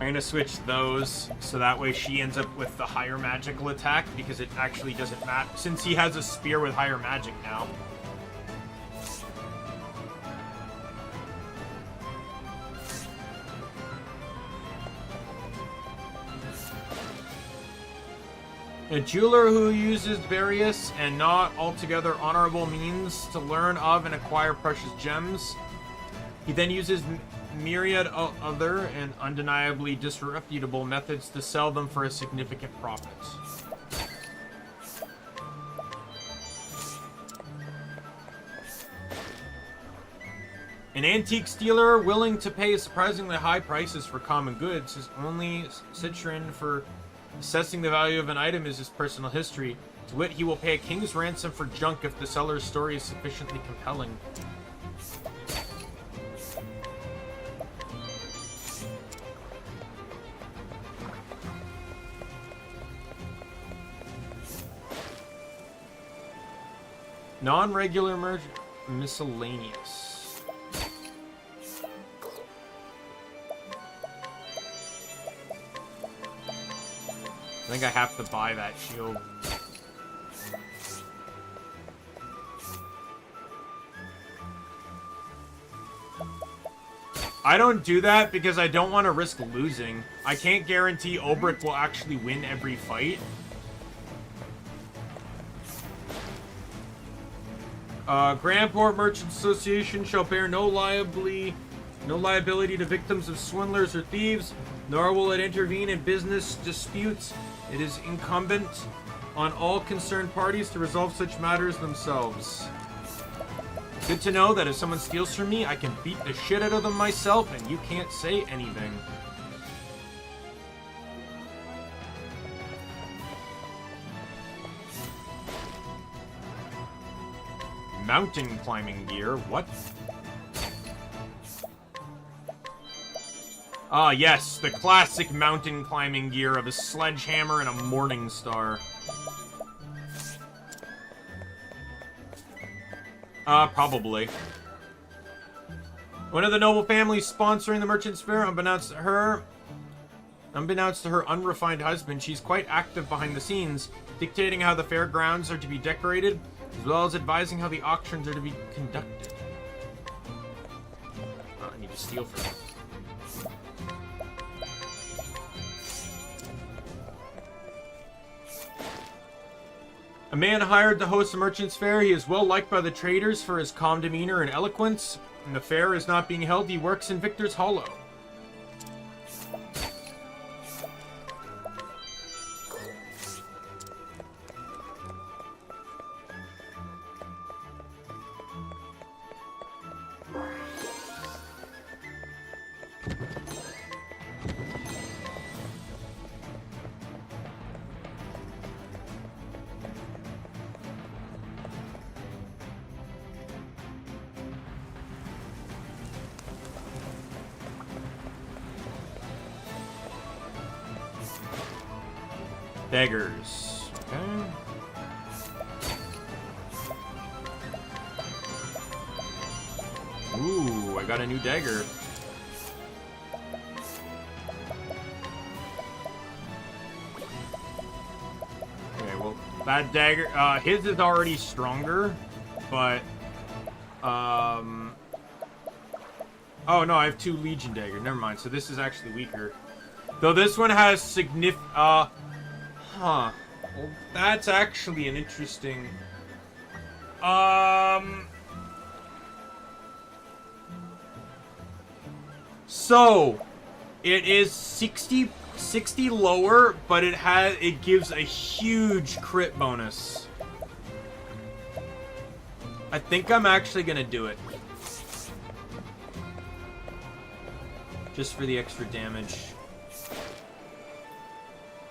I'm gonna switch those so that way she ends up with the higher magical attack because it actually doesn't matter since he has a spear with higher magic now. A jeweler who uses various and not altogether honorable means to learn of and acquire precious gems. He then uses myriad other and undeniably disreputable methods to sell them for a significant profit. An antique dealer willing to pay surprisingly high prices for common goods. His only citron for assessing the value of an item is his personal history. To wit, he will pay a king's ransom for junk if the seller's story is sufficiently compelling. Non-regular merge miscellaneous. I think I have to buy that shield. I don't do that because I don't want to risk losing. I can't guarantee Obrick will actually win every fight. Grandport Merchant Association shall bear no liability to victims of swindlers or thieves, nor will it intervene in business disputes. It is incumbent on all concerned parties to resolve such matters themselves. Good to know that if someone steals from me, I can beat the shit out of them myself and you can't say anything. Mountain climbing gear, what? Ah, yes, the classic mountain climbing gear of a sledgehammer and a morning star. Probably. One of the noble families sponsoring the Merchant's Fair, unbeknownst to her unrefined husband, she's quite active behind the scenes, dictating how the fairgrounds are to be decorated, as well as advising how the auctions are to be conducted. Oh, I need to steal from him. A man hired to host the Merchant's Fair. He is well liked by the traders for his calm demeanor and eloquence. When the fair is not being held, he works in Victor's Hollow. Daggers. Okay. Ooh, I got a new dagger. Okay, well, that dagger, his is already stronger, but, oh no, I have 2 Legion daggers. Never mind, so this is actually weaker. Though this one has significant, huh. Well, that's actually an interesting... So, It is 60 lower, but it gives a huge crit bonus. I think I'm actually gonna do it. Just for the extra damage.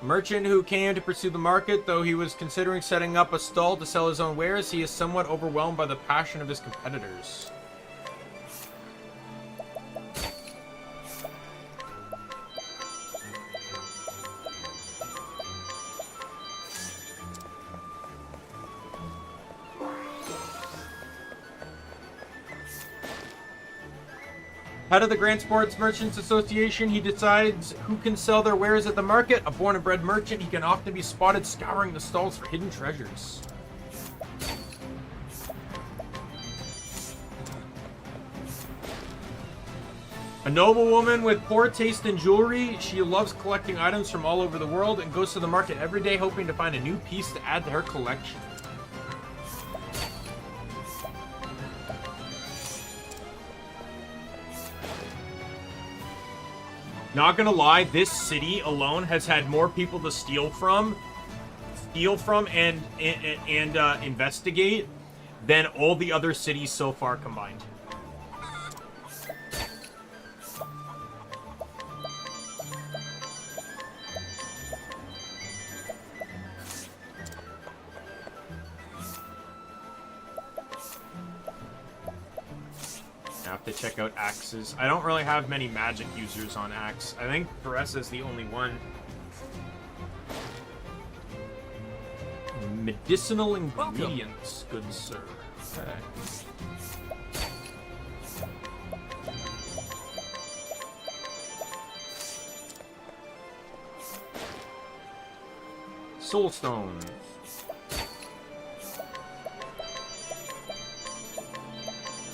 A merchant who came to pursue the market, though he was considering setting up a stall to sell his own wares, he is somewhat overwhelmed by the passion of his competitors. Head of the Grand Sports Merchants Association, he decides who can sell their wares at the market. A born and bred merchant, he can often be spotted scouring the stalls for hidden treasures. A noblewoman with poor taste in jewelry, she loves collecting items from all over the world and goes to the market every day hoping to find a new piece to add to her collection. Not gonna lie, this city alone has had more people to steal from and investigate than all the other cities so far combined. To check out axes. I don't really have many magic users on axe. I think Teresa's the only one. Medicinal ingredients, good sir. Okay. Soul stones.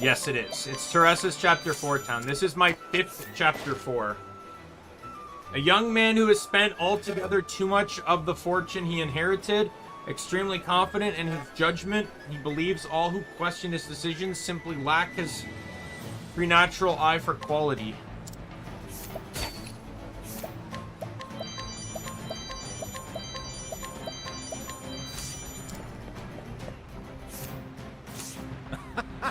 Yes, it is. It's Teresa's Chapter 4 town. This is my 5th Chapter 4. A young man who has spent altogether too much of the fortune he inherited, extremely confident in his judgment, he believes all who question his decisions simply lack his preternatural eye for quality.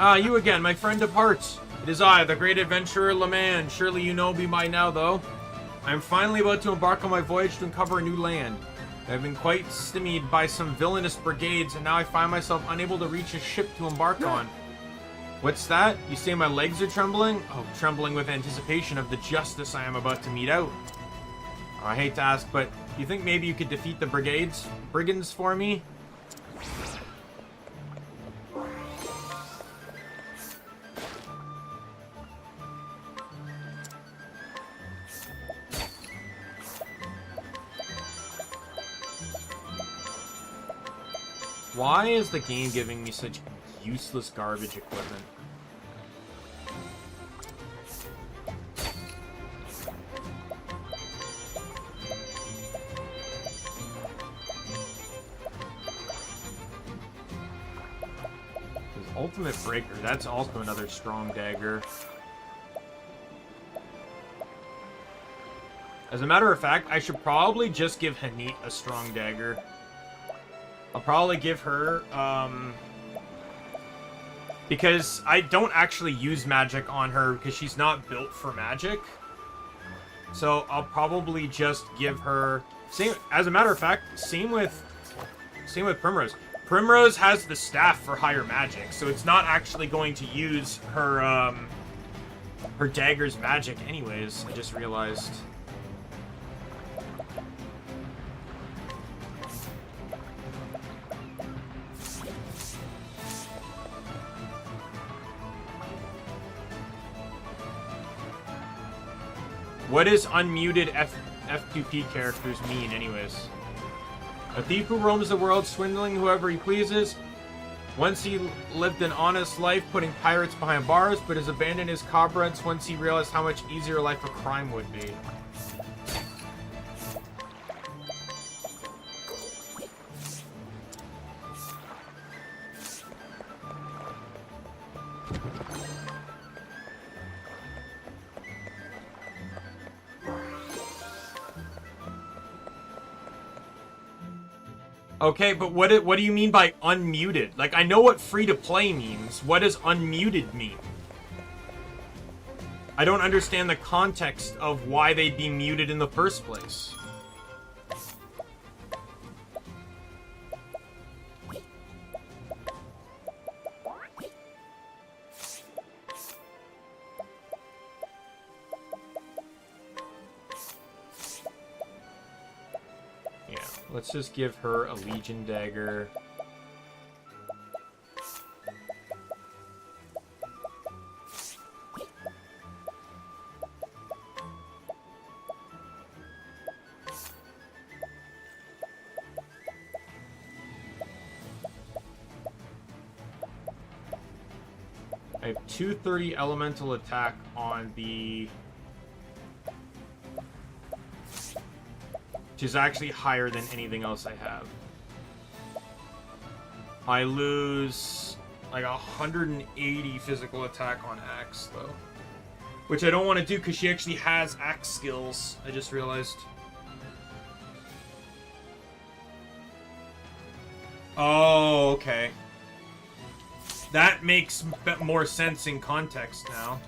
Ah, you again, my friend of hearts. It is I, the great adventurer Leman. Surely you know me by now, though. I am finally about to embark on my voyage to uncover a new land. I have been quite stymied by some villainous brigades, and now I find myself unable to reach a ship to embark on. What's that? You say my legs are trembling? Oh, trembling with anticipation of the justice I am about to mete out. Oh, I hate to ask, but do you think maybe you could defeat the brigands for me? Why is the game giving me such useless garbage equipment? Ultimate Breaker, that's also another strong dagger. As a matter of fact, I should probably just give Hanit a strong dagger. I'll probably give her, because I don't actually use magic on her because she's not built for magic. So I'll probably just give her, as a matter of fact, same with Primrose. Primrose has the staff for higher magic, so it's not actually going to use her, her dagger's magic anyways, I just realized. What does unmuted F2P characters mean, anyways? A thief who roams the world, swindling whoever he pleases. Once he lived an honest life, putting pirates behind bars, but has abandoned his comrades once he realized how much easier life of crime would be. Okay, but what do you mean by unmuted? Like, I know what free-to-play means. What does unmuted mean? I don't understand the context of why they'd be muted in the first place. Yeah, let's just give her a Legion Dagger. I have 230 elemental attack on the... which is actually higher than anything else I have. I lose like 180 physical attack on Axe, though. Which I don't want to do because she actually has Axe skills, I just realized. Oh, okay. That makes more sense in context now.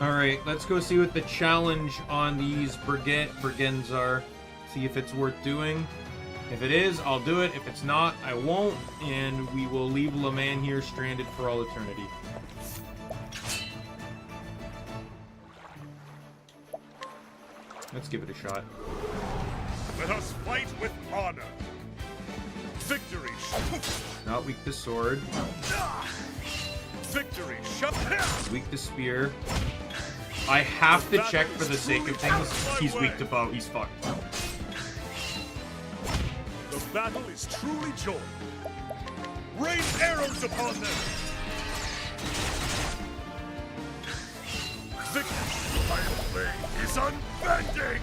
Alright, let's go see what the challenge on these brigands are. See if it's worth doing. If it is, I'll do it. If it's not, I won't. And we will leave Le Man here stranded for all eternity. Let's give it a shot. Let us fight with honor. Victory. Not weak to sword. Victory. Weak to spear. I have to check for the sake of things. He's weak to bow. He's fucked. The battle is truly joy. Rain arrows upon them. Victory. My blade is unbending.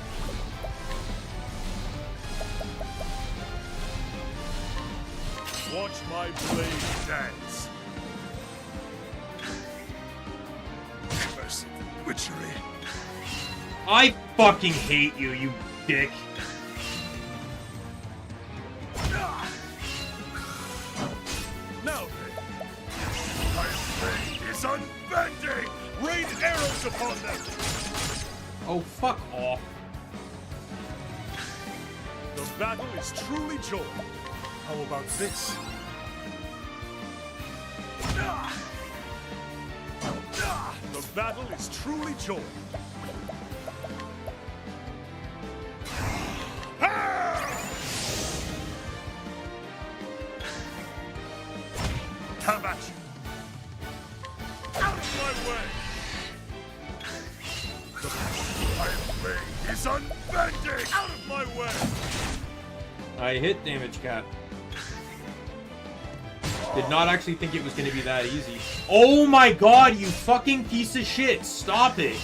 Watch my blade dance. Mercy, witchery. I fucking hate you, you dick. Now then, my blade is unbending. Rain arrows upon them. Oh, fuck off. The battle is truly joy. How about this? The battle is truly joy. Come at you. Out of my way. The blade is unbending. Out of my way. I hit damage cap. Did not actually think it was going to be that easy. Oh my god, you fucking piece of shit. Stop it.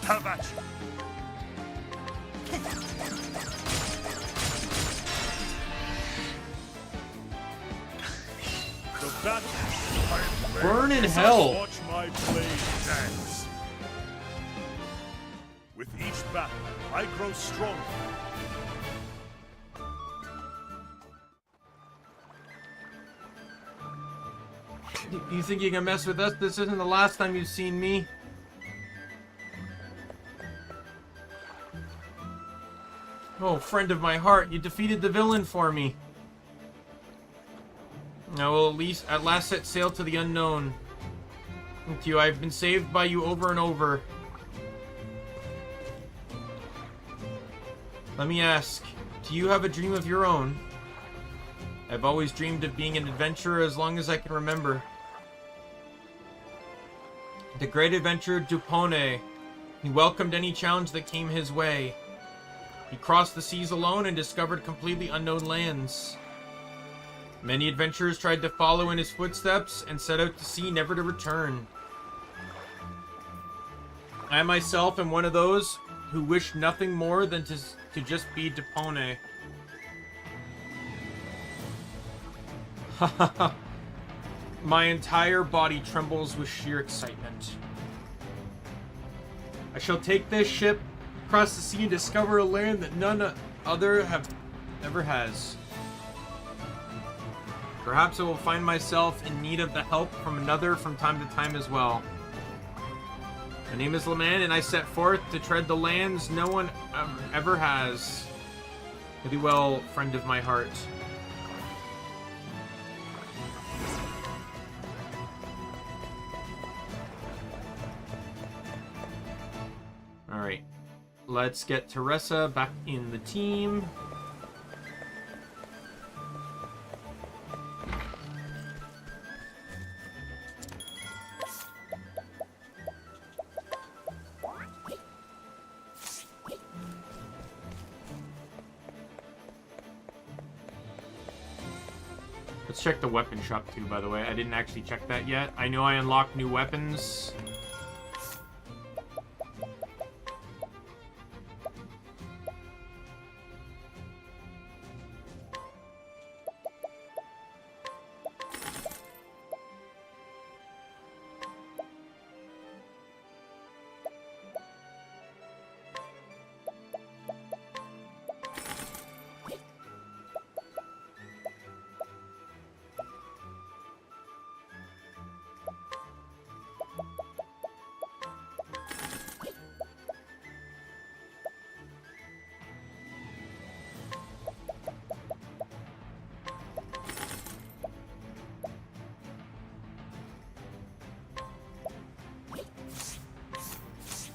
Come at you. battle, I am ready. Burn in As hell. I watch my blade dance. With each battle, I grow stronger. You think you can mess with us? This isn't the last time you've seen me. Oh, friend of my heart, you defeated the villain for me. I will at last set sail to the unknown. Thank you, I've been saved by you over and over. Let me ask, do you have a dream of your own? I've always dreamed of being an adventurer as long as I can remember. The great adventurer Dupone. He welcomed any challenge that came his way. He crossed the seas alone and discovered completely unknown lands. Many adventurers tried to follow in his footsteps and set out to sea, never to return. I myself am one of those who wish nothing more than to just be Dupone. My entire body trembles with sheer excitement. I shall take this ship across the sea and discover a land that none other ever has. Perhaps I will find myself in need of the help from another from time to time as well. My name is Leman, and I set forth to tread the lands no one ever has. Pretty well, friend of my heart. Alright. Let's get Teresa back in the team. Let's check the weapon shop too, by the way. I didn't actually check that yet. I know I unlocked new weapons.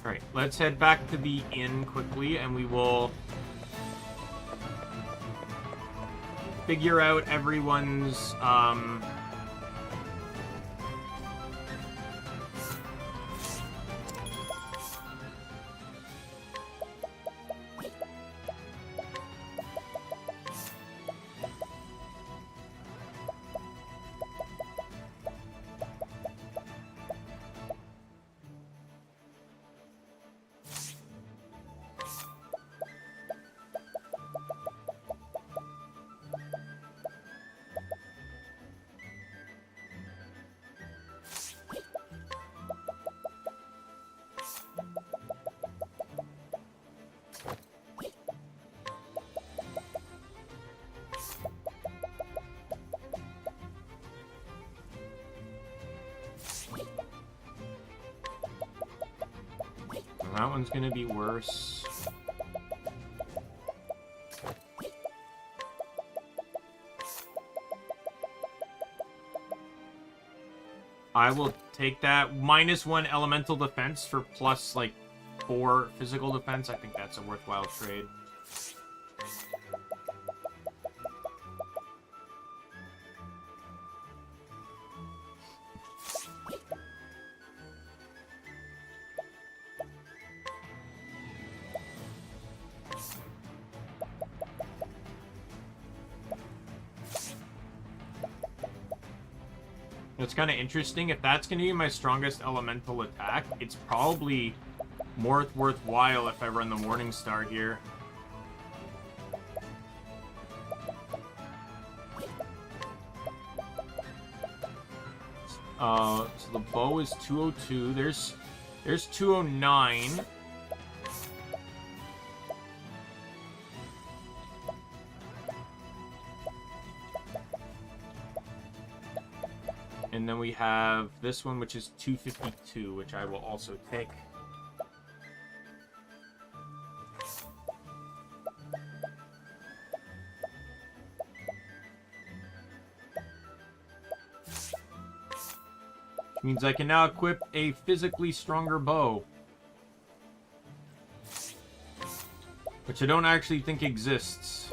Alright, let's head back to the inn quickly, and we will figure out everyone's, that one's gonna be worse. I will take that. -1 elemental defense for plus, like, 4 physical defense. I think that's a worthwhile trade. It's kind of interesting. If that's going to be my strongest elemental attack, it's probably more worthwhile if I run the Morning Star here. So the bow is 202. There's 209. And then we have this one, which is 252, which I will also take. Means I can now equip a physically stronger bow. Which I don't actually think exists.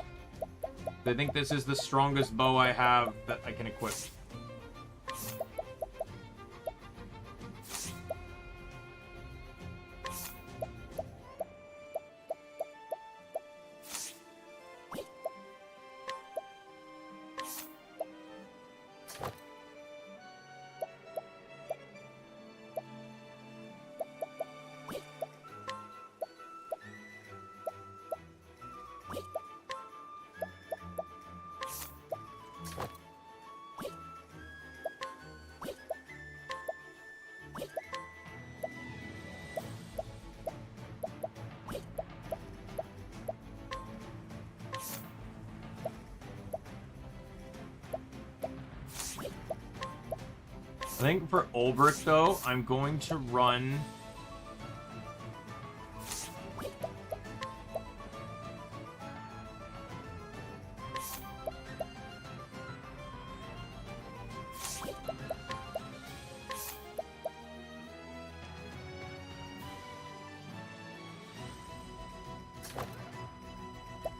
I think this is the strongest bow I have that I can equip. I think for Ulbrich, though, I'm going to run...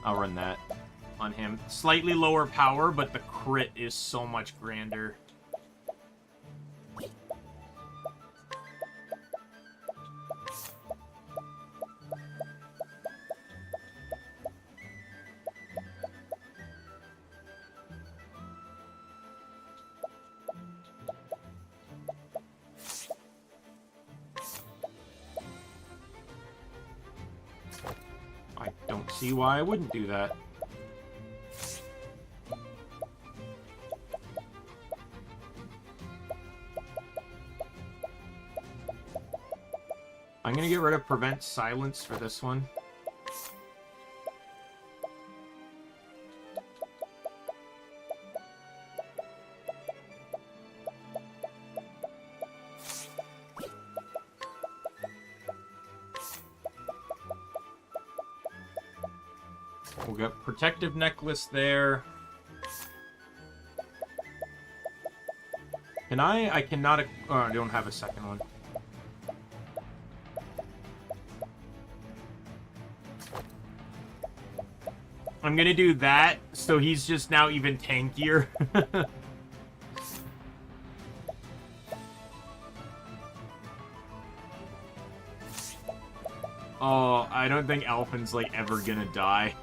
I'll run that on him. Slightly lower power, but the crit is so much grander. See why I wouldn't do that. I'm gonna get rid of Prevent Silence for this one. We'll get Protective Necklace there. Can I cannot... Oh, I don't have a second one. I'm gonna do that, so he's just now even tankier. Oh, I don't think Alpin's, like, ever gonna die.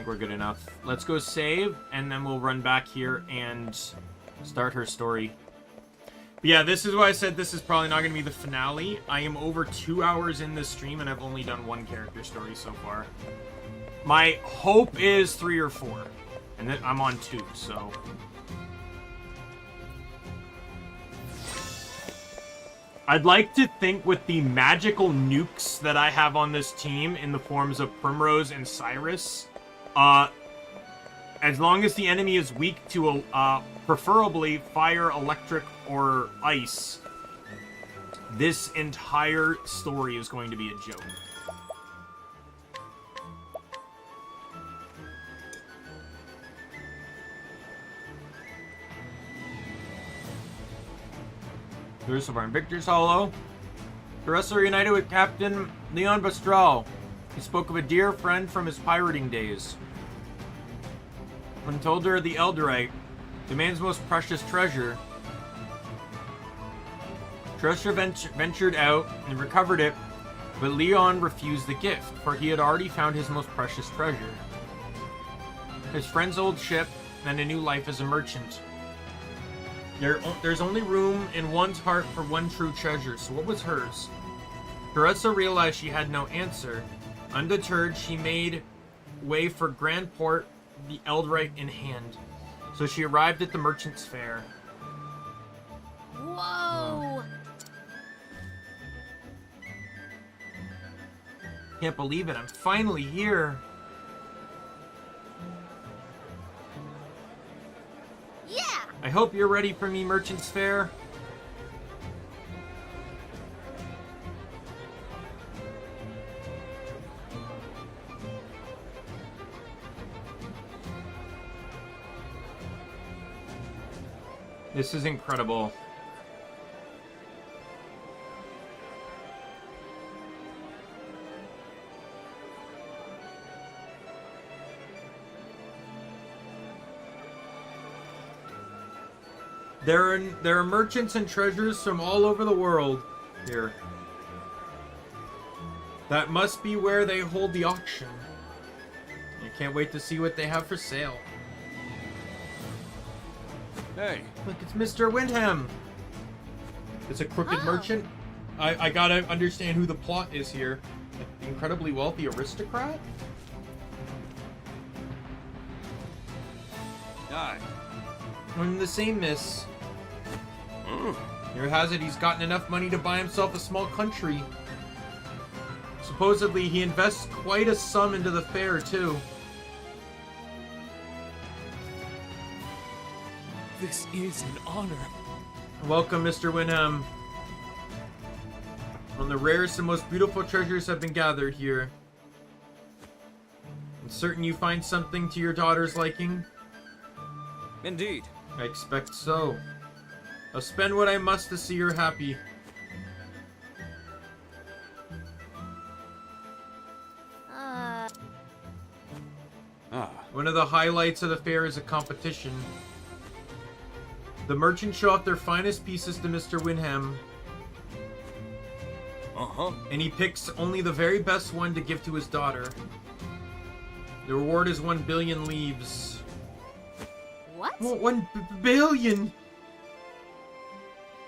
We're good enough. Let's go save, and then we'll run back here and start her story. But yeah, this is why I said this is probably not going to be the finale. I am over 2 hours in this stream, and I've only done one character story so far. My hope is 3 or 4, and then I'm on 2, so... I'd like to think with the magical nukes that I have on this team in the forms of Primrose and Cyrus... as long as the enemy is weak to, preferably fire, electric, or ice, this entire story is going to be a joke. There's so far in Victor's Hollow. The rest are united with Captain Leon Bastral. He spoke of a dear friend from his pirating days. When told her the Elderite, the man's most precious treasure, Tressa ventured out and recovered it, but Leon refused the gift, for he had already found his most precious treasure. His friend's old ship and a new life as a merchant. There's only room in one's heart for one true treasure, so what was hers? Tressa realized she had no answer. Undeterred, she made way for Grand Port, the Eldrite in hand. So she arrived at the Merchant's Fair. Whoa! Can't believe it, I'm finally here. Yeah! I hope you're ready for me, Merchant's Fair. This is incredible. There are merchants and treasures from all over the world here. That must be where they hold the auction. I can't wait to see what they have for sale. Hey. Look, it's Mr. Windham. It's a crooked merchant. I gotta understand who the plot is here. An incredibly wealthy aristocrat? Aye. I'm the same, miss. Here has it, he's gotten enough money to buy himself a small country. Supposedly, he invests quite a sum into the fair, too. This is an honor. Welcome, Mr. Windham. One of the rarest and most beautiful treasures have been gathered here. I'm certain you find something to your daughter's liking? Indeed. I expect so. I'll spend what I must to see her happy. One of the highlights of the fair is a competition. The merchants show off their finest pieces to Mr. Windham. And he picks only the very best one to give to his daughter. The reward is 1 billion leaves. What? 1 billion!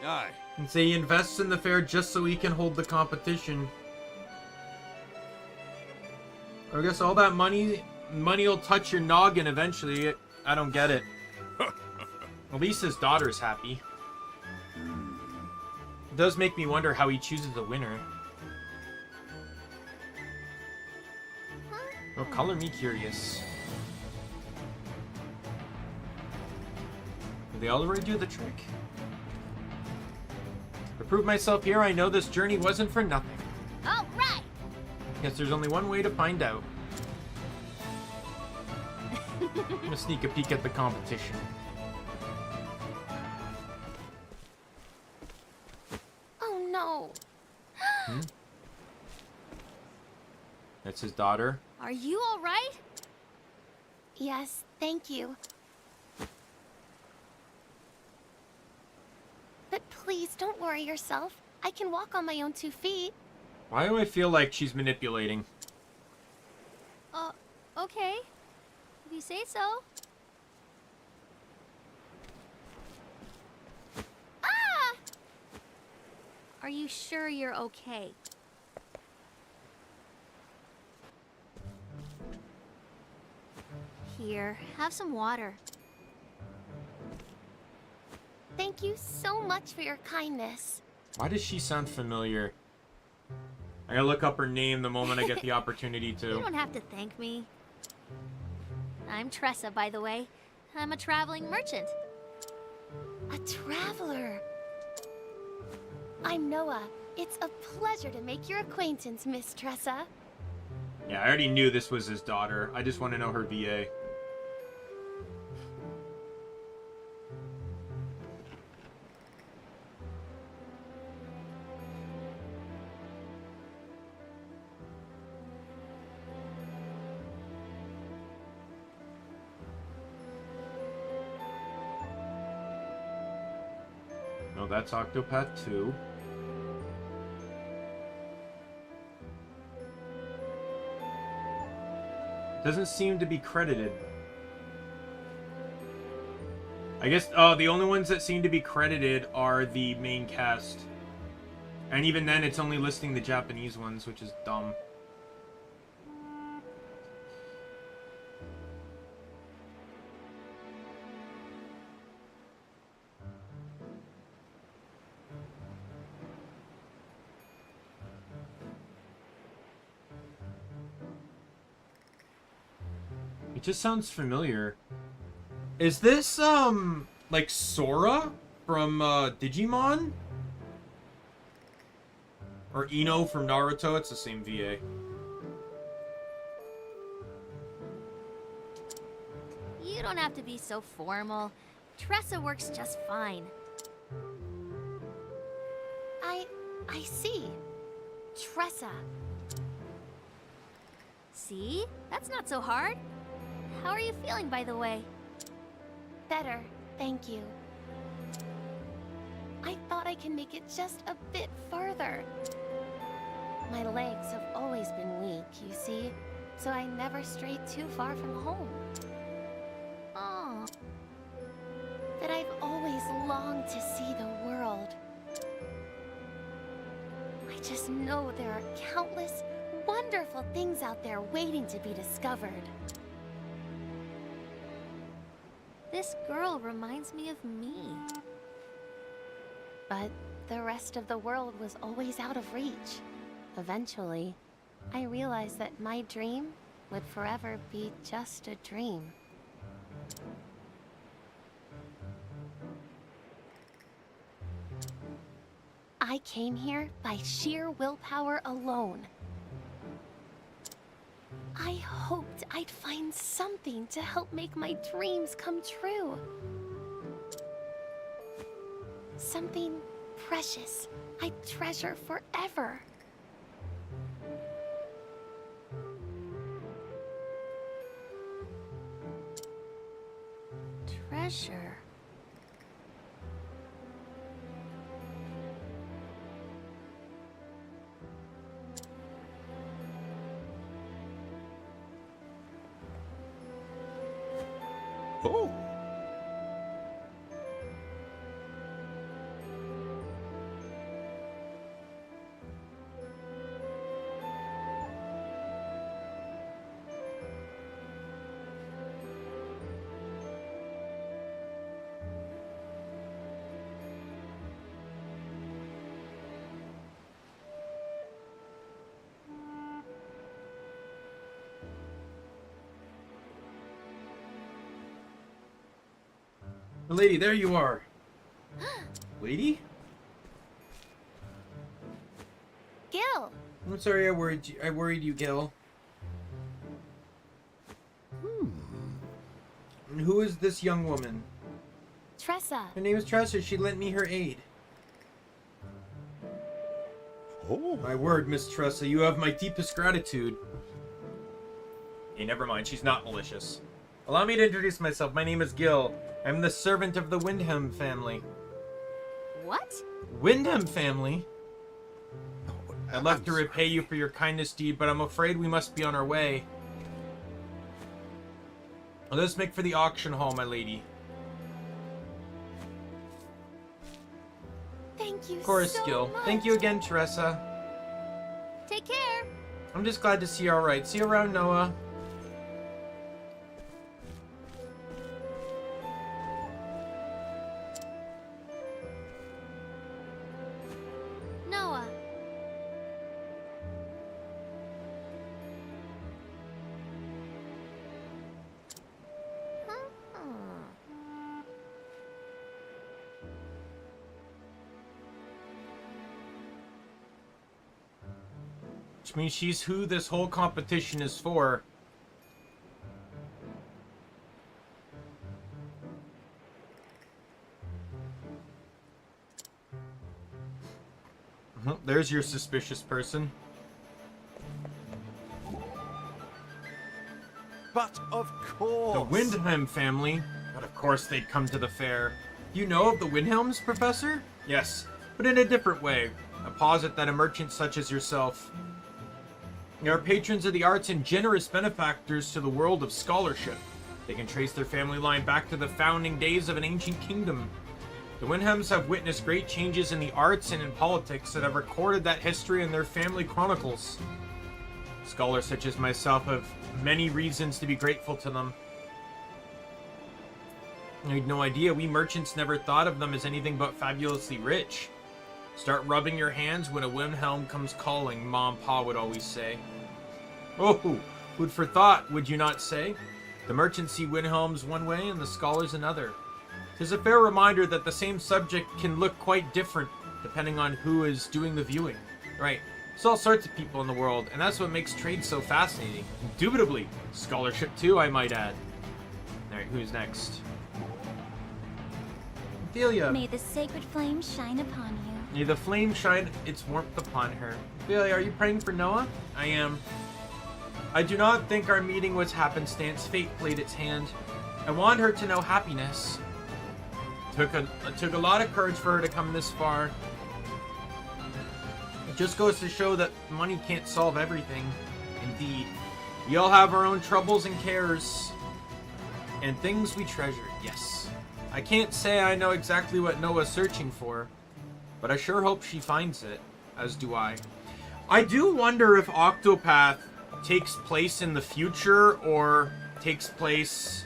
Aye. And say he invests in the fair just so he can hold the competition. I guess all that money will touch your noggin eventually. I don't get it. At least his daughter's happy. It does make me wonder how he chooses the winner. Oh, color me curious. Did they already do the trick? To prove myself here, I know this journey wasn't for nothing. All right. Guess there's only one way to find out. I'm gonna sneak a peek at the competition. Oh no. That's his daughter. Are you all right? Yes, thank you. But please don't worry yourself. I can walk on my own 2 feet. Why do I feel like she's manipulating? Okay. If you say so. Ah! Are you sure you're okay? Here, have some water. Thank you so much for your kindness. Why does she sound familiar? I gotta look up her name the moment I get the opportunity to. You don't have to thank me. I'm Tressa, by the way. I'm a traveling merchant. A traveler? I'm Noah. It's a pleasure to make your acquaintance, Miss Tressa. Yeah, I already knew this was his daughter. I just want to know her VA. No, that's Octopath 2. Doesn't seem to be credited. I guess, oh, the only ones that seem to be credited are the main cast. And even then, it's only listing the Japanese ones, which is dumb. It just sounds familiar. Is this, like Sora from, Digimon? Or Ino from Naruto? It's the same VA. You don't have to be so formal. Tressa works just fine. I see. Tressa. See? That's not so hard. How are you feeling, by the way? Better, thank you. I thought I can make it just a bit further. My legs have always been weak, you see, so I never strayed too far from home. Oh. But I've always longed to see the world. I just know there are countless, wonderful things out there waiting to be discovered. This girl reminds me of me. But the rest of the world was always out of reach. Eventually, I realized that my dream would forever be just a dream. I came here by sheer willpower alone. I hoped I'd find something to help make my dreams come true. Something precious I'd treasure forever. Treasure. Oh. Lady, there you are. Lady? Gil! I'm sorry I worried you, Gil. And who is this young woman? Tressa. Her name is Tressa. She lent me her aid. Oh. My word, Miss Tressa, you have my deepest gratitude. Hey, never mind. She's not malicious. Allow me to introduce myself. My name is Gil. I'm the servant of the Windham family. What? Windham family? I'd love to repay you for your kindness deed, but I'm afraid we must be on our way. Let us make for the auction hall, my lady. Thank you Of course, so Gil. much. Thank you again, Teresa. Take care. I'm just glad to see you alright. See you around, Noah. Noah. Which means she's who this whole competition is for. There's your suspicious person. But of course! The Windham family. But of course they'd come to the fair. You know of the Windhelms, Professor? Yes, but in a different way. I posit that a merchant such as yourself They are patrons of the arts and generous benefactors to the world of scholarship. They can trace their family line back to the founding days of an ancient kingdom. The Wyndhams have witnessed great changes in the arts and in politics that have recorded that history in their family chronicles. Scholars such as myself have many reasons to be grateful to them. I had no idea. We merchants never thought of them as anything but fabulously rich. Start rubbing your hands when a Wyndham comes calling, Mom and Pa would always say. Oh, food for thought, would you not say? The merchants see Wyndhams one way and the scholars another. 'Tis a fair reminder that the same subject can look quite different depending on who is doing the viewing. Right. There's all sorts of people in the world, and that's what makes trade so fascinating. Indubitably. Scholarship too, I might add. Alright, who's next? Ophelia. May the sacred flame shine upon you. May the flame shine its warmth upon her. Ophelia, are you praying for Noah? I am. I do not think our meeting was happenstance. Fate played its hand. I want her to know happiness. It took a lot of courage for her to come this far. It just goes to show that money can't solve everything. Indeed. We all have our own troubles and cares. And things we treasure, yes. I can't say I know exactly what Noah's searching for, but I sure hope she finds it, as do I. I do wonder if Octopath takes place in the future or takes place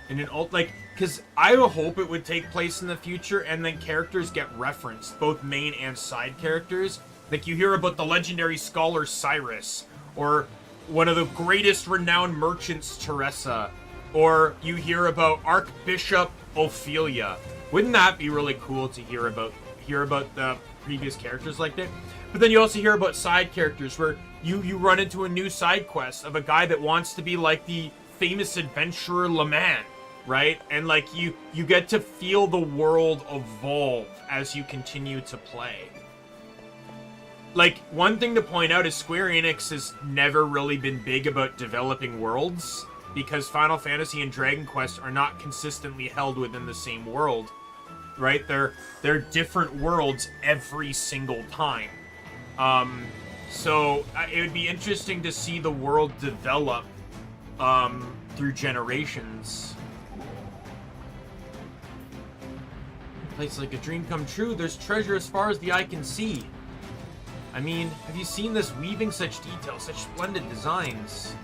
in an old, like, because I hope it would take place in the future and then characters get referenced, both main and side characters. Like you hear about the legendary scholar Cyrus, or one of the greatest renowned merchants, Teresa, or you hear about Archbishop Ophelia. Wouldn't that be really cool to hear about the previous characters like that? But then you also hear about side characters where you run into a new side quest of a guy that wants to be like the famous adventurer Laman, right? And like you get to feel the world evolve as you continue to play. Like, one thing to point out is Square Enix has never really been big about developing worlds, because Final Fantasy and Dragon Quest are not consistently held within the same world, right? They're different worlds every single time. So it would be interesting to see the world develop through generations. A place like a dream come true. There's treasure as far as the eye can see. I mean, have you seen this weaving? Such detail, such splendid designs.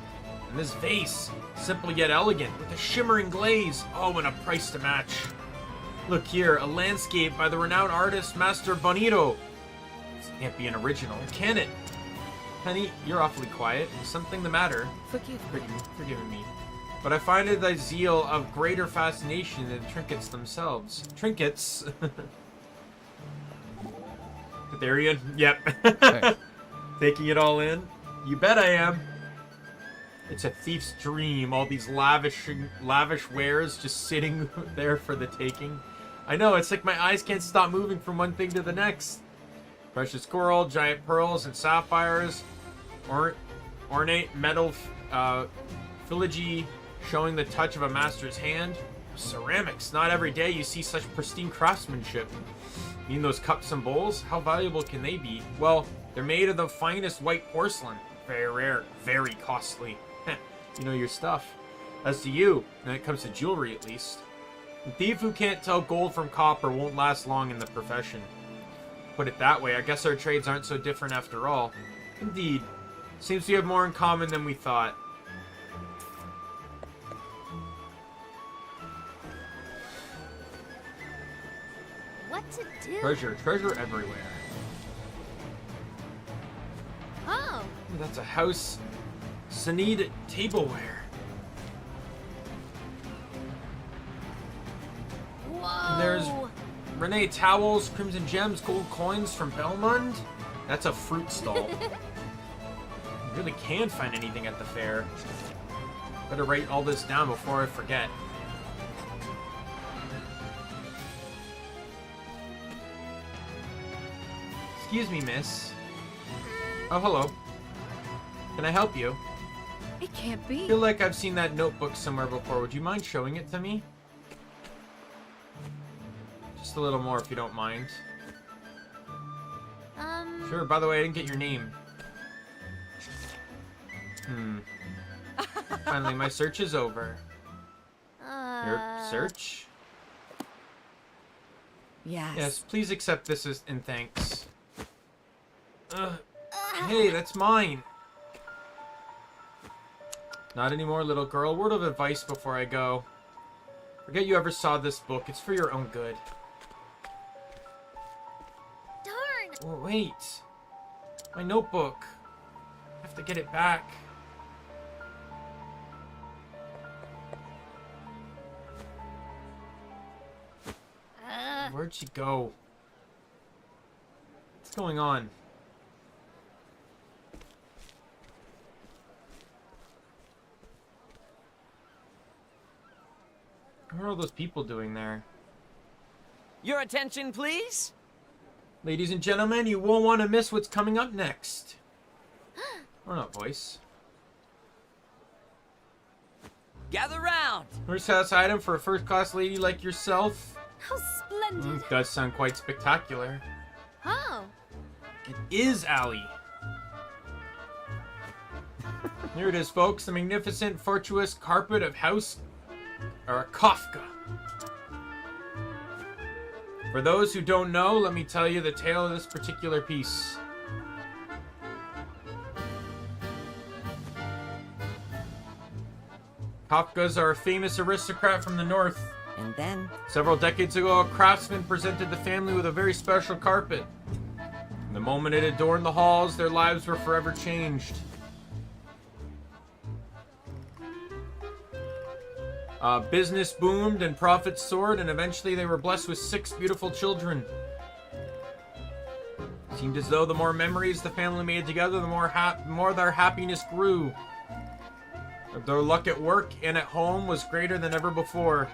And this vase, simple yet elegant, with a shimmering glaze. Oh, and a price to match. Look here, a landscape by the renowned artist Master Bonito. This can't be an original, can it? Honey, you're awfully quiet. Is something the matter? Forgive me. But I find it thy zeal of greater fascination than trinkets themselves. Trinkets? Therian? Yep. Hey. Taking it all in? You bet I am. It's a thief's dream, all these lavish wares just sitting there for the taking. I know, it's like my eyes can't stop moving from one thing to the next. Precious coral, giant pearls and sapphires, ornate metal filigree showing the touch of a master's hand. Ceramics, not every day you see such pristine craftsmanship. You mean those cups and bowls? How valuable can they be? Well, they're made of the finest white porcelain. Very rare, very costly. You know your stuff. As to you, when it comes to jewelry at least. A thief who can't tell gold from copper won't last long in the profession. Put it that way, I guess our trades aren't so different after all. Indeed. Seems we have more in common than we thought. What to do? Treasure everywhere. Oh. Ooh, that's a house. Sanid tableware. Whoa. And there's Renee towels, crimson gems, gold coins from Belmond. That's a fruit stall. You really can find anything at the fair. Better write all this down before I forget. Excuse me, miss. Oh, hello. Can I help you? It can't be. I feel like I've seen that notebook somewhere before. Would you mind showing it to me? Just a little more if you don't mind. Sure, by the way, I didn't get your name. Finally, my search is over. Your search? Yes. Yes, please accept this as in thanks. Hey, that's mine. Not anymore, little girl. Word of advice before I go. Forget you ever saw this book. It's for your own good. Darn! Oh, wait. My notebook. I have to get it back. Where'd she go? What's going on? What are all those people doing there? Your attention, please? Ladies and gentlemen, you won't want to miss what's coming up next. Or not, voice. Gather round! First house item for a first-class lady like yourself. How splendid! Does sound quite spectacular. Oh. It is Allie. Here it is, folks. The magnificent, fortuitous carpet of House... or Kafka. For those who don't know, let me tell you the tale of this particular piece. Kafkas are a famous aristocrat from the north. And then? Several decades ago, a craftsman presented the family with a very special carpet. And the moment it adorned the halls, their lives were forever changed. Business boomed and profits soared, and eventually they were blessed with 6 beautiful children. It seemed as though the more memories the family made together, the more their happiness grew. Their luck at work and at home was greater than ever before.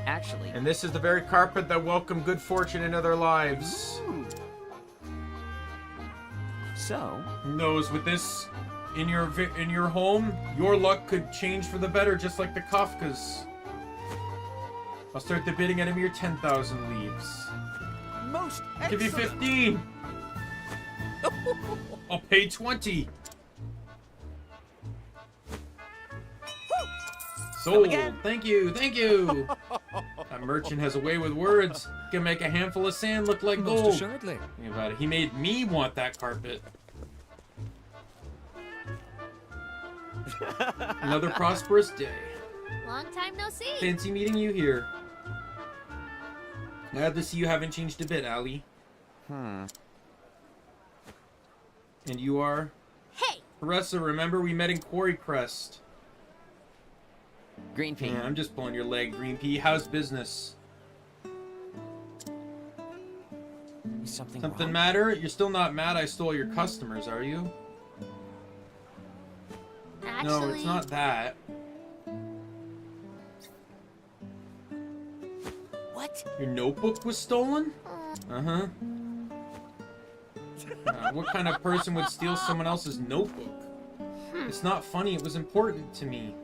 Actually... And this is the very carpet that welcomed good fortune into their lives. So? Who knows, with this in your home, your luck could change for the better, just like the Kafkas. I'll start the bidding at a mere 10,000 leaves. Most I'll give you 15. I'll pay 20. Sold. Thank you, thank you. That merchant has a way with words. Can make a handful of sand look like gold. Most assuredly. Think about it. He made me want that carpet. Another prosperous day. Long time no see. Fancy meeting you here. Glad to see you haven't changed a bit, Allie. And you are? Hey! Caressa, remember we met in Quarry Crest. Green Pea. Yeah, I'm just pulling your leg, Green Pea. How's business? Something wrong? Matter? You're still not mad I stole your customers, are you? Actually... No, it's not that. What? Your notebook was stolen? Uh-huh. What kind of person would steal someone else's notebook? It's not funny, it was important to me.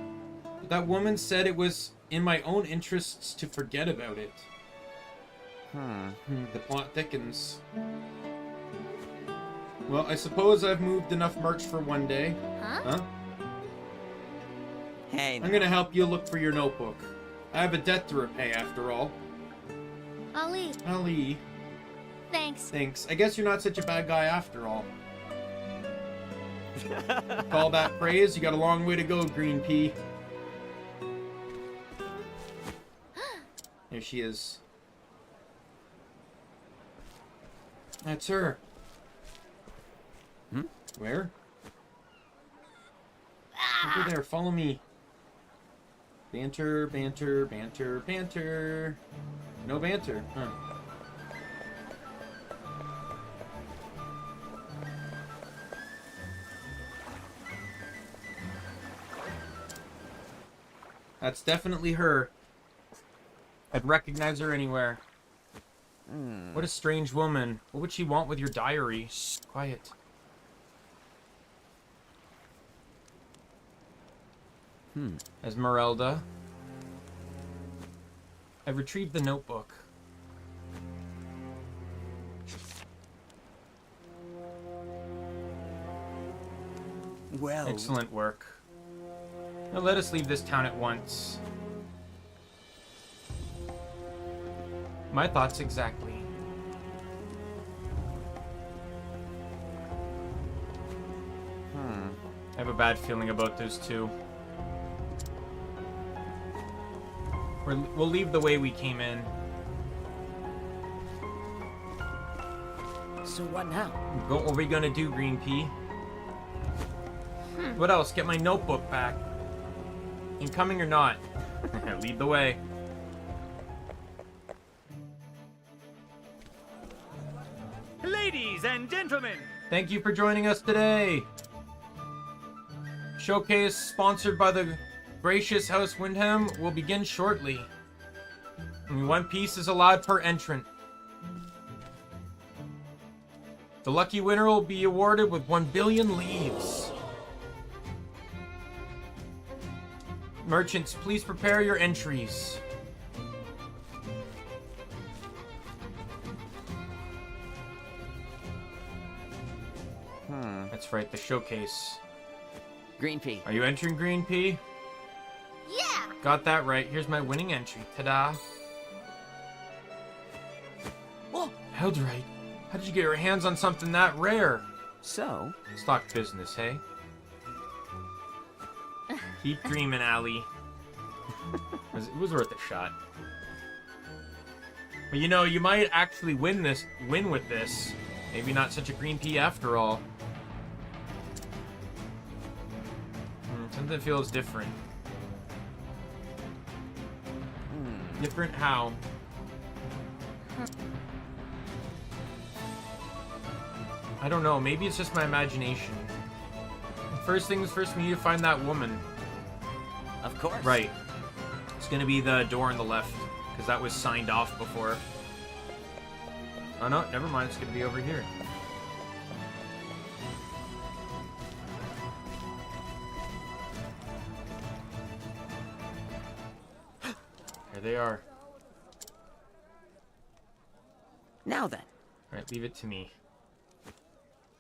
But that woman said it was in my own interests to forget about it. The plot thickens. Well, I suppose I've moved enough merch for one day. Huh? Hey, I'm gonna help you look for your notebook. I have a debt to repay, after all. Ali. Ali. Thanks. Thanks. I guess you're not such a bad guy after all. Call that praise? You got a long way to go, Green Pea. There she is. That's her. Where? Over there, follow me. Banter, banter, banter, banter. No banter, huh? That's definitely her. I'd recognize her anywhere. What a strange woman. What would she want with your diary? Shh, quiet. Esmeralda. I retrieved the notebook. Well... Excellent work. Now let us leave this town at once. My thoughts exactly. I have a bad feeling about those two. We'll leave the way we came in. So what now? What are we gonna do, Green Pea? What else? Get my notebook back. Incoming or not? Lead the way. Ladies and gentlemen! Thank you for joining us today. Showcase sponsored by the gracious House Windham will begin shortly. Only one piece is allowed per entrant. The lucky winner will be awarded with 1 billion leaves. Merchants, please prepare your entries. That's right, the showcase. Green Pea. Are you entering, Green Pea? Yeah! Got that right. Here's my winning entry. Ta-da. Whoa! Eldrite, how did you get your hands on something that rare? So? Stock business, hey? Keep dreaming, Allie. It was worth a shot. But you know, you might actually win with this. Maybe not such a Green Pea after all. Something feels different. Different how? I don't know. Maybe it's just my imagination. First things first, we need to find that woman. Of course. Right. It's gonna be the door on the left, because that was signed off before. Oh no, never mind. It's gonna be over here. There they are. Now then. Alright, leave it to me.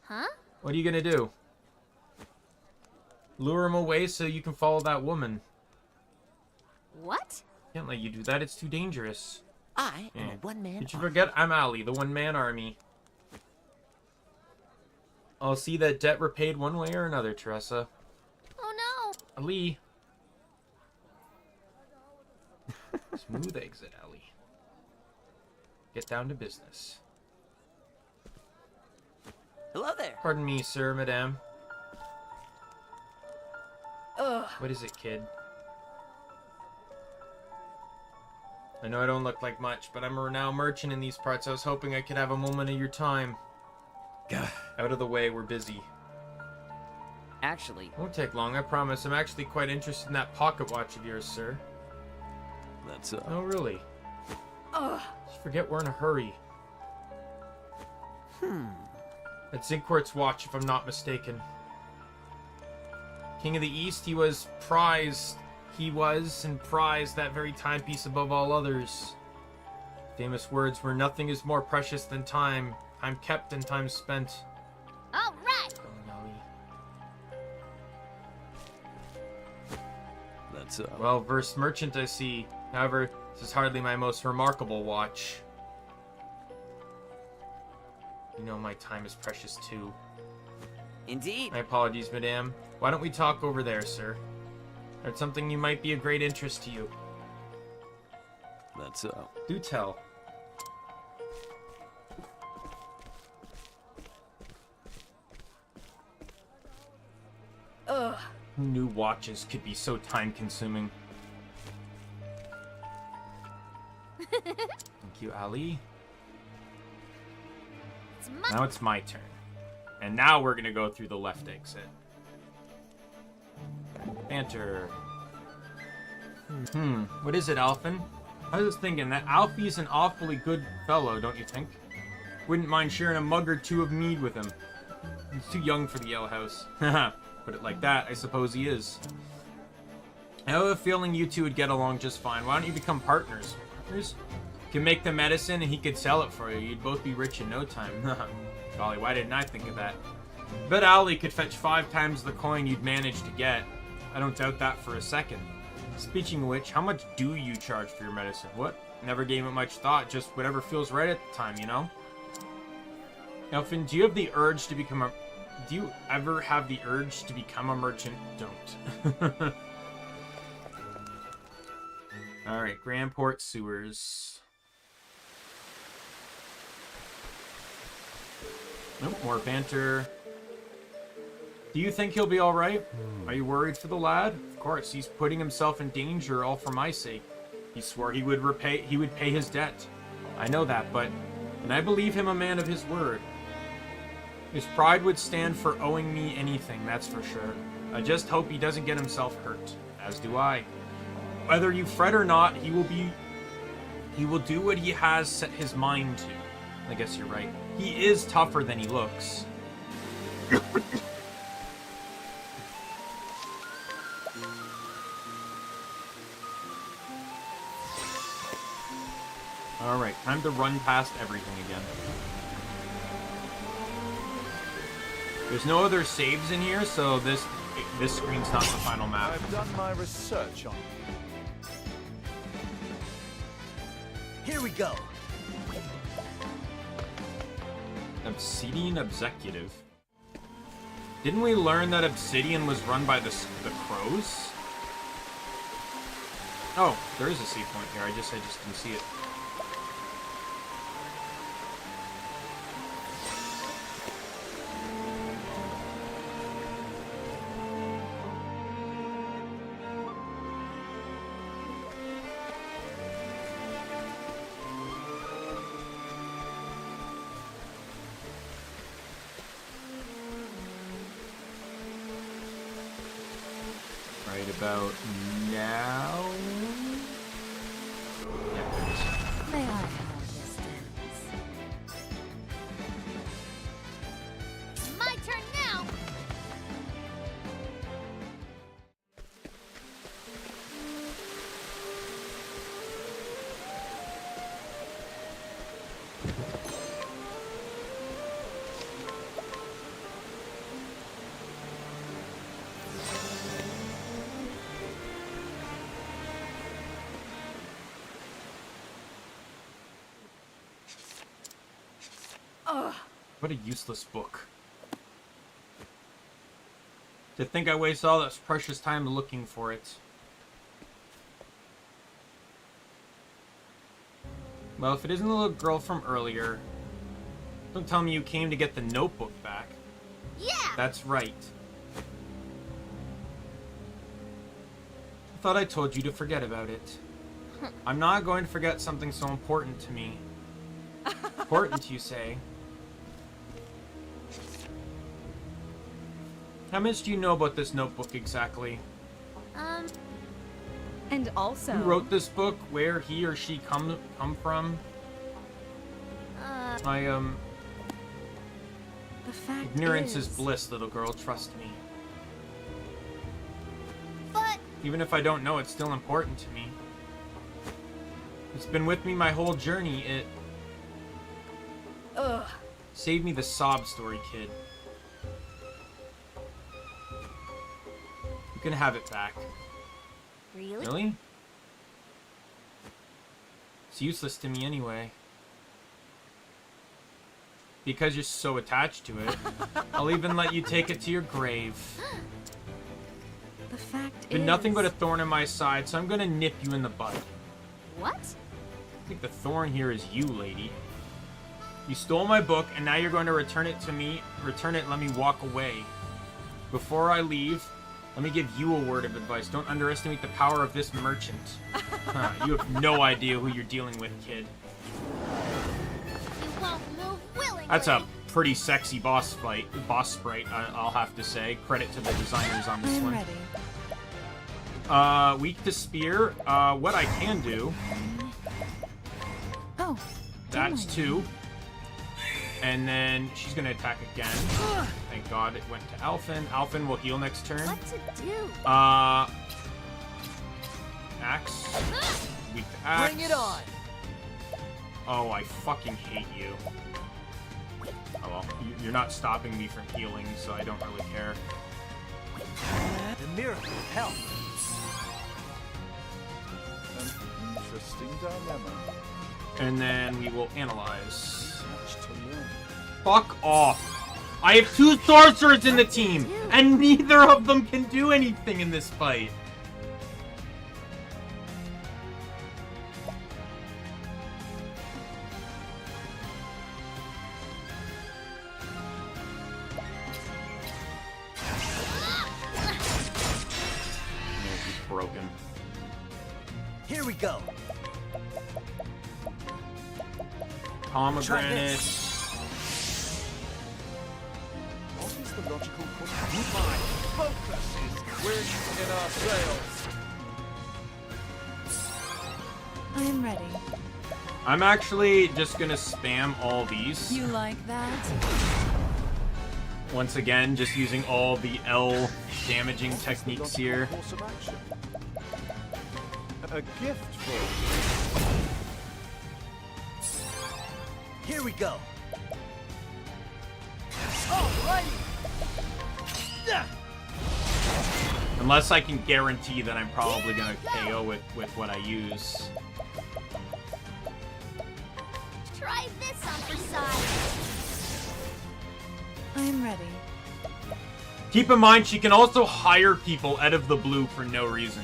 Huh? What are you gonna do? Lure him away so you can follow that woman. What? Can't let you do that, it's too dangerous. I am a one-man Did you forget? I'm Ali, the one-man army. I'll see that debt repaid one way or another, Teresa. Oh no! Ali. Smooth exit, Ali. Get down to business. Hello there. Pardon me, sir, madame. Ugh. What is it, kid? I know I don't look like much, but I'm a renowned merchant in these parts. I was hoping I could have a moment of your time. Out of the way, we're busy. Actually... Won't take long, I promise. I'm actually quite interested in that pocket watch of yours, sir. That's, Oh, really? Ugh. Just forget we're in a hurry. That's Zincourt's watch, if I'm not mistaken. King of the East, he was prized that very timepiece above all others. Famous words were, nothing is more precious than time. Time kept and time spent. All right. That's, Well versed merchant, I see. However, this is hardly my most remarkable watch. You know my time is precious too. Indeed. My apologies, madame. Why don't we talk over there, sir? There's something you might be of great interest to you. That's, Do tell. Ugh. Who knew watches could be so time-consuming? Thank you, Ali. Now it's my turn. And now we're gonna go through the left exit. Banter. What is it, Alphin? I was thinking that Alfie's an awfully good fellow, don't you think? Wouldn't mind sharing a mug or two of mead with him. He's too young for the ale house. Haha. Put it like that, I suppose he is. I have a feeling you two would get along just fine. Why don't you become partners? Partners? You can make the medicine and he could sell it for you. You'd both be rich in no time. Golly, why didn't I think of that? Bet Ali could fetch 5 times the coin you'd manage to get. I don't doubt that for a second. Speaking of which, how much do you charge for your medicine? What? Never gave it much thought, just whatever feels right at the time, you know? Elfin, do you have the urge to become a... Do you ever have the urge to become a merchant? Don't. Alright, Grandport Sewers. Nope, more banter. Do you think he'll be alright? Are you worried for the lad? Of course, he's putting himself in danger all for my sake. He swore he would pay his debt. I know that, and I believe him a man of his word. His pride would stand for owing me anything, that's for sure. I just hope he doesn't get himself hurt, as do I. Whether you fret or not, he will do what he has set his mind to. I guess you're right. He is tougher than he looks. Alright, time to run past everything again. There's no other saves in here, so this screen's not the final map. I've done my research on you. Here we go. Obsidian Executive. Didn't we learn that Obsidian was run by the crows? Oh, there is a save point here. I just didn't see it. About now. Yeah, there it is. May I have this dance? My turn now. What a useless book. To think I waste all this precious time looking for it. Well, if it isn't the little girl from earlier, don't tell me you came to get the notebook back. Yeah! That's right. I thought I told you to forget about it. I'm not going to forget something so important to me. Important, you say? How much do you know about this notebook exactly? And also... Who wrote this book? Where he or she come from? The fact Ignorance is bliss, little girl. Trust me. But... Even if I don't know, it's still important to me. It's been with me my whole journey. It... Ugh. Save me the sob story, kid. You can have it back. Really? Really? It's useless to me anyway. Because you're so attached to it, I'll even let you take it to your grave. The fact Been nothing but a thorn in my side, so I'm gonna nip you in the bud. What? I think the thorn here is you, lady. You stole my book, and now you're going to return it to me. Return it and let me walk away. Before I leave, let me give you a word of advice. Don't underestimate the power of this merchant. You have no idea who you're dealing with, kid. You won't move willingly. That's a pretty sexy boss sprite, I'll have to say. Credit to the designers on this one. Ready. Weak to spear. What I can do... Oh. That's 2. And then she's gonna attack again. Thank God it went to Alphen. Alphen will heal next turn. What to do? Axe. Weak to axe. Bring it on. Oh, I fucking hate you. Oh well, you're not stopping me from healing, so I don't really care. The miracle of health. An interesting dilemma. And then we will analyze. Much to learn. Fuck off! I have 2 sorcerers in the team, and neither of them can do anything in this fight. Broken. Here we go. Pomegranate. What is the logical conclusion? My focus is wind in our sails. I am ready. I'm actually just gonna spam all these. You like that? Once again, just using all the L damaging techniques here. Course of action. A gift for you. Here we go. Alrighty. Unless I can guarantee that I'm probably gonna KO with what I use. Try this on for size. I am ready. Keep in mind, she can also hire people out of the blue for no reason.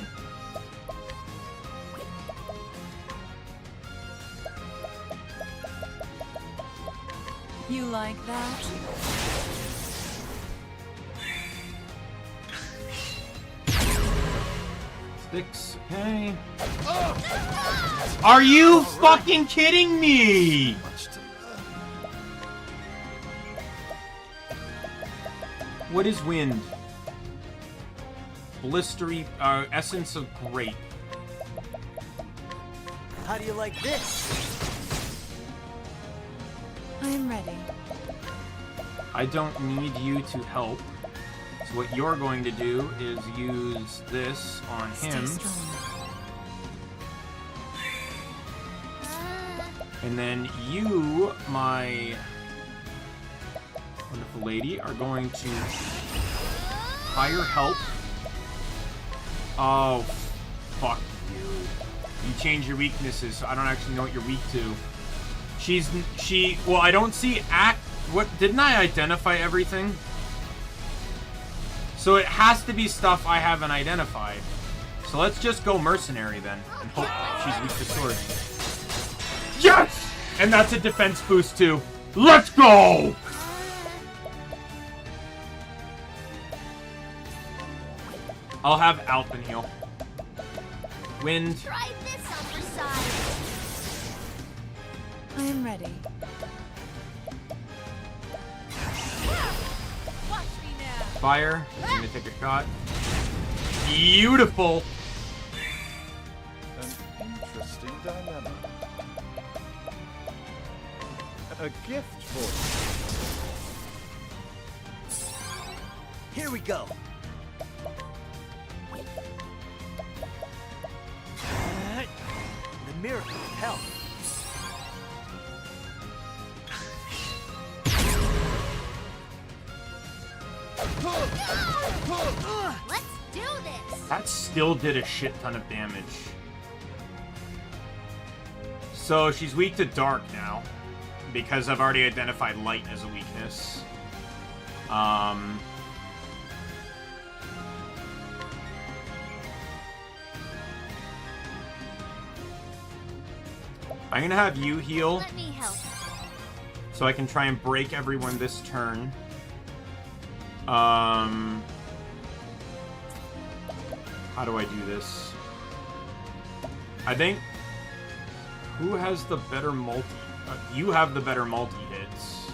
You like that? Sticks, okay. Are you fucking kidding me? What is wind? Blistery, essence of grape. How do you like this? I am ready. I don't need you to help. So what you're going to do is use this on him. And then you, my wonderful lady, are going to hire help. Oh, fuck you. You change your weaknesses, so I don't actually know what you're weak to. Well, I don't see what, didn't I identify everything? So it has to be stuff I haven't identified. So let's just go mercenary then, and hope she's weak to swords. Yes! And that's a defense boost too. Let's go! I'll have Alpin heal. Wind. Try this on for size. I am ready. Watch me now. Fire. I'm gonna take a shot. Beautiful. An interesting dilemma. A gift for you. Here we go. The miracle of health. Let's do this. That still did a shit ton of damage. So she's weak to dark now, because I've already identified light as a weakness. I'm gonna have you heal. Let me help. So I can try and break everyone this turn. How do I do this? I think... Who has the better multi? You have the better multi-hits.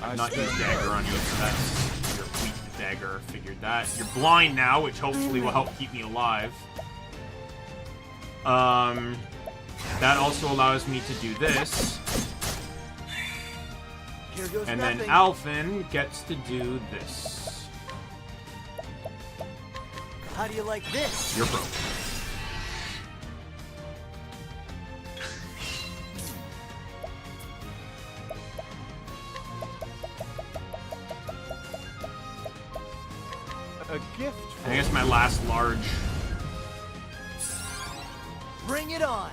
I've not used dagger on you, so that's your weak to dagger. Figured that. You're blind now, which hopefully will help keep me alive. That also allows me to do this. Here goes And nothing. then Alphin gets to do this. How do you like this? You're broke. A gift. I think it's my last large. Bring it on.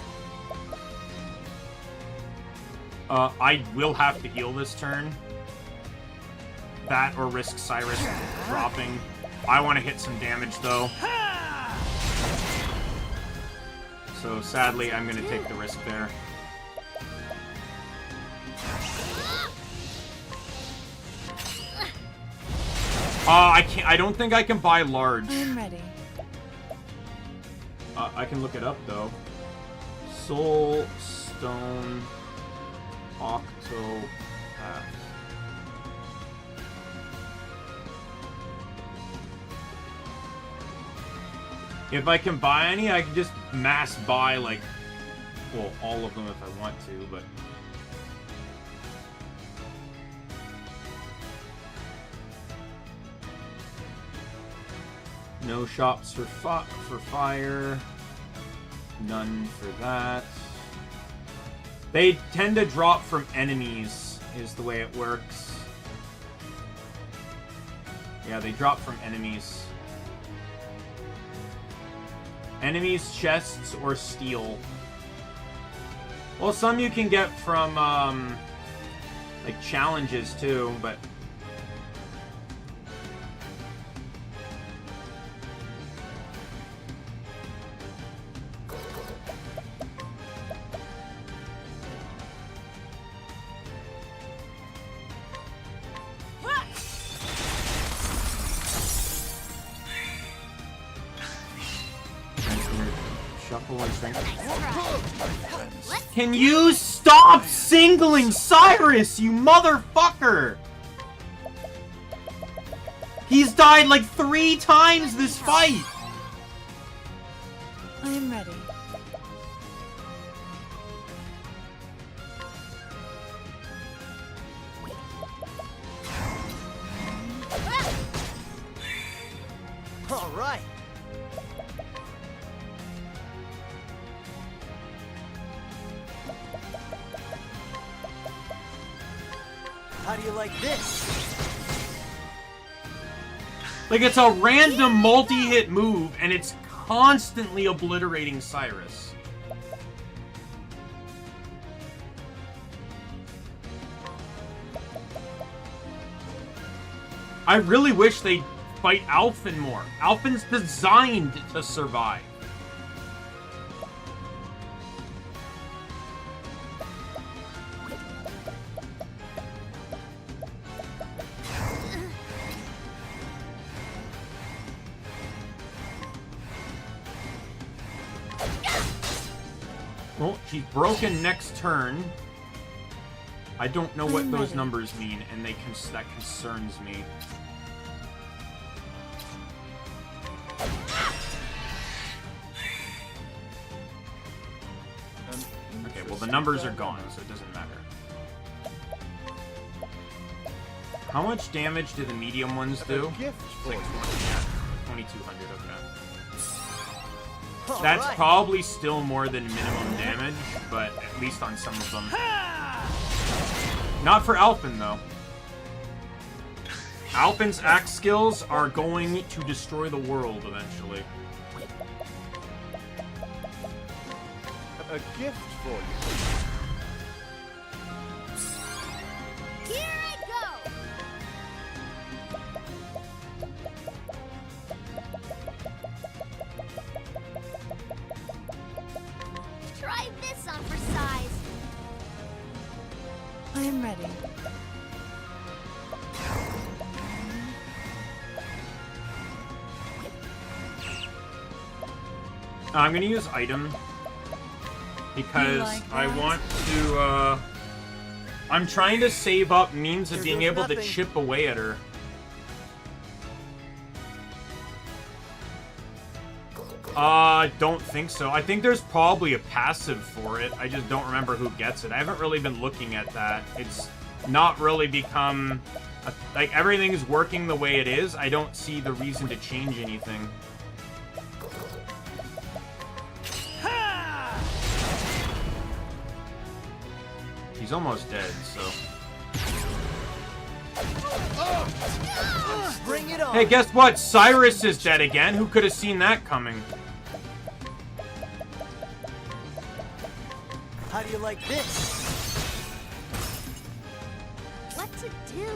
I will have to heal this turn. That or risk Cyrus dropping. I want to hit some damage though. So sadly, I'm gonna take the risk there. I can't. I don't think I can buy large. I'm ready. I can look it up though. Soul Stone Octopath. If I can buy any, I can just mass buy, like, well, all of them if I want to, but... No shops for fire. None for that. They tend to drop from enemies, is the way it works. Yeah, they drop from enemies. Enemies, chests, or steel. Well, some you can get from, like, challenges, too, but... Can you stop singling Cyrus, you motherfucker? He's died like 3 times this fight! I am ready. All right. How do you like this? Like, it's a random multi-hit move, and it's constantly obliterating Cyrus. I really wish they'd fight Alphen more. Alphen's designed to survive. Well, she's broken next turn. I don't know what those numbers mean, and that concerns me. Okay, well the numbers are gone, so it doesn't matter. How much damage do the medium ones do? It's like 2200, okay. That's probably still more than minimum damage, but at least on some of them. Not for Alphen, though. Alphen's axe skills are going to destroy the world eventually. A gift for you. Here I go! Try this on for size. I am ready. I'm gonna use item because I want to, I'm trying to save up means of being able to chip away at her. Don't think so. I think there's probably a passive for it. I just don't remember who gets it. I haven't really been looking at that. It's not really become... like, everything's working the way it is. I don't see the reason to change anything. He's almost dead, so... Bring it on. Hey, guess what? Cyrus is dead again. Who could have seen that coming? How do you like this? What to do?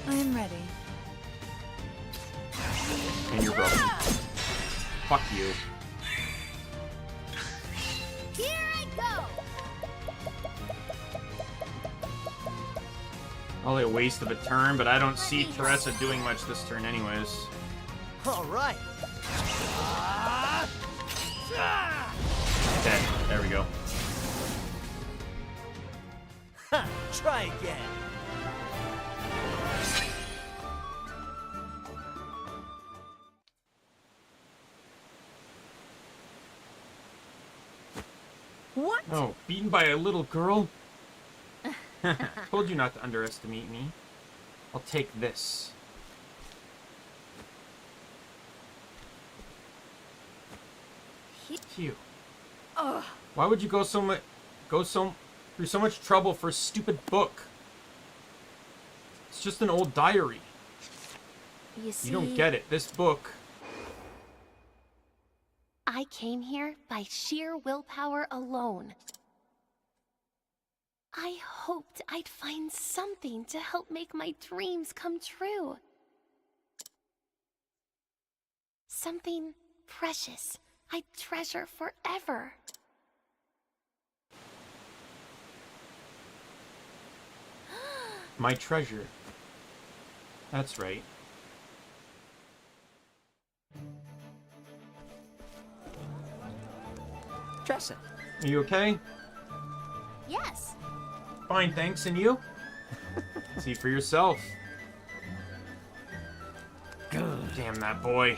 I am ready. And you're broken. Fuck you. Here I go. Probably a waste of a turn, but I don't see Teresa doing much this turn anyways. All right. Okay, there we go. Ha, try again. What? Oh, beaten by a little girl? Told you not to underestimate me. I'll take this. Phew. Why would you go through so much trouble for a stupid book? It's just an old diary. You see, You don't get it. This book. I came here by sheer willpower alone. I hoped I'd find something to help make my dreams come true. Something precious I'd treasure forever. My treasure. That's right. Tressa. Are you okay? Yes. Fine, thanks. And you? See for yourself. Damn that boy.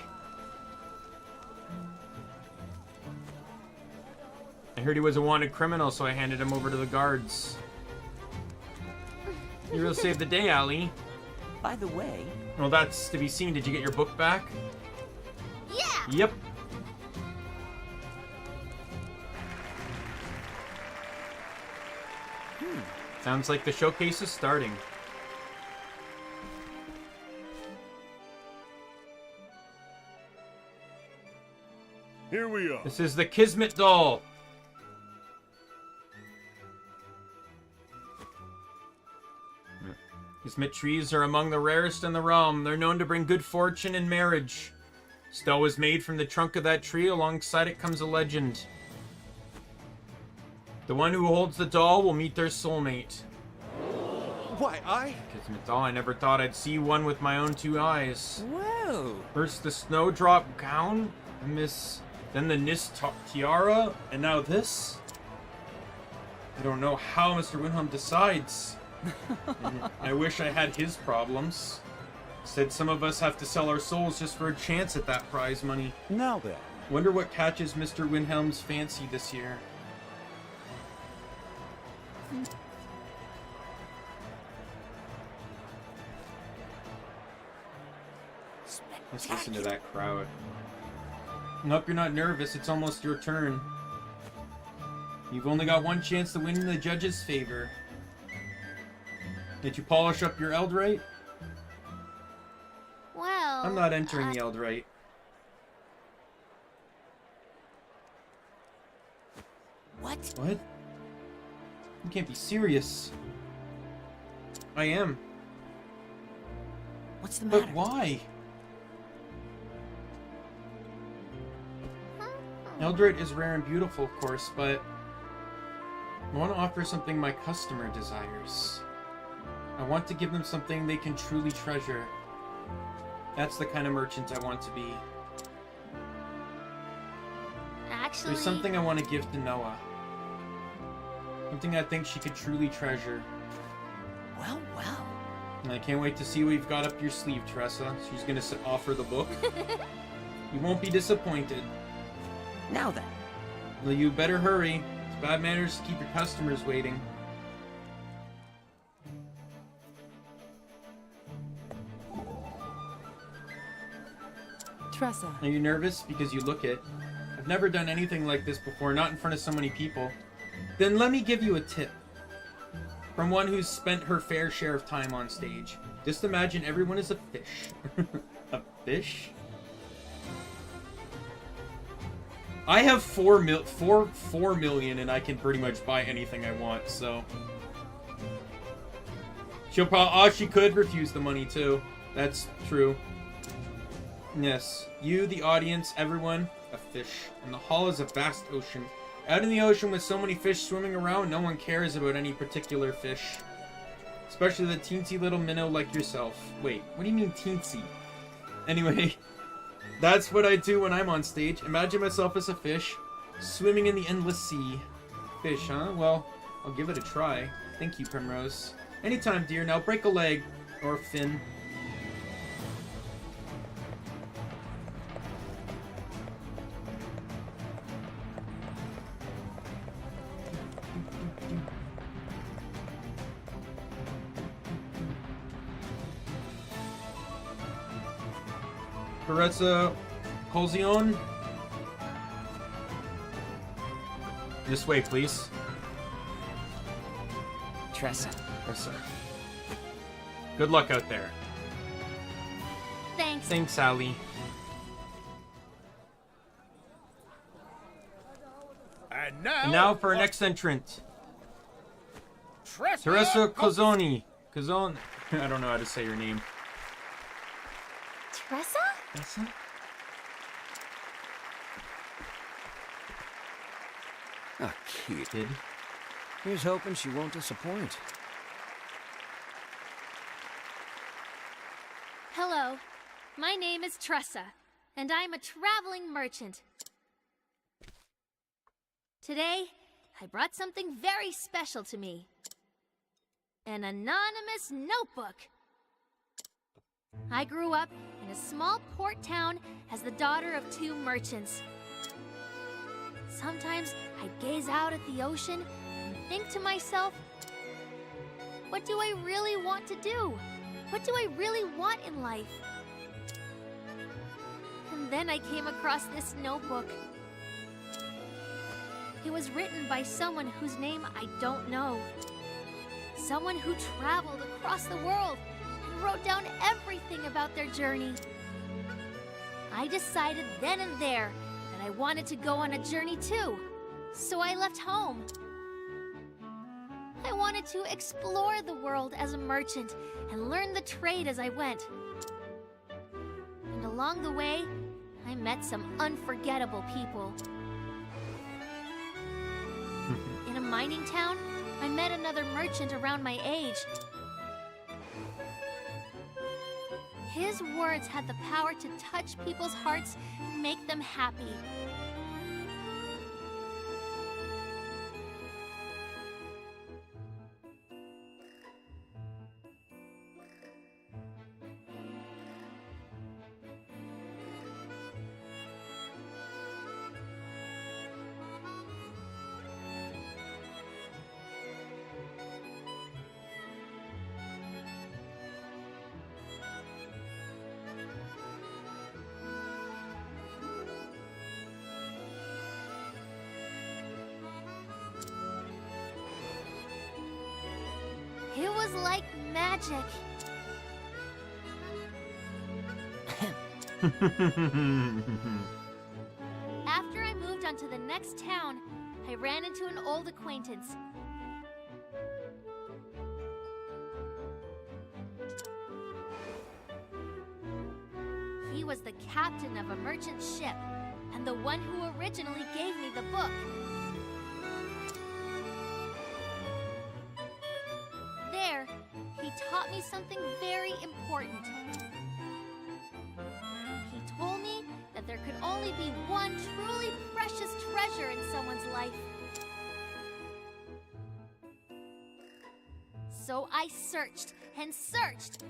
I heard he was a wanted criminal, so I handed him over to the guards. You really saved the day, Ali. By the way... Well, that's to be seen. Did you get your book back? Yeah! Yep. Sounds like the showcase is starting. Here we are. This is the Kismet doll. Kismet trees are among the rarest in the realm. They're known to bring good fortune and marriage. Stell was made from the trunk of that tree. Alongside it comes a legend. The one who holds the doll will meet their soulmate. Why, Kismet doll, I never thought I'd see one with my own two eyes. Whoa! First the snowdrop gown, then the Nis tiara, and now this? I don't know how Mr. Winham decides. I wish I had his problems. Said some of us have to sell our souls just for a chance at that prize money. Now then. Wonder what catches Mr. Winhelm's fancy this year. Let's listen to that crowd. Nope, you're not nervous. It's almost your turn. You've only got one chance to win in the judge's favor. Did you polish up your Eldrite? Well... I'm not entering the Eldrite. What? What? You can't be serious. I am. What's the matter? But why? Eldrite is rare and beautiful, of course, but I want to offer something my customer desires. I want to give them something they can truly treasure. That's the kind of merchant I want to be. Actually... There's something I want to give to Noah. Something I think she could truly treasure. Well, well. And I can't wait to see what you've got up your sleeve, Teresa. She's gonna offer the book. You won't be disappointed. Now then. Well, you better hurry. It's bad manners to keep your customers waiting. Tressa. Are you nervous? Because you look it. I've never done anything like this before, not in front of so many people. Then let me give you a tip. From one who's spent her fair share of time on stage. Just imagine everyone is a fish. A fish? I have 4 million and I can pretty much buy anything I want, so... She'll probably... Oh, she could refuse the money, too. That's true. Yes. You, the audience, everyone, a fish. And the hall is a vast ocean. Out in the ocean with so many fish swimming around, no one cares about any particular fish. Especially the teensy little minnow like yourself. Wait, what do you mean teensy? Anyway, that's what I do when I'm on stage. Imagine myself as a fish, swimming in the endless sea. Fish, huh? Well, I'll give it a try. Thank you, Primrose. Anytime, dear. Now break a leg. Or a fin. Carezza Colzion. This way, please. Tressa. Tressa. Good luck out there. Thanks. Thanks, Sally. And now for our next entrant. Teresa Cozzoni. Cozzoni. I don't know how to say your name. Tressa? Tressa? A kid. Here's hoping she won't disappoint. Hello, my name is Tressa, and I'm a traveling merchant. Today, I brought something very special to me. An anonymous notebook. I grew up in a small port town as the daughter of 2 merchants. Sometimes I gaze out at the ocean and think to myself, what do I really want to do? What do I really want in life? And then I came across this notebook. It was written by someone whose name I don't know. Someone who traveled across the world and wrote down everything about their journey. I decided then and there that I wanted to go on a journey too, so I left home. I wanted to explore the world as a merchant and learn the trade as I went. And along the way, I met some unforgettable people. In a mining town, I met another merchant around my age. His words had the power to touch people's hearts and make them happy. It was like magic. After I moved on to the next town, I ran into an old acquaintance. He was the captain of a merchant ship, and the one who originally gave me the book. There, he taught me something very important. He told me that there could only be one truly precious treasure in someone's life. So I searched and searched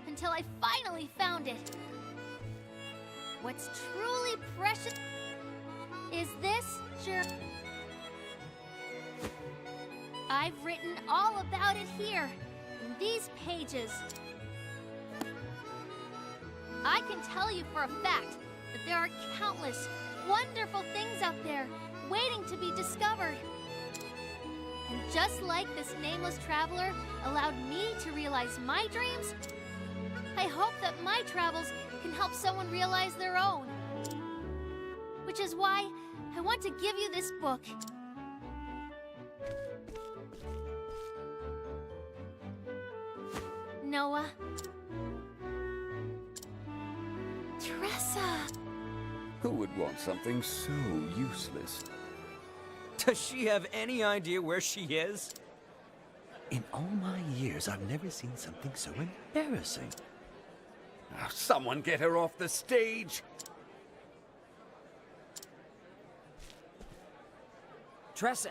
until I finally found it. What's truly precious is this journey. I've written all about it here, in these pages. I can tell you for a fact that there are countless wonderful things out there waiting to be discovered. And just like this nameless traveler allowed me to realize my dreams, I hope that my travels can help someone realize their own. Which is why I want to give you this book. Noah. Tressa. Who would want something so useless? Does she have any idea where she is? In all my years, I've never seen something so embarrassing. Oh, someone get her off the stage! Tressa!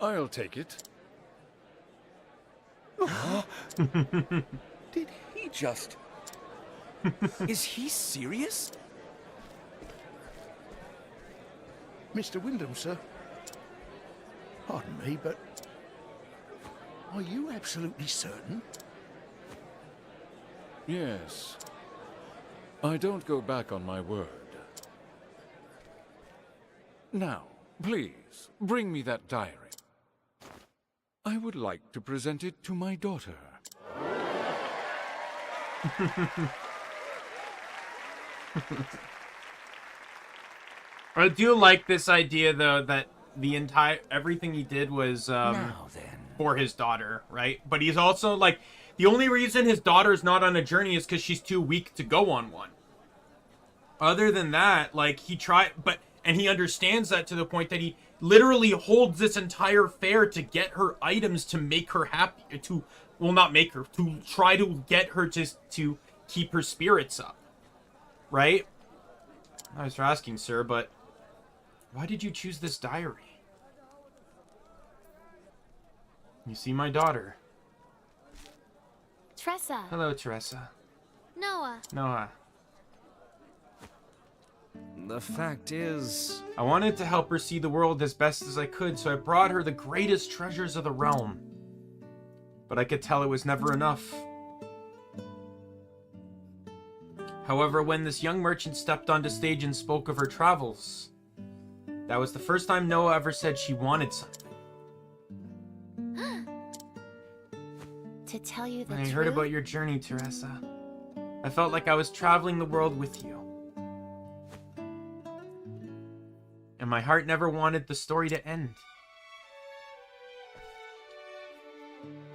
I'll take it. Did he just... Is he serious? Mr. Wyndham, sir. Pardon me, but... Are you absolutely certain? Yes. I don't go back on my word. Now, please, bring me that diary. I would like to present it to my daughter. I do like this idea, though, that everything he did was for his daughter, right? But he's also like, the only reason his daughter's not on a journey is because she's too weak to go on one. Other than that, like, he tried, and he understands that to the point that he literally holds this entire fair to get her items to make her happy, to try to get her to keep her spirits up, right? I was asking, sir, but why did you choose this diary? You see my daughter. Tressa. Hello, Tressa. Noah. Noah. The fact is... I wanted to help her see the world as best as I could, so I brought her the greatest treasures of the realm. But I could tell it was never enough. However, when this young merchant stepped onto stage and spoke of her travels, that was the first time Noah ever said she wanted something. To tell you the When I truth... heard about your journey, Teresa, I felt like I was traveling the world with you. And my heart never wanted the story to end.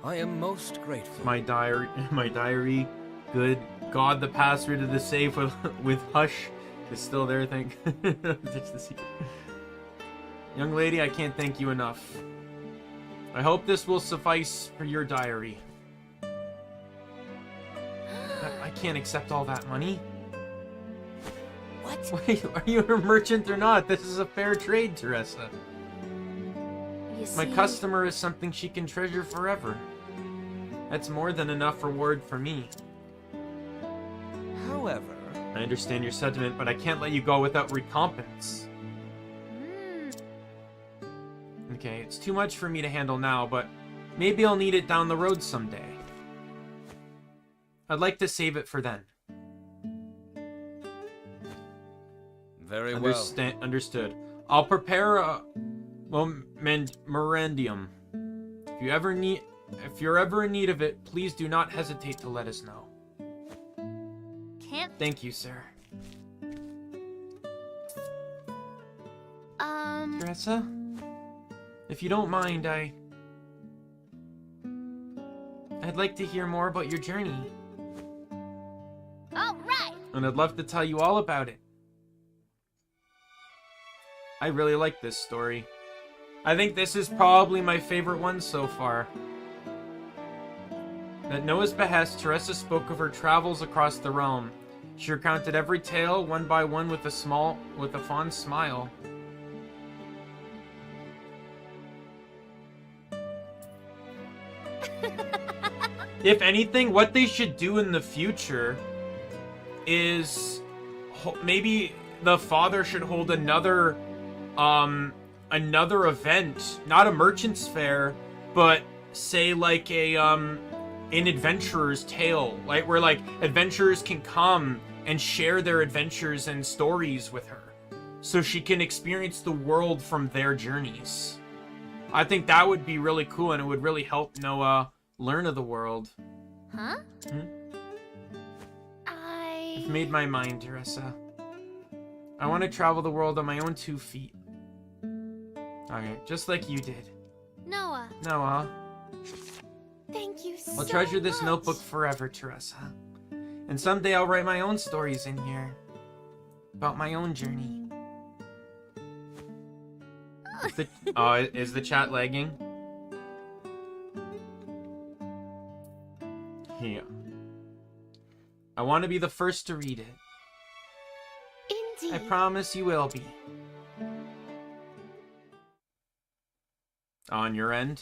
I am most grateful. My diary, good God, the password to the safe with Hush is still there, thank. Young lady, I can't thank you enough. I hope this will suffice for your diary. I can't accept all that money. What? Wait, are you a merchant or not? This is a fair trade, Teresa. You see... My customer is something she can treasure forever. That's more than enough reward for me. However... I understand your sentiment, but I can't let you go without recompense. Okay, it's too much for me to handle now, but maybe I'll need it down the road someday. I'd like to save it for then. Very well. Understood. I'll prepare a memorandum. If you're ever in need of it, please do not hesitate to let us know. Can't. Thank you, sir. Teresa? If you don't mind, I'd like to hear more about your journey. All right. And I'd love to tell you all about it. I really like this story. I think this is probably my favorite one so far. At Noah's behest, Teresa spoke of her travels across the realm. She recounted every tale, one by one, with a fond smile. If anything, what they should do in the future is maybe the father should hold another event, not a merchant's fair, but say like a an adventurer's tale, like where like adventurers can come and share their adventures and stories with her, so she can experience the world from their journeys. I think that would be really cool, and it would really help Noah learn of the world. Huh? I've made my mind, Teresa. I want to travel the world on my own 2 feet. Okay, just like you did. Noah. Noah. Thank you so I'll treasure this much. notebook forever, Teresa. And someday I'll write my own stories in here. About my own journey. Is the chat lagging? Yeah. I want to be the first to read it. Indeed. I promise you will be. On your end?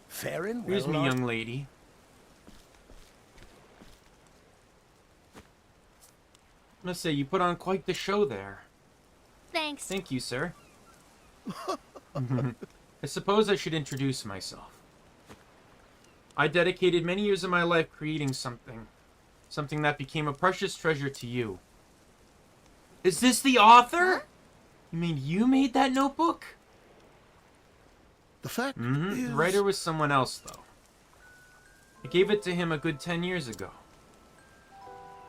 Fair and Here's well, me, young lady. Must say, you put on quite the show there. Thanks. Thank you, sir. I suppose I should introduce myself. I dedicated many years of my life creating something. Something that became a precious treasure to you. Is this the author? Huh? You mean you made that notebook? The fact is... The writer was someone else, though. I gave it to him a good 10 years ago.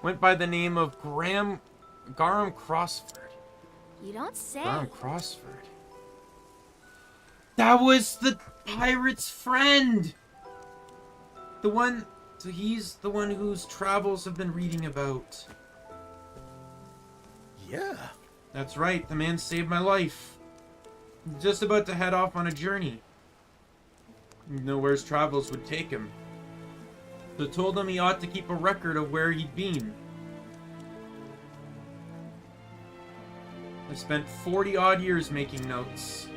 Went by the name of Garam Crossford. You don't say. Garam Crossford. That was the pirate's friend! The one... So he's the one whose travels have been reading about. Yeah. That's right, the man saved my life. He's just about to head off on a journey. Didn't know where his travels would take him. So told him he ought to keep a record of where he'd been. I spent 40-odd years making notes.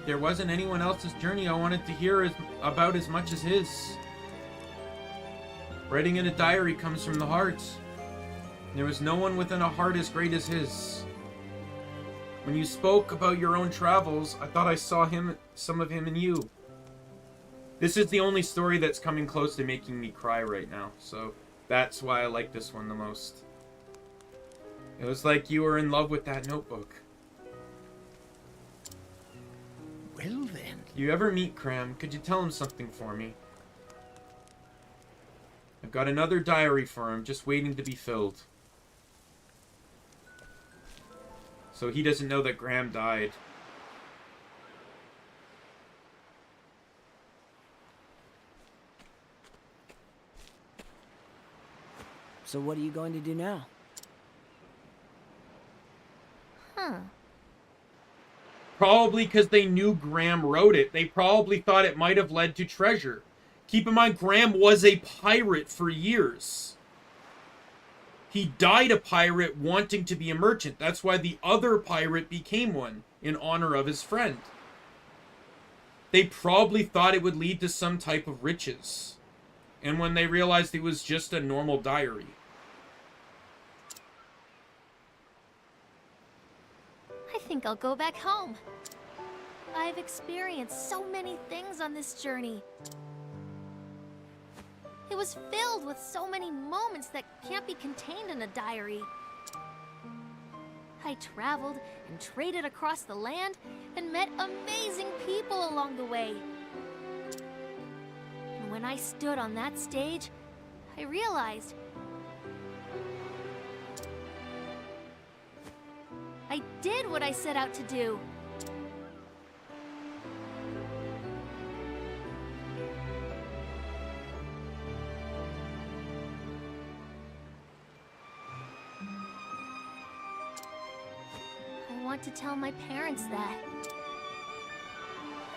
There wasn't anyone else's journey I wanted to hear about as much as his. Writing in a diary comes from the heart. There was no one within a heart as great as his. When you spoke about your own travels, I thought I saw some of him in you. This is the only story that's coming close to making me cry right now, so that's why I like this one the most. It was like you were in love with that notebook. Well then. If you ever meet Cram, could you tell him something for me? I've got another diary for him, just waiting to be filled. So he doesn't know that Graham died. So what are you going to do now? Huh. Probably because they knew Graham wrote it. They probably thought it might have led to treasure. Keep in mind, Graham was a pirate for years. He died a pirate wanting to be a merchant. That's why the other pirate became one, in honor of his friend. They probably thought it would lead to some type of riches. And when they realized it was just a normal diary. I think I'll go back home. I've experienced so many things on this journey. It was filled with so many moments that can't be contained in a diary. I traveled and traded across the land and met amazing people along the way. And when I stood on that stage, I realized I did what I set out to do. I want to tell my parents that.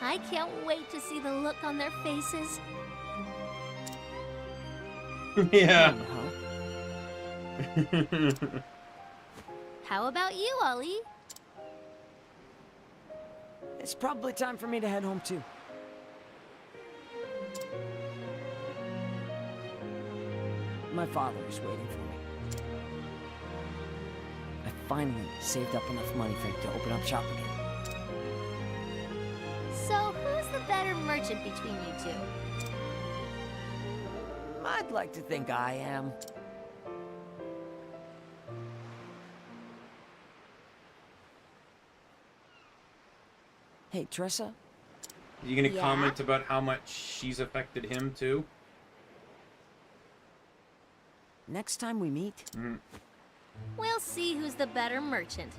I can't wait to see the look on their faces. Yeah. How about you, Ollie? It's probably time for me to head home too. My father is waiting for me. I finally saved up enough money for him to open up shop again. So, who's the better merchant between you two? I'd like to think I am. Hey, Tressa? You gonna Yeah? comment about how much she's affected him too? Next time we meet, We'll see who's the better merchant.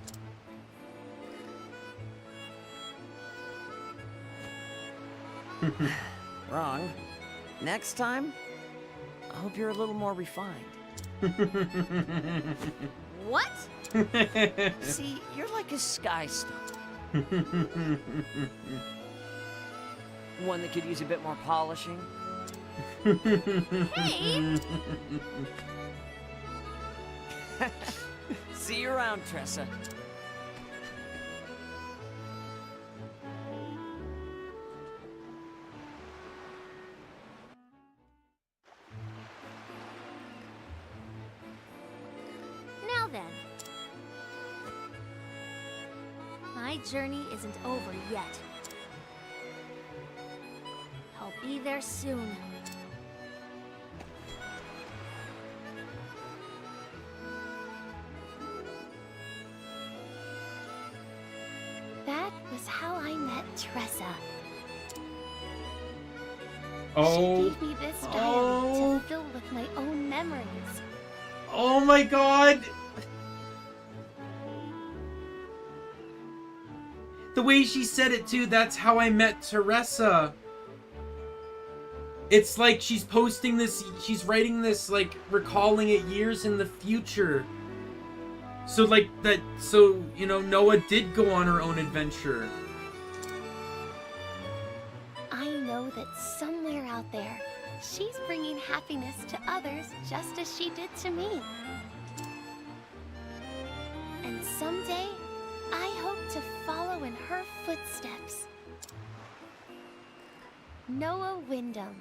wrong. Next time, I hope you're a little more refined. What? See, you're like a sky star. One that could use a bit more polishing. Hey! See you around, Tressa. Now then. My journey isn't over yet. I'll be there soon. That was how I met Tressa. Oh. She gave me this diary to fill with my own memories. Oh my god! The way she said it too, that's how I met Teresa. It's like she's posting this, she's writing this, like, recalling it years in the future. So, like, that, so, you know, Noah did go on her own adventure. I know that somewhere out there, she's bringing happiness to others just as she did to me. And someday, I hope to follow in her footsteps. Noah Wyndham.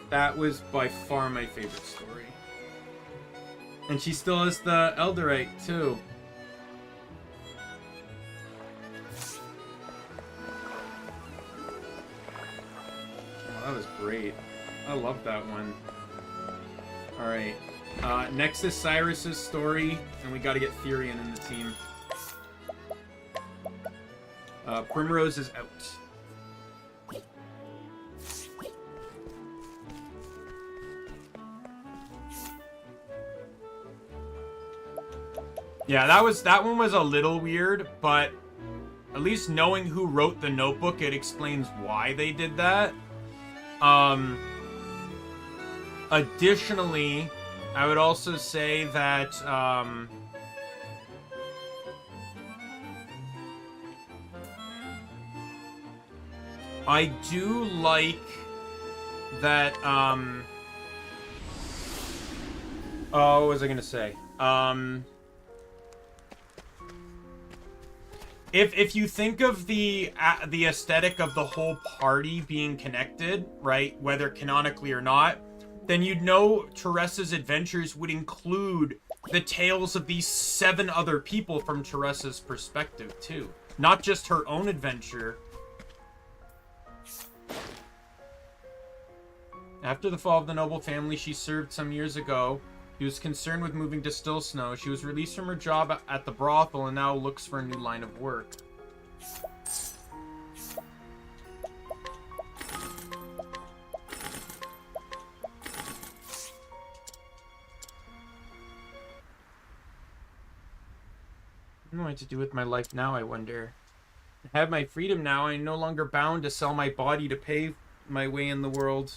That was by far my favorite story. And she still has the Elderite, too. Oh, that was great. I love that one. Alright. Next is Cyrus's story, and we gotta get Therian in the team. Primrose is out. Yeah, that one was a little weird, but at least knowing who wrote the notebook, it explains why they did that. Additionally, I would also say that, I do like that, oh, what was I gonna say? If you think of the aesthetic of the whole party being connected, right, whether canonically or not, then you'd know Teresa's adventures would include the tales of these 7 other people from Teresa's perspective, too. Not just her own adventure. After the fall of the noble family she served some years ago, he was concerned with moving to Still Snow. She was released from her job at the brothel and now looks for a new line of work. I don't know what to do with my life now, I wonder. I have my freedom now. I'm no longer bound to sell my body to pay my way in the world.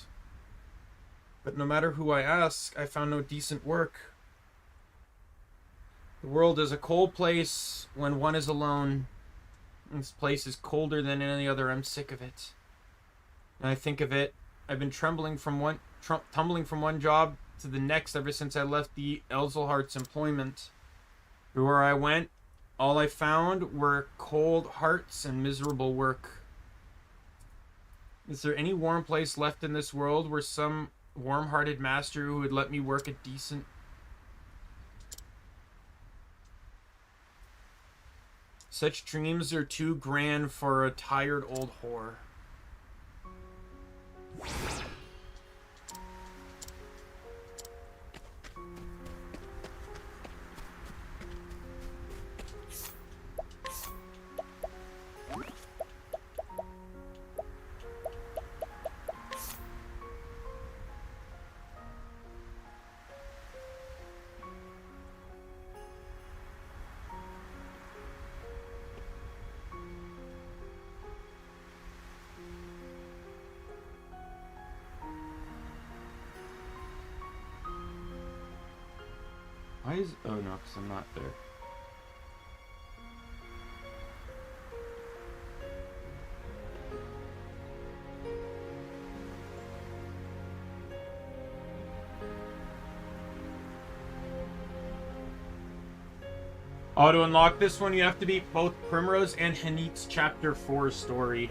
But no matter who I ask, I found no decent work. The world is a cold place when one is alone. This place is colder than any other. I'm sick of it. And I think of it, I've been tumbling from one job to the next ever since I left the Elzelhart's employment. Everywhere I went, All I found were cold hearts and miserable work. Is there any warm place left in this world where some warm-hearted master who would let me work a decent... Such dreams are too grand for a tired old whore. Why is... Oh, no, because I'm not there. Oh, to unlock this one, you have to beat both Primrose and Hanit's Chapter 4 story.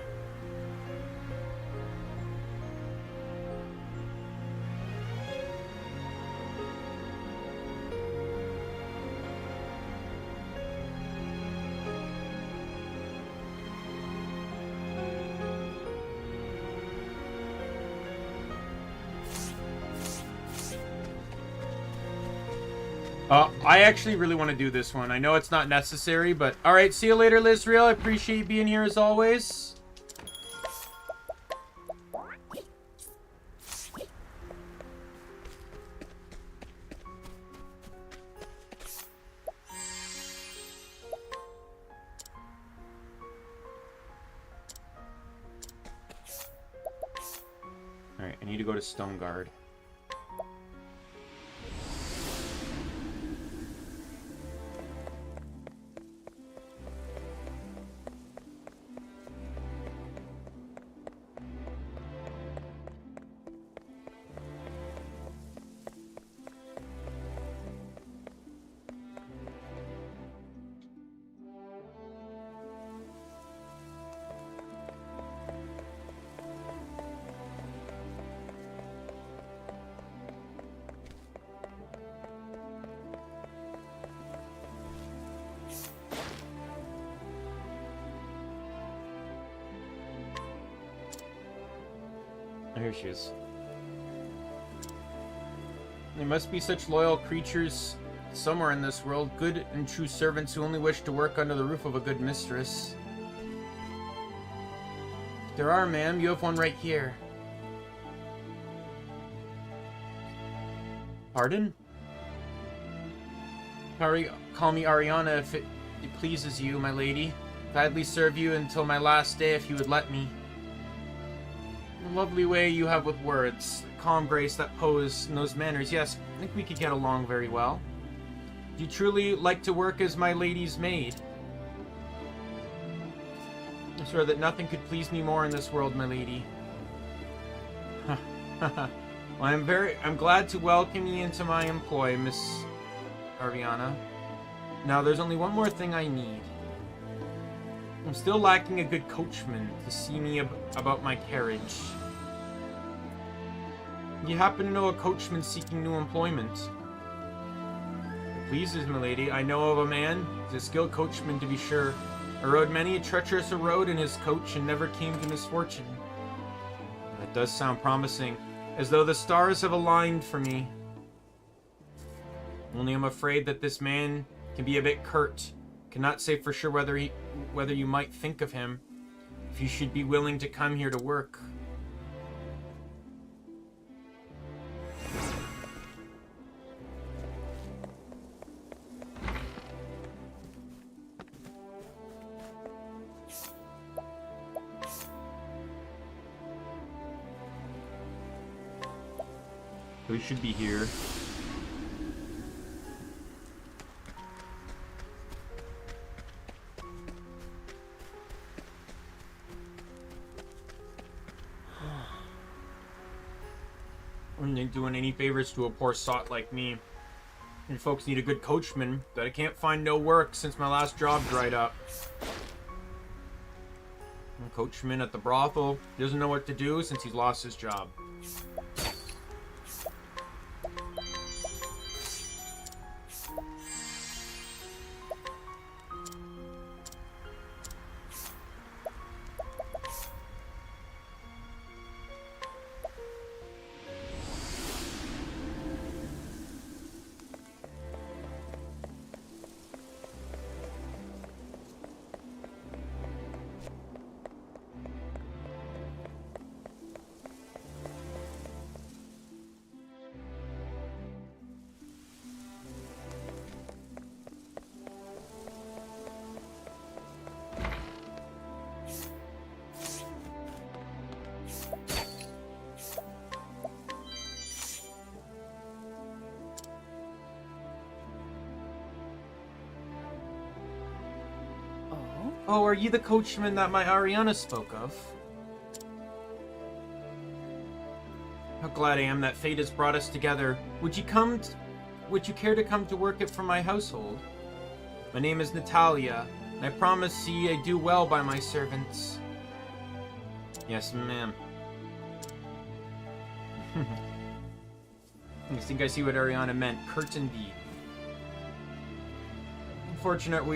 I actually really want to do this one. I know it's not necessary, but... Alright, see you later, Lizriel. I appreciate you being here as always. Alright, I need to go to Stoneguard. Here she is. There must be such loyal creatures somewhere in this world, good and true servants who only wish to work under the roof of a good mistress. If there are, ma'am, you have one right here. Pardon? Call me Ariana if it pleases you, my lady. Gladly serve you until my last day if you would let me. The lovely way you have with words, the calm grace, that pose, and those manners. Yes, I think we could get along very well. Do you truly like to work as my lady's maid? I'm sure that nothing could please me more in this world, my lady. Well, I'm glad to welcome you into my employ, Miss Ariana. Now, there's only one more thing I need. I'm still lacking a good coachman to see me about my carriage. You happen to know a coachman seeking new employment? It pleases, milady. I know of a man. He's a skilled coachman, to be sure. I rode many a treacherous road in his coach and never came to misfortune. That does sound promising, as though the stars have aligned for me. Only I'm afraid that this man can be a bit curt. Cannot say for sure whether you might think of him, if you should be willing to come here to work. We should be here. Doing any favors to a poor sot like me. You folks need a good coachman, but I can't find no work since my last job dried up. Coachman at the brothel doesn't know what to do since he's lost his job. Oh, are you the coachman that my Ariana spoke of? How glad I am that fate has brought us together. Would you care to come to work for my household? My name is Natalia, and I promise ye I do well by my servants. Yes, ma'am. I think I see what Ariana meant. Curtain B. Fortunate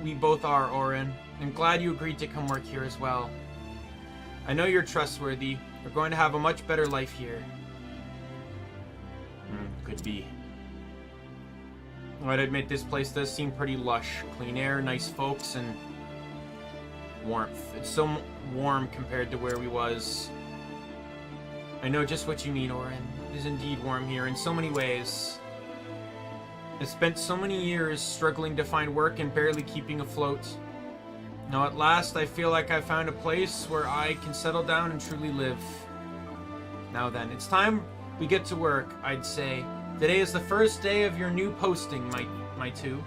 we both are, Orin. I'm glad you agreed to come work here as well. I know you're trustworthy. We're going to have a much better life here. Could be. I'd admit this place does seem pretty lush. Clean air, nice folks, and warmth. It's so warm compared to where we was. I know just what you mean, Orin. It is indeed warm here in so many ways. I spent so many years struggling to find work and barely keeping afloat. Now at last I feel like I've found a place where I can settle down and truly live. Now then, it's time we get to work, I'd say. Today is the first day of your new posting, my two.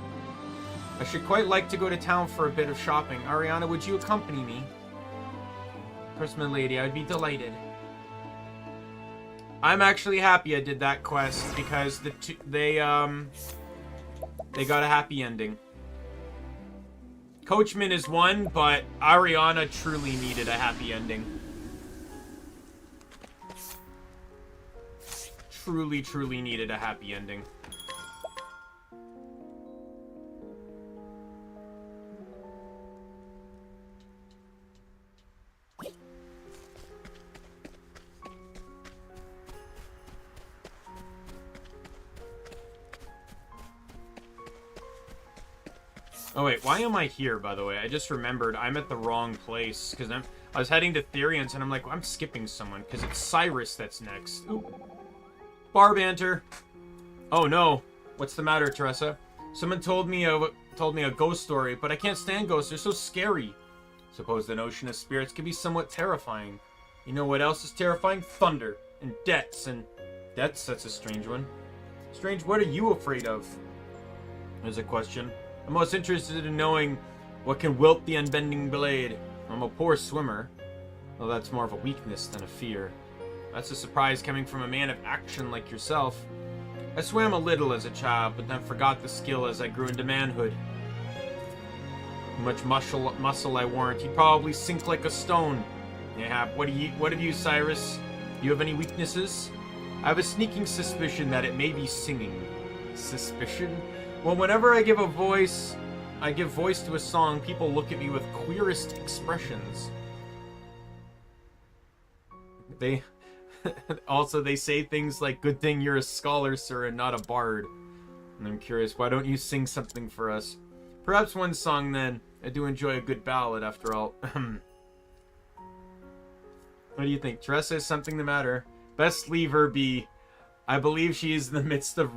I should quite like to go to town for a bit of shopping. Ariana, would you accompany me? Of course, my lady, I'd be delighted. I'm actually happy I did that quest because they got a happy ending. Coachman is one, but Ariana truly needed a happy ending. Truly needed a happy ending. Oh wait, why am I here, by the way? I just remembered I'm at the wrong place, because I was heading to Therian's, and I'm like, well, I'm skipping someone, because it's Cyrus that's next. Ooh. Bar banter. Oh no. What's the matter, Teresa? Someone told me a ghost story, but I can't stand ghosts, they're so scary. Suppose the notion of spirits can be somewhat terrifying. You know what else is terrifying? Thunder, and debts, and... Debts? That's a strange one. Strange, what are you afraid of? There's a question. I'm most interested in knowing what can wilt the unbending blade. I'm a poor swimmer. Well, that's more of a weakness than a fear. That's a surprise coming from a man of action like yourself. I swam a little as a child, but then forgot the skill as I grew into manhood. Much muscle I warrant. He'd probably sink like a stone. Yeah, what of you, Cyrus? Do you have any weaknesses? I have a sneaking suspicion that it may be singing. Suspicion? Well, whenever I give voice to a song, people look at me with queerest expressions. They also they say things like, "Good thing you're a scholar, sir, and not a bard." And I'm curious, why don't you sing something for us? Perhaps one song then. I do enjoy a good ballad, after all. What do you think? Teresa, is something the matter? Best leave her be. I believe she is in the midst of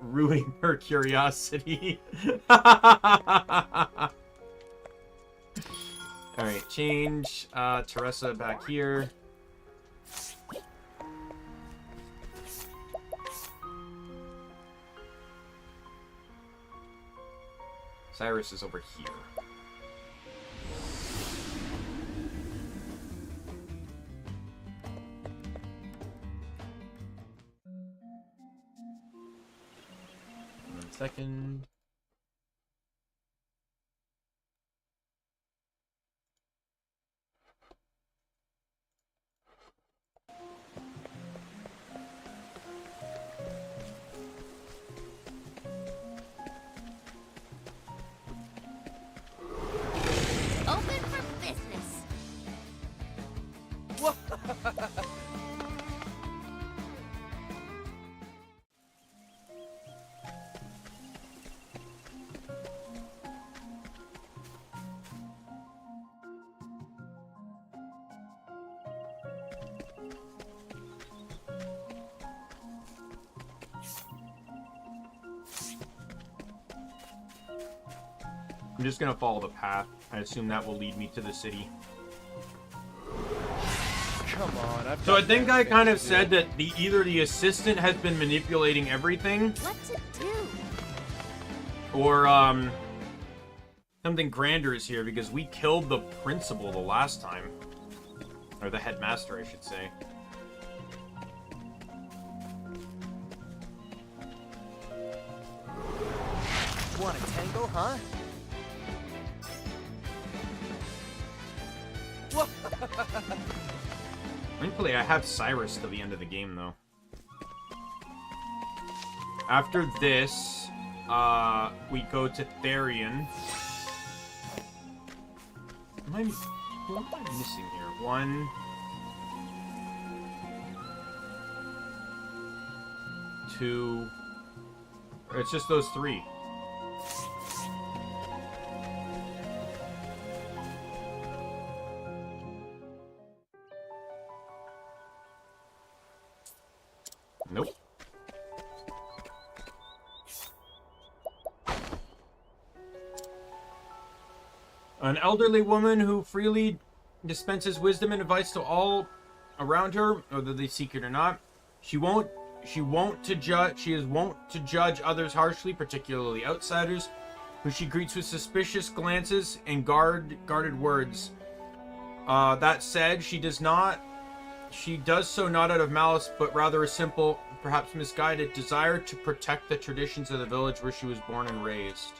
ruining her curiosity. Alright, change Teresa back here. Cyrus is over here. 1 second. Open for business. I'm just gonna follow the path. I assume that will lead me to the city. Come on, So I think I kind of said that either the assistant has been manipulating everything, What to do? or something grander is here because we killed the principal the last time, or the headmaster, I should say. Want a tango, huh? Thankfully, I have Cyrus till the end of the game, though. After this, we go to Therion. What am I missing here? 1, 2. It's just those 3. Nope. An elderly woman who freely dispenses wisdom and advice to all around her, whether they seek it or not. She is wont to judge others harshly, particularly outsiders, who she greets with suspicious glances and guarded words. That said, she does so not out of malice, but rather a simple, perhaps misguided, desire to protect the traditions of the village where she was born and raised.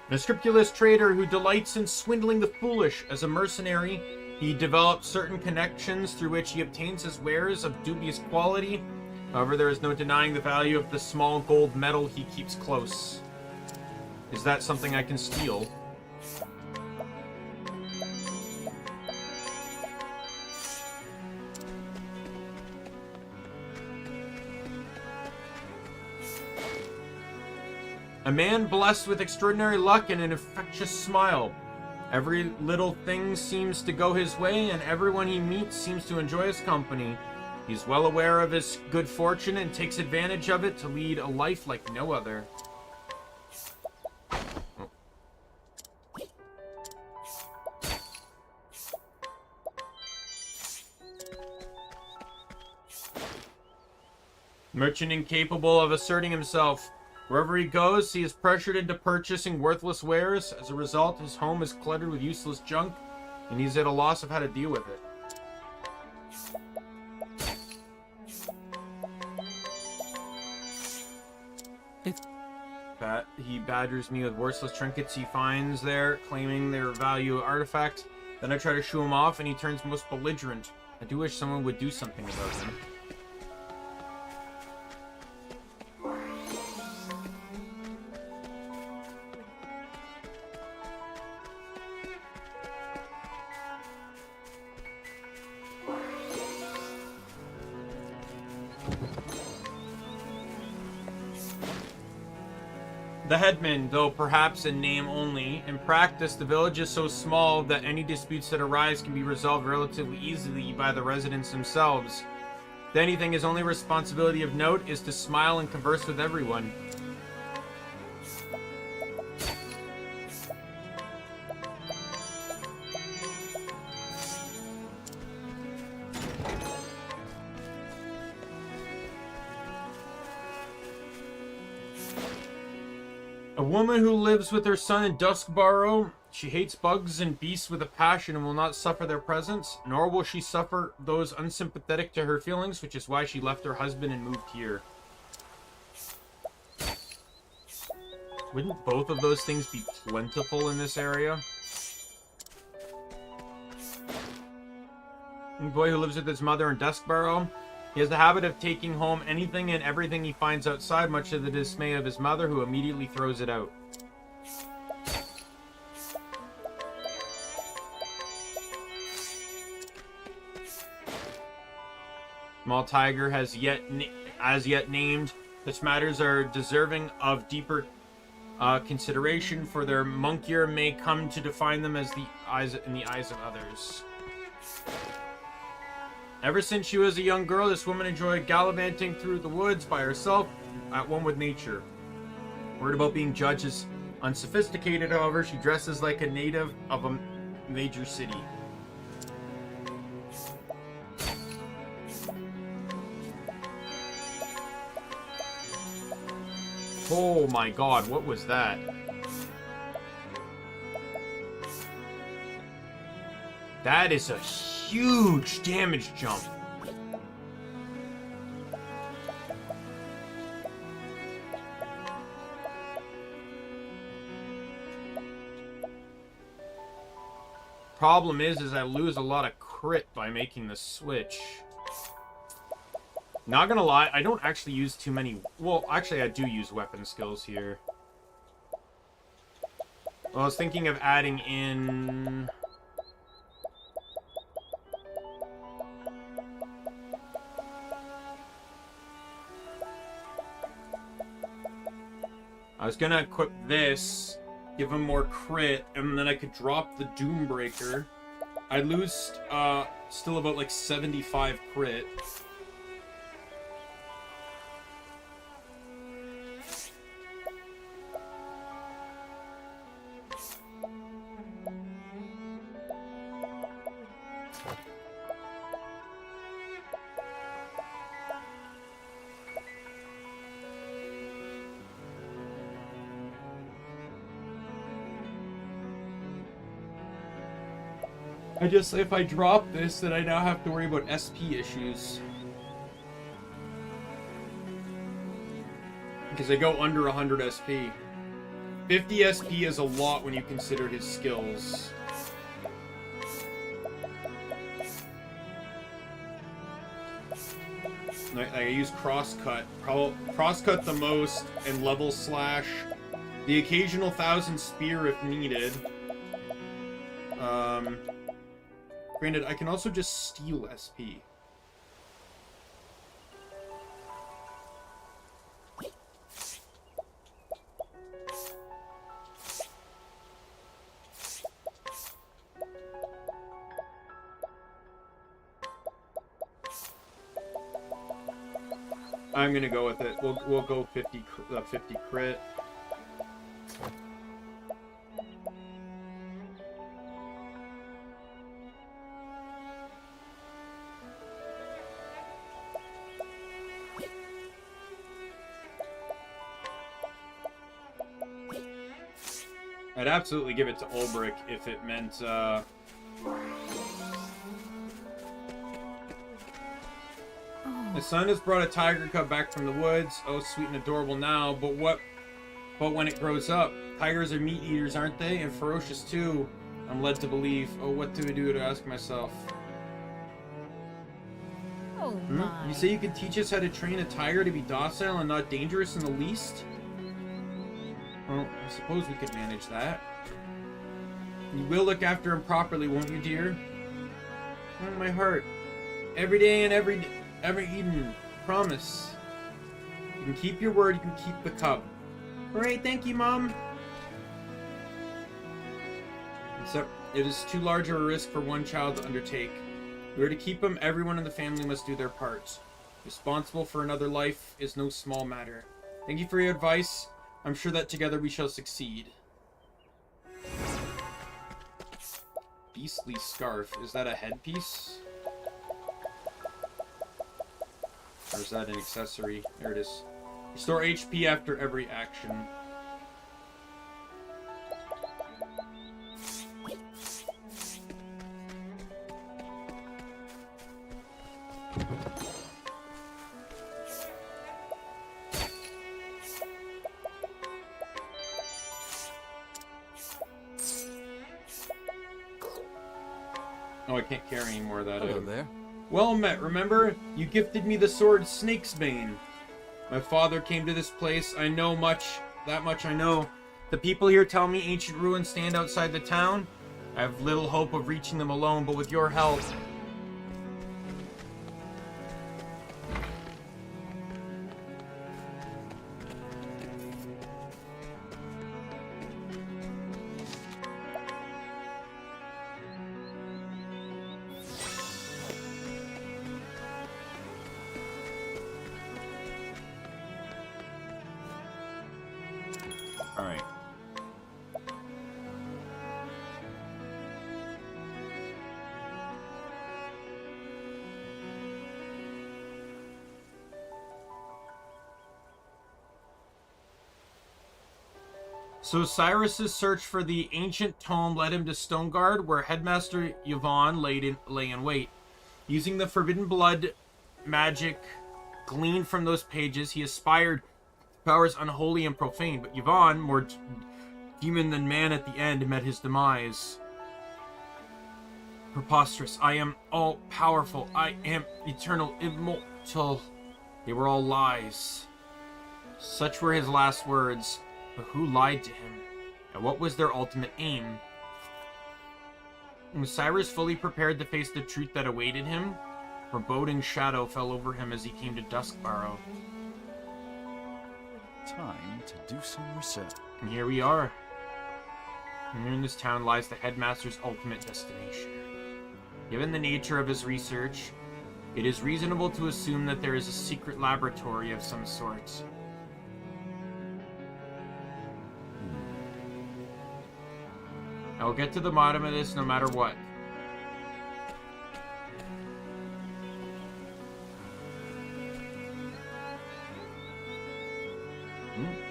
An unscrupulous trader who delights in swindling the foolish. As a mercenary, he develops certain connections through which he obtains his wares of dubious quality. However, there is no denying the value of the small gold medal he keeps close. Is that something I can steal? A man blessed with extraordinary luck and an infectious smile. Every little thing seems to go his way, and everyone he meets seems to enjoy his company. He's well aware of his good fortune and takes advantage of it to lead a life like no other. Oh. Merchant incapable of asserting himself. Wherever he goes, he is pressured into purchasing worthless wares. As a result, his home is cluttered with useless junk, and he's at a loss of how to deal with it. He badgers me with worthless trinkets he finds there, claiming their value artifact. Then I try to shoo him off, and he turns most belligerent. I do wish someone would do something about him. The headman, though perhaps in name only, in practice the village is so small that any disputes that arise can be resolved relatively easily by the residents themselves. If anything, his only responsibility of note is to smile and converse with everyone. A woman who lives with her son in Duskbarrow She hates bugs and beasts with a passion and will not suffer their presence, nor will she suffer those unsympathetic to her feelings, which is why she left her husband and moved here. Wouldn't both of those things be plentiful in this area? The boy who lives with his mother in Duskbarrow. He has the habit of taking home anything and everything he finds outside, much to the dismay of his mother, who immediately throws it out. Small tiger has as yet named. Such matters are deserving of deeper consideration, for their monkier may come to define them as in the eyes of others. Ever since she was a young girl, this woman enjoyed gallivanting through the woods by herself, at one with nature. Worried about being judged as unsophisticated, however, she dresses like a native of a major city. Oh my god, what was that? That is a huge damage jump. Problem is I lose a lot of crit by making the switch. Not gonna lie, I don't actually use too many... Well, actually, I do use weapon skills here. Well, I was thinking of adding in... I was gonna equip this, give him more crit, and then I could drop the Doombreaker. I'd lose still about like 75 crit. I just, if I drop this, then I now have to worry about SP issues. Because I go under 100 SP. 50 SP is a lot when you consider his skills. I use crosscut. Crosscut the most, and level slash. The occasional 1000 spear if needed. Granted, I can also just steal SP. I'm gonna go with it. We'll go 50 crit. I'd absolutely give it to Ulbrich if it meant, His son has brought a tiger cub back from the woods. Oh, sweet and adorable now, but when it grows up? Tigers are meat eaters, aren't they? And ferocious too, I'm led to believe. Oh, what do I do to ask myself? Oh my. You say you can teach us how to train a tiger to be docile and not dangerous in the least? Well, I suppose we could manage that. You will look after him properly, won't you, dear? Oh, my heart. Every day and every evening. Promise. You can keep your word, you can keep the cub. Alright, thank you, Mom. Except, it is too large of a risk for one child to undertake. If we are to keep him, everyone in the family must do their part. Responsible for another life is no small matter. Thank you for your advice. I'm sure that together we shall succeed. Beastly scarf. Is that a headpiece? Or is that an accessory? There it is. Restore HP after every action. Oh, I can't carry any more of that. Hello item. there. Well met, remember? You gifted me the sword Snake's Bane. My father came to this place. I know that much I know. The people here tell me ancient ruins stand outside the town. I have little hope of reaching them alone, but with your help... Alright. So Cyrus's search for the ancient tome led him to Stoneguard, where Headmaster Yvonne lay in wait. Using the forbidden blood magic gleaned from those pages, he aspired to powers unholy and profane, but Yvonne, more demon than man at the end, met his demise. Preposterous. I am all-powerful. I am eternal, immortal. They were all lies. Such were his last words. But who lied to him? And what was their ultimate aim? Was Cyrus fully prepared to face the truth that awaited him? A foreboding shadow fell over him as he came to Duskbarrow. Time to do some research. And here we are. And here in this town lies the headmaster's ultimate destination. Given the nature of his research, it is reasonable to assume that there is a secret laboratory of some sort. I'll get to the bottom of this no matter what.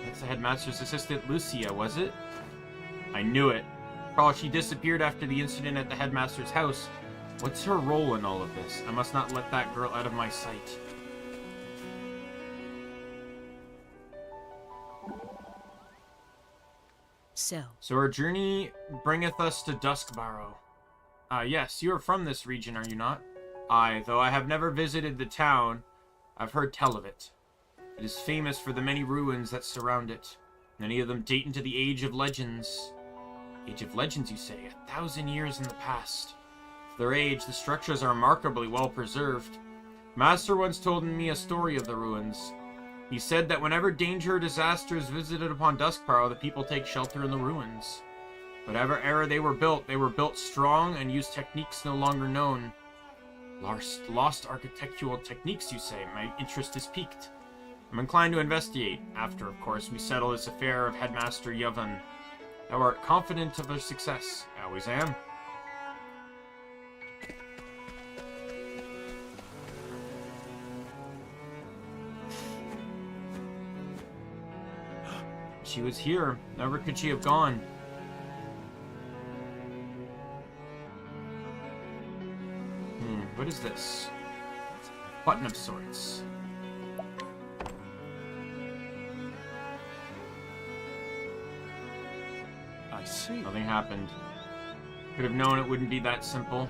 That's the headmaster's assistant, Lucia, was it? I knew it. Carl, she disappeared after the incident at the headmaster's house. What's her role in all of this? I must not let that girl out of my sight. So our journey bringeth us to Duskbarrow. Yes, you are from this region, are you not? Aye, though I have never visited the town, I've heard tell of it. It is famous for the many ruins that surround it. Many of them date into the Age of Legends. Age of Legends, you say? 1,000 years in the past. For their age, the structures are remarkably well preserved. Master once told me a story of the ruins. He said that whenever danger or disaster is visited upon Duskbarrow, the people take shelter in the ruins. Whatever era they were built strong and used techniques no longer known. Lost architectural techniques, you say? My interest is piqued. I'm inclined to investigate, after, of course, we settle this affair of Headmaster Yvonne. Thou art confident of their success. I always am. She was here. Never could she have gone. What is this? Button of sorts. I see. Nothing happened. Could have known it wouldn't be that simple.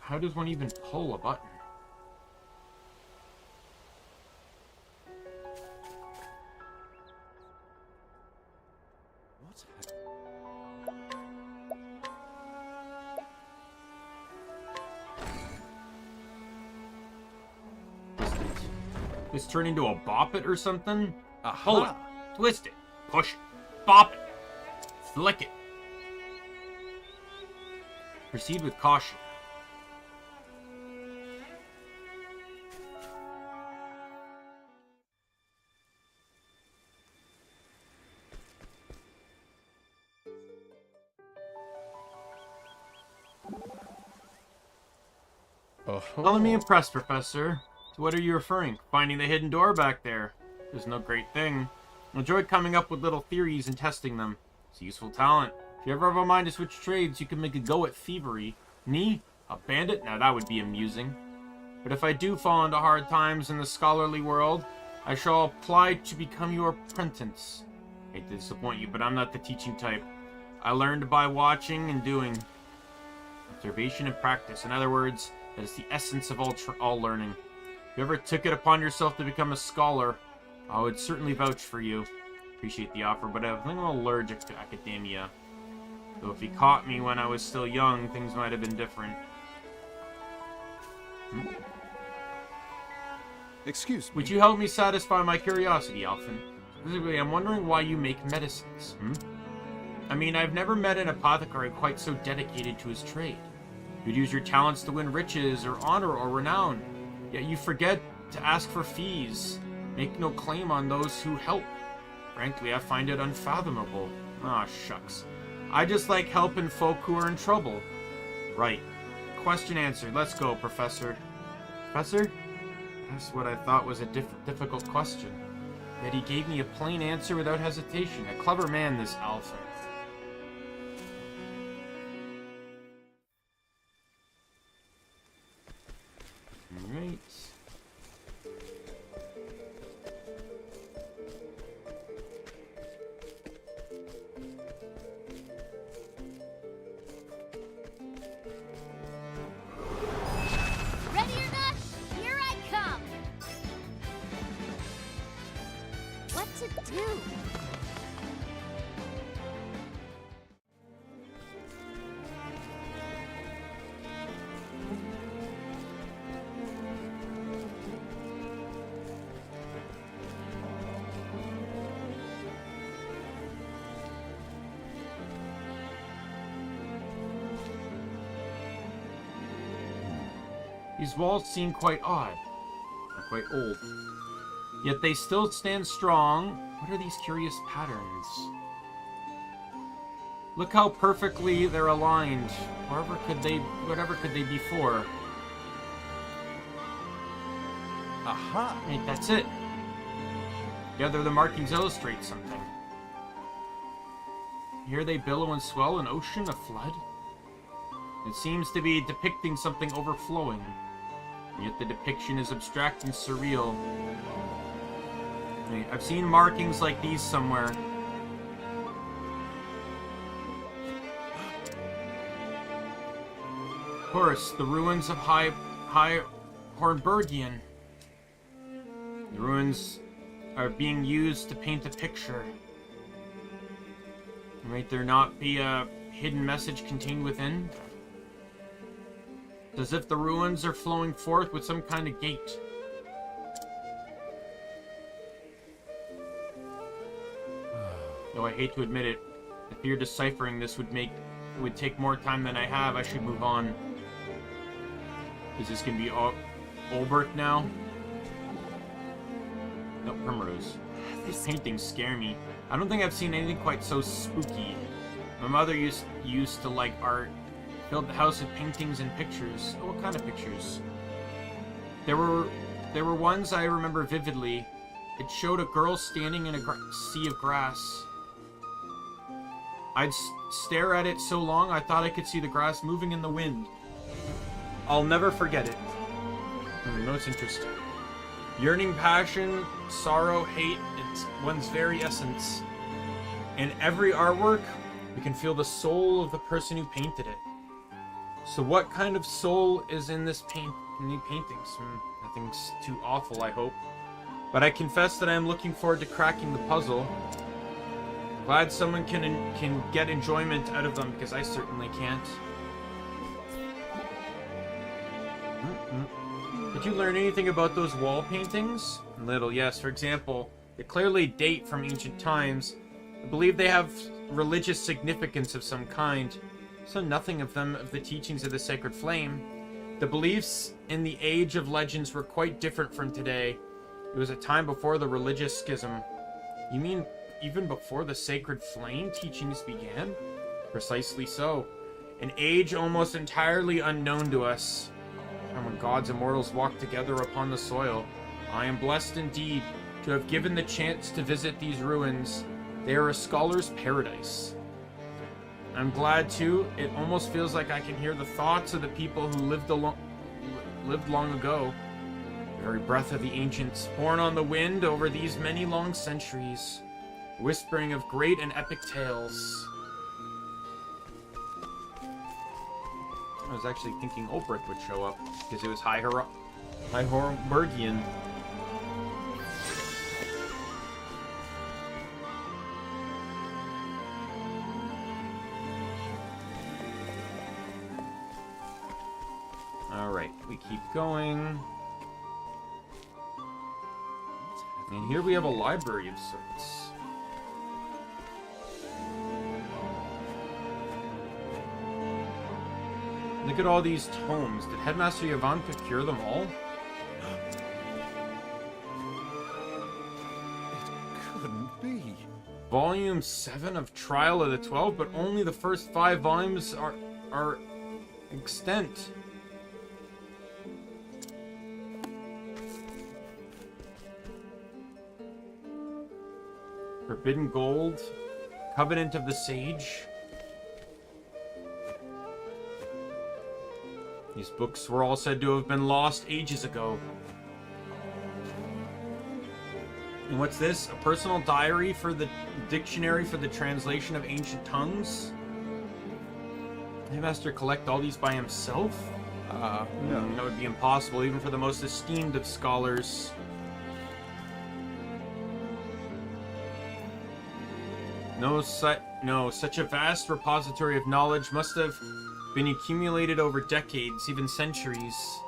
How does one even pull a button? This turn into a bop it or something? Pull it, twist it, push it, bop it, flick it. Proceed with caution. Well, let me impress, Professor. To what are you referring? Finding the hidden door back there. There's no great thing. I enjoy coming up with little theories and testing them. It's a useful talent. If you ever have a mind to switch trades, you can make a go at thievery. Me? A bandit? Now that would be amusing. But if I do fall into hard times in the scholarly world, I shall apply to become your apprentice. I hate to disappoint you, but I'm not the teaching type. I learned by watching and doing. Observation and practice. In other words, that is the essence of all learning. If you ever took it upon yourself to become a scholar, I would certainly vouch for you. Appreciate the offer, but I think I'm allergic to academia. Though if he caught me when I was still young, things might have been different. Excuse me. Would you help me satisfy my curiosity, Alphen? Specifically, I'm wondering why you make medicines, I mean, I've never met an apothecary quite so dedicated to his trade. You'd use your talents to win riches or honor or renown, yet you forget to ask for fees, make no claim on those who help. Frankly, I find it unfathomable. Ah, shucks. I just like helping folk who are in trouble. Right. Question answered. Let's go, Professor. Professor? That's what I thought was a difficult question. Yet he gave me a plain answer without hesitation. A clever man, this Alpha. Alright. Ready or not, here I come! What to do? These walls seem quite odd, or quite old. Yet they still stand strong. What are these curious patterns? Look how perfectly they're aligned. Whatever could they be for? Aha! Right, that's it. Together the markings illustrate something. Here they billow and swell, an ocean, a flood. It seems to be depicting something overflowing. Yet the depiction is abstract and surreal. I've seen markings like these somewhere. Of course, the ruins of High Hornbergian. The ruins are being used to paint a picture. Might there not be a hidden message contained within? As if the ruins are flowing forth with some kind of gate. Though I hate to admit it, I fear deciphering this would take more time than I have. I should move on. Is this gonna be Olbert now? No, Primrose. These paintings scare me. I don't think I've seen anything quite so spooky. My mother used to like art. Filled the house with paintings and pictures. Oh, what kind of pictures? There were ones I remember vividly. It showed a girl standing in a sea of grass. I'd stare at it so long I thought I could see the grass moving in the wind. I'll never forget it. No, it's interesting. Yearning, passion, sorrow, hate, it's one's very essence. In every artwork, we can feel the soul of the person who painted it. So what kind of soul is in this paintings? Nothing's too awful, I hope. But I confess that I am looking forward to cracking the puzzle. Glad someone can get enjoyment out of them, because I certainly can't. Did you learn anything about those wall paintings? Little, yes. For example, they clearly date from ancient times. I believe they have religious significance of some kind. So nothing of them of the teachings of the Sacred Flame. The beliefs in the Age of Legends were quite different from today. It was a time before the religious schism. You mean even before the Sacred Flame teachings began? Precisely so. An age almost entirely unknown to us. And when gods and mortals walk together upon the soil, I am blessed indeed to have given the chance to visit these ruins. They are a scholar's paradise. I'm glad too. It almost feels like I can hear the thoughts of the people who lived long ago. The very breath of the ancients, borne on the wind over these many long centuries, whispering of great and epic tales. I was actually thinking Ulbrich would show up, because it was High Hornbergian. Alright, we keep going. And here we have a library of sorts. Look at all these tomes. Did Headmaster Yvonne procure them all? It couldn't be. Volume 7 of Trial of the 12, but only the first 5 volumes are extant. Forbidden Gold, Covenant of the Sage. These books were all said to have been lost ages ago. And what's this? A personal diary for the dictionary for the translation of ancient tongues? Did Headmaster collect all these by himself? No. That would be impossible, even for the most esteemed of scholars. No, such a vast repository of knowledge must have been accumulated over decades, even centuries.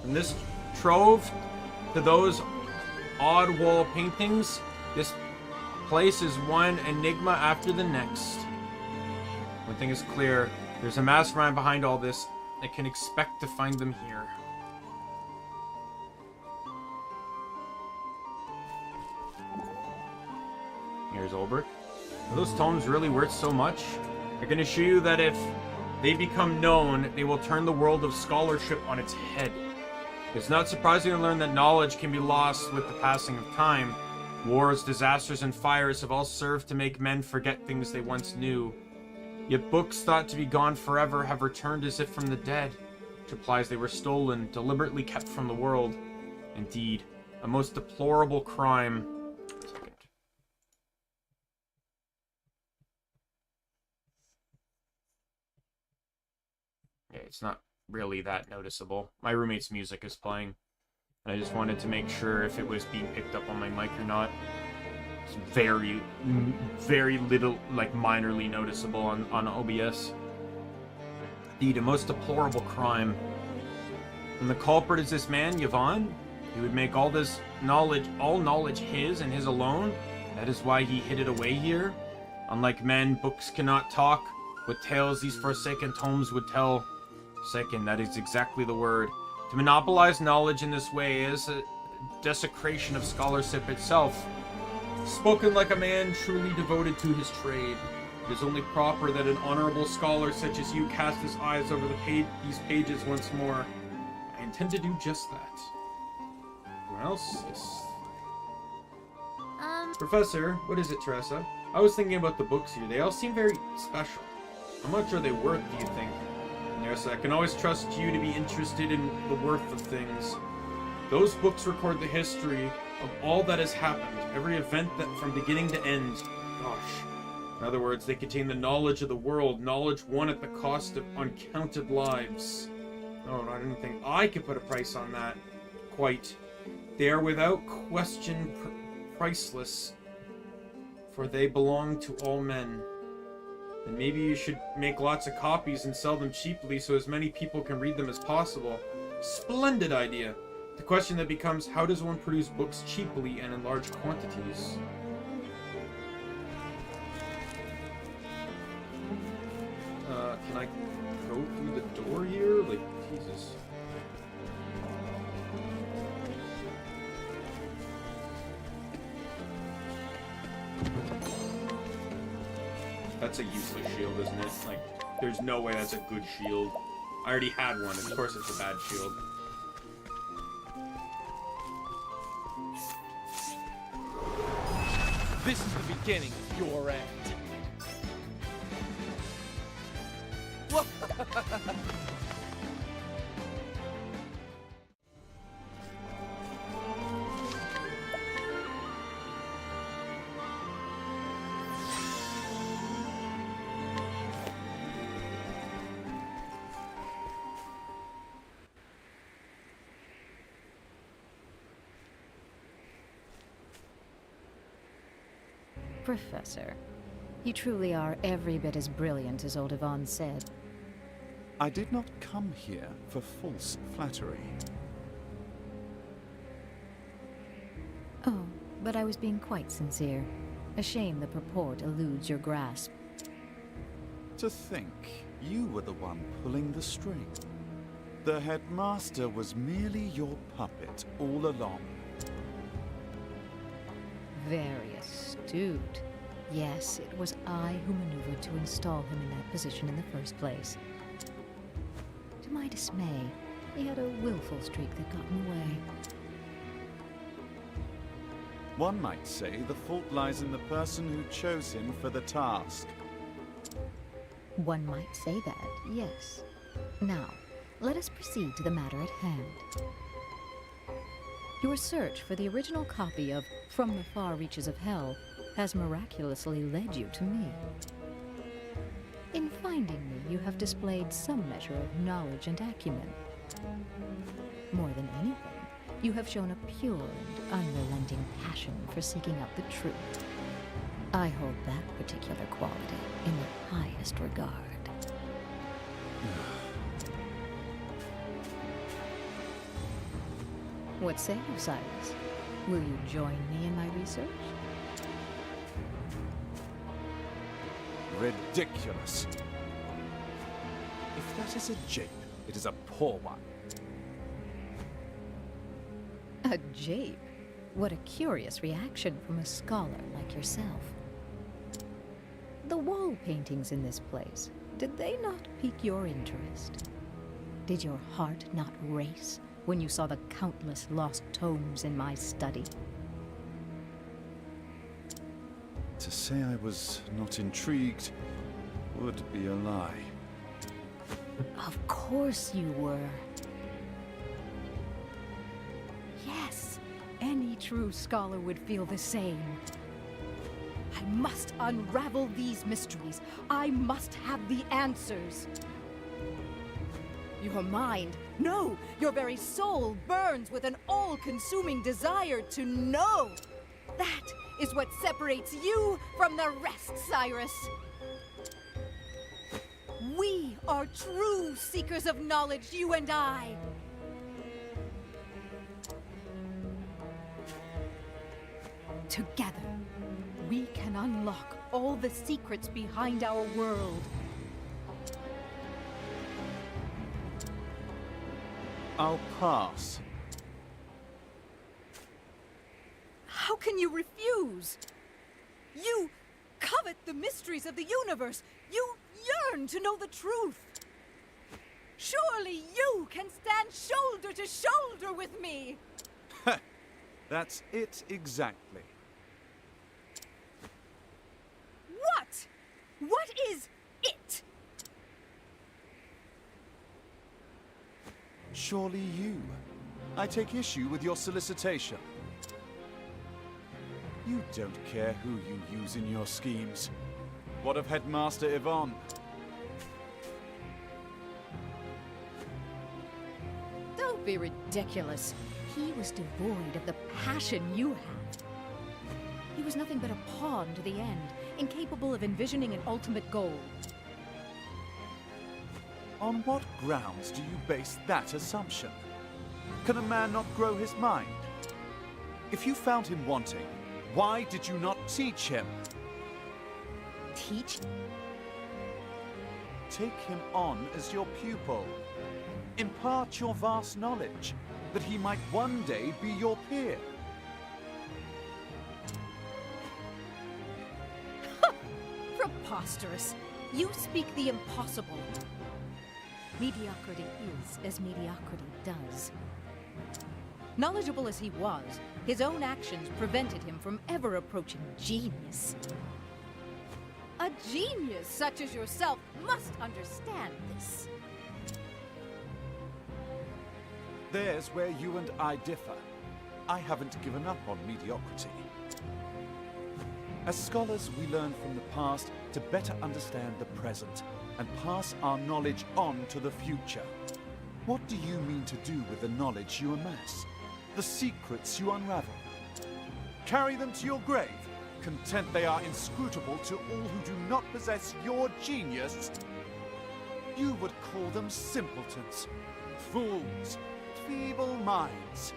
From this trove to those odd wall paintings, this place is one enigma after the next. One thing is clear, there's a mastermind behind all this. I can expect to find them here. Here's Ulbrich. Are those tomes really worth so much? I can assure you that if they become known, they will turn the world of scholarship on its head. It's not surprising to learn that knowledge can be lost with the passing of time. Wars, disasters, and fires have all served to make men forget things they once knew. Yet books thought to be gone forever have returned as if from the dead, which implies they were stolen, deliberately kept from the world. Indeed, a most deplorable crime. Yeah, it's not really that noticeable. My roommate's music is playing. And I just wanted to make sure if it was being picked up on my mic or not. It's very, very little, like, minorly noticeable on OBS. Indeed, a most deplorable crime. And the culprit is this man, Yvonne? He would make all this knowledge, all knowledge his and his alone? That is why he hid it away here? Unlike men, books cannot talk. What tales these forsaken tomes would tell. Second, that is exactly the word. To monopolize knowledge in this way is a desecration of scholarship itself. Spoken like a man truly devoted to his trade. It is only proper that an honorable scholar such as you cast his eyes over these pages once more. I intend to do just that. Anyone else? Yes. Professor, what is it, Teresa? I was thinking about the books here. They all seem very special. How much are they worth, do you think? Teresa, I can always trust you to be interested in the worth of things. Those books record the history of all that has happened, every event that from beginning to end. Gosh. In other words, they contain the knowledge of the world, knowledge won at the cost of uncounted lives. Oh, I didn't think I could put a price on that. Quite. They are without question priceless, for they belong to all men. And maybe you should make lots of copies and sell them cheaply so as many people can read them as possible. Splendid idea! The question that becomes, how does one produce books cheaply and in large quantities? Can I go through the door here? Like, Jesus. That's a useless shield, isn't it? Like, there's no way that's a good shield. I already had one, of course it's a bad shield. This is the beginning of your end. Professor, you truly are every bit as brilliant as old Yvonne said. I did not come here for false flattery. Oh, but I was being quite sincere. A shame the purport eludes your grasp. To think you were the one pulling the string. The headmaster was merely your puppet all along. Very astute. Yes, it was I who maneuvered to install him in that position in the first place. To my dismay, he had a willful streak that got in the way. One might say the fault lies in the person who chose him for the task. One might say that, yes. Now, let us proceed to the matter at hand. Your search for the original copy of From the Far Reaches of Hell has miraculously led you to me. In finding me, you have displayed some measure of knowledge and acumen. More than anything, you have shown a pure and unrelenting passion for seeking out the truth. I hold that particular quality in the highest regard. What say you, Cyrus? Will you join me in my research? Ridiculous. If that is a jape, it is a poor one. A jape? What a curious reaction from a scholar like yourself. The wall paintings in this place, did they not pique your interest? Did your heart not race when you saw the countless lost tomes in my study? To say I was not intrigued would be a lie. Of course you were. Yes, any true scholar would feel the same. I must unravel these mysteries. I must have the answers. Your mind, no, your very soul burns with an all-consuming desire to know. That is what separates you from the rest, Cyrus. We are true seekers of knowledge, you and I. Together, we can unlock all the secrets behind our world. I'll pass. How can you refuse? You covet the mysteries of the universe. You yearn to know the truth. Surely you can stand shoulder to shoulder with me. That's it exactly. What? What is it? Surely you. I take issue with your solicitation. You don't care who you use in your schemes. What of Headmaster Yvonne? Don't be ridiculous. He was devoid of the passion you have. He was nothing but a pawn to the end, incapable of envisioning an ultimate goal. On what grounds do you base that assumption? Can a man not grow his mind? If you found him wanting, why did you not teach him? Teach? Take him on as your pupil. Impart your vast knowledge, that he might one day be your peer. Preposterous. You speak the impossible. Mediocrity is as mediocrity does. Knowledgeable as he was, his own actions prevented him from ever approaching genius. A genius such as yourself must understand this. There's where you and I differ. I haven't given up on mediocrity. As scholars, we learn from the past to better understand the present and pass our knowledge on to the future. What do you mean to do with the knowledge you amass? The secrets you unravel? Carry them to your grave, content they are inscrutable to all who do not possess your genius? You would call them simpletons, fools, feeble minds.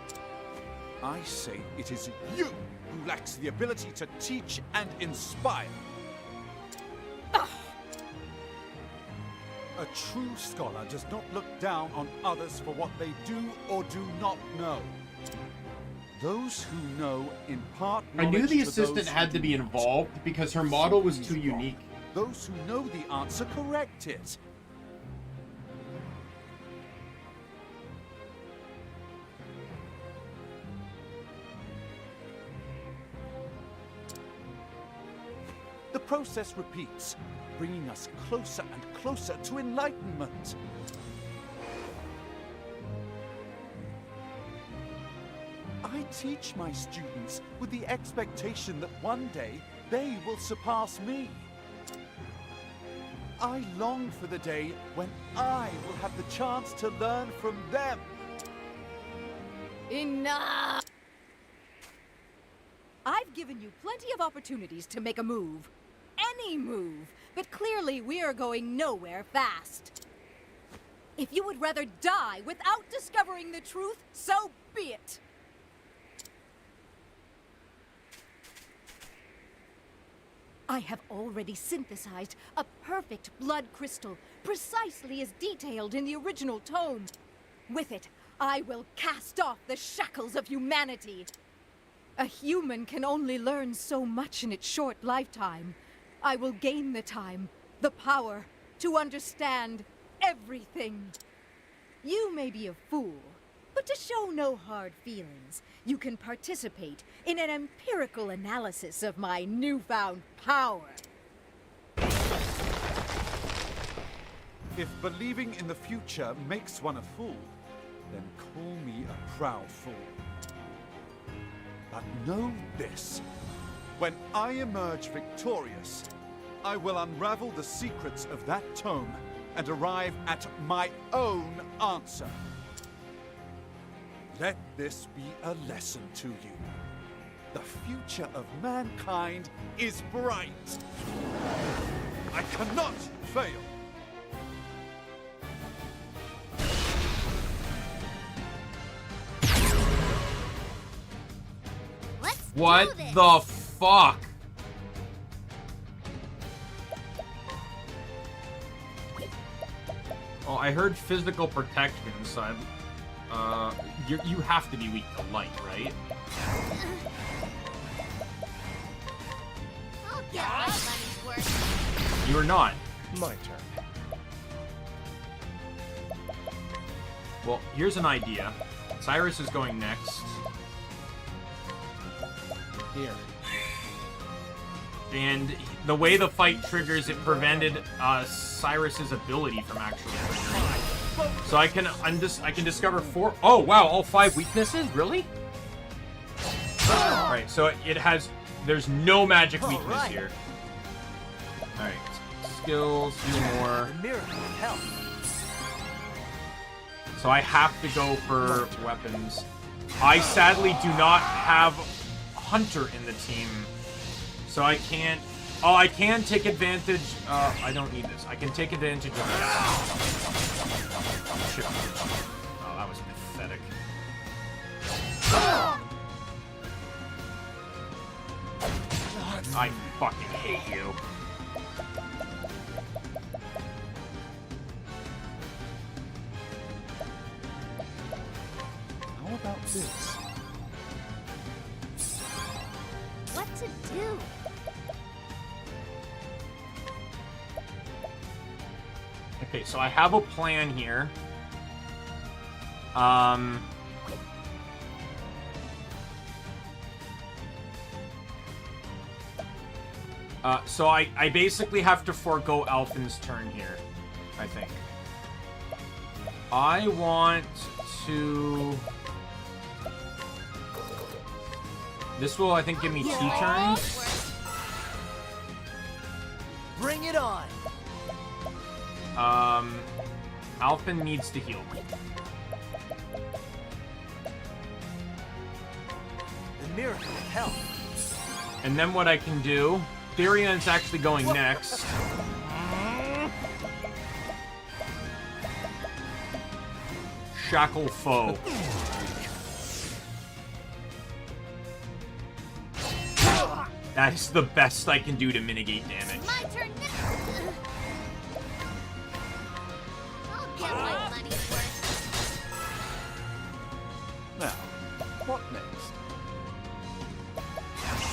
I say it is you who lacks the ability to teach and inspire. A true scholar does not look down on others for what they do or do not know. Those who know impart knowledge. I knew the to assistant those had who to be do not. involved because her model was too unique. Those who know the answer correct it. The process repeats, bringing us closer and closer to enlightenment. I teach my students with the expectation that one day they will surpass me. I long for the day when I will have the chance to learn from them. Enough! I've given you plenty of opportunities to make a move. Any move, but clearly we are going nowhere fast. If you would rather die without discovering the truth, so be it. I have already synthesized a perfect blood crystal, precisely as detailed in the original tome. With it, I will cast off the shackles of humanity. A human can only learn so much in its short lifetime. I will gain the time, the power, to understand everything. You may be a fool, but to show no hard feelings, you can participate in an empirical analysis of my newfound power. If believing in the future makes one a fool, then call me a proud fool. But know this. When I emerge victorious, I will unravel the secrets of that tome and arrive at my own answer. Let this be a lesson to you. The future of mankind is bright. I cannot fail. What the fuck? Oh, I heard physical protection, so you have to be weak to light, right? I'll get my money's worth. You are not. My turn. Well, here's an idea. Cyrus is going next. Here. And the way the fight triggers, it prevented Cyrus's ability from actually triggering. So I can discover 4. Oh wow, all 5 weaknesses, really? All right, so it has. There's no magic weakness here. All right, skills, do more. So I have to go for weapons. I sadly do not have Hunter in the team, so I can't. Oh, I can take advantage. I don't need this. I can take advantage of this. Shit. Oh, that was pathetic. I fucking hate you. How about this? What to do? Okay, so I have a plan here. So I basically have to forego Alphen's turn here, I think. I want to... This will, I think, give me 2 turns. Bring it on. Alphen needs to heal. The miracle of health. And then what I can do... Therion's actually going next. Shackle foe. That is the best I can do to mitigate damage. My turn now. I'll get my money's worth. Now, what next?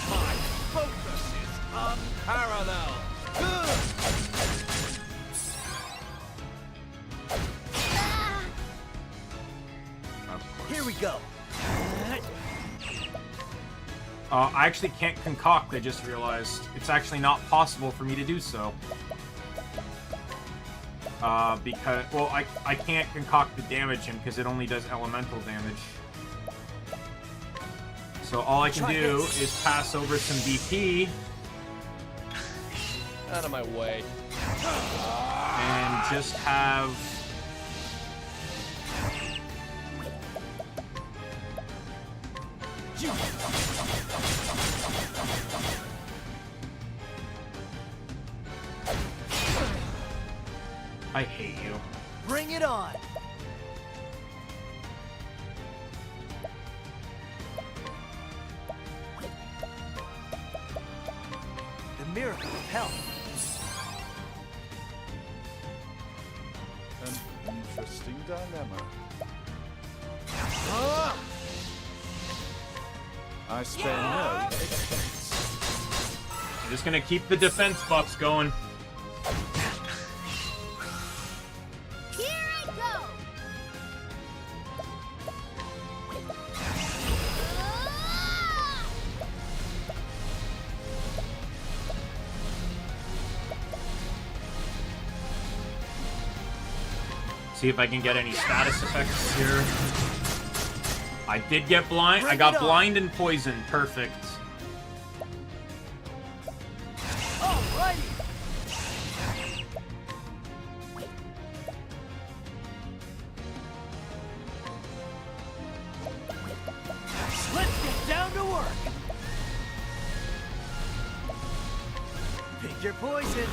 My focus is unparalleled. Here we go. I actually can't concoct, I just realized. It's actually not possible for me to do so. Because, well, I can't concoct the damage him because it only does elemental damage. So all I can do is pass over some DP. Out of my way. And just have... I hate you. Bring it on. The miracle of health. An interesting dilemma. I spare no expense. I'm just gonna keep the defense buffs going. Here I go. See if I can get any status effects here. I did get blind. I got blind and poison. Perfect. Alrighty. Let's get down to work. Pick your poison.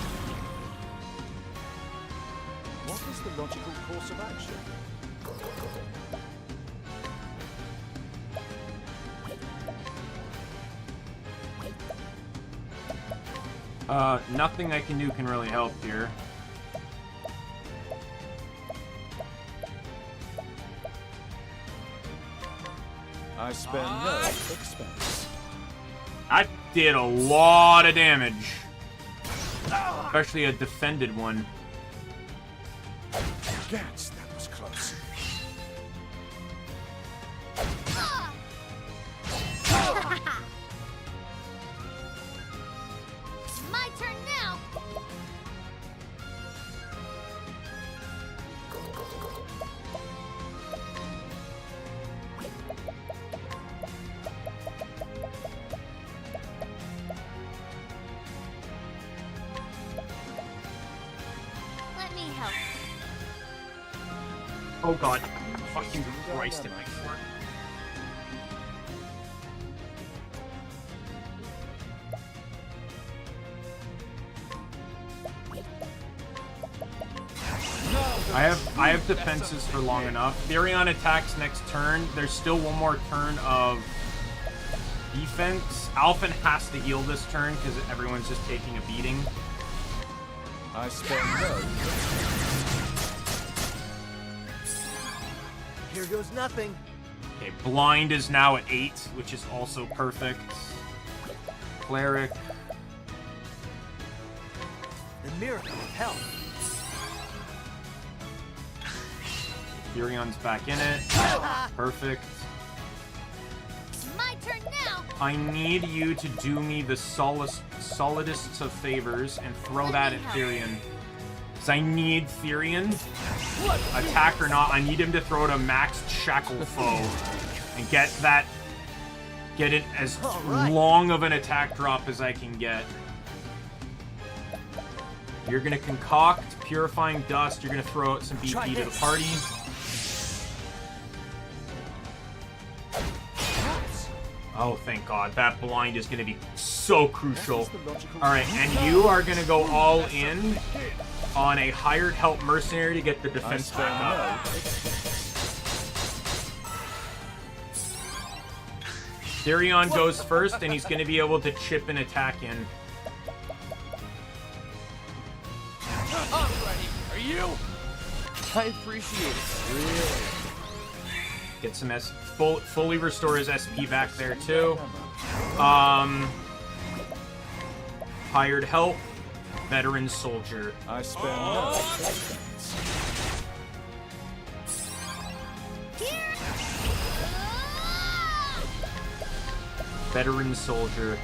What is the logical course of action? Nothing I can do can really help here. I spare no expense. That did a lot of damage. Especially a defended one. Gats, that was close. My turn now. Let me help. Oh god. Fucking Christ in my court. I have defenses for long enough. Therion attacks next turn. There's still one more turn of defense. Alphen has to heal this turn because everyone's just taking a beating. I spare no. Here goes nothing. Okay, blind is now at 8, which is also perfect. Cleric. The miracle of health. Therion's back in it. Perfect. My turn now. I need you to do me the solidest of favors and throw that at Therion. Because I need Therion, attack or not, I need him to throw it a maxed shackle foe. And get it as long of an attack drop as I can get. You're gonna concoct Purifying Dust, you're gonna throw out some BP to the party. Oh, thank God. That blind is going to be so crucial. Alright, and you are going to go all in on a hired help mercenary to get the defense back up. Therion goes first, and he's going to be able to chip an attack in. I'm ready. Are you? I appreciate it. Really? Get some fully restore his SP back there too. Hired help, veteran soldier. I spend Veteran soldier.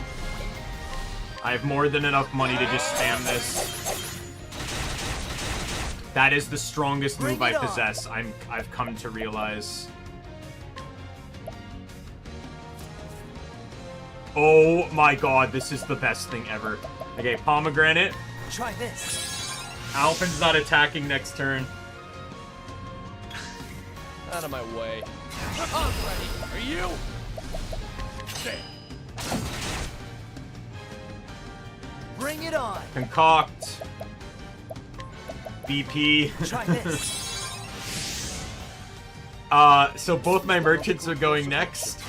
I have more than enough money to just spam this. That is the strongest move I possess. I've come to realize. Oh my God, this is the best thing ever. Okay, pomegranate. Try this. Alpin's not attacking next turn. Out of my way. I'm ready. Are you? There. Bring it on. Concoct. BP. Try this. So both my merchants are going next.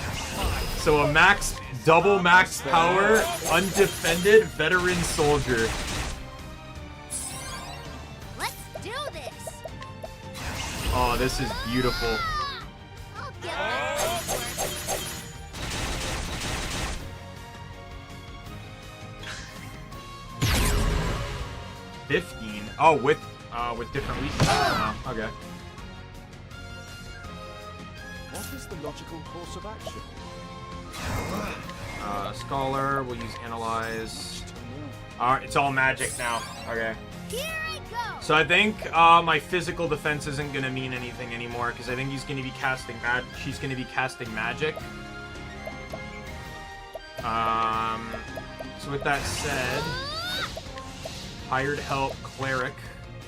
So a double max power, undefended veteran soldier. Let's do this. Oh, this is beautiful. I'll get that. 15. Oh, with different weaknesses. Oh, okay. What is the logical course of action? Scholar, we'll use Analyze. Alright, it's all magic now. Okay. Here I go. So I think my physical defense isn't going to mean anything anymore, because I think he's going to be casting she's going to be casting magic. So with that said, hired help, cleric.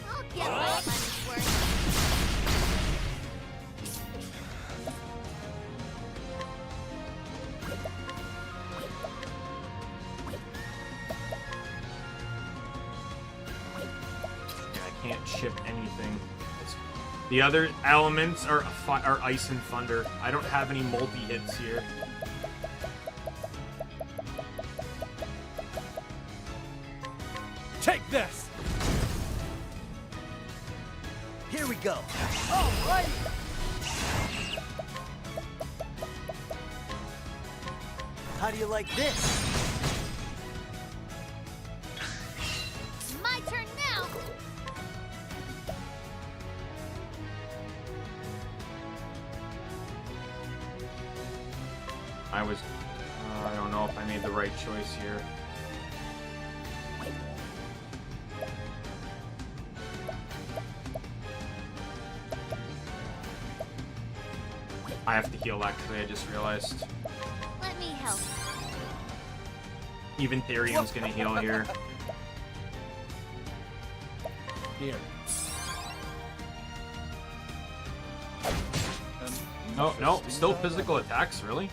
I'll get my money's worth. Can't ship anything. The other elements are ice and thunder. I don't have any multi-hits here. Take this. Here we go. All right. How do you like this? My turn now. I don't know if I made the right choice here. I have to heal, actually, I just realized. Let me help. Even Therion's gonna heal here. Here. No, still physical attacks, really?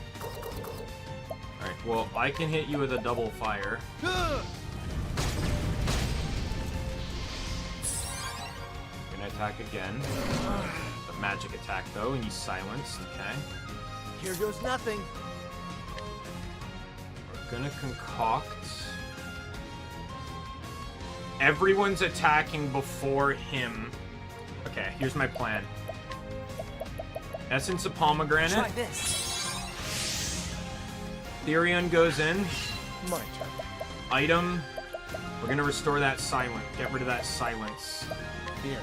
Alright, well, I can hit you with a double fire. Gonna attack again. The magic attack, though, and he's silenced. Okay. Here goes nothing. We're gonna concoct. Everyone's attacking before him. Okay, here's my plan. Essence of pomegranate. Try this. Therion goes in. My turn. Item. We're gonna restore that silent. Get rid of that silence. Here.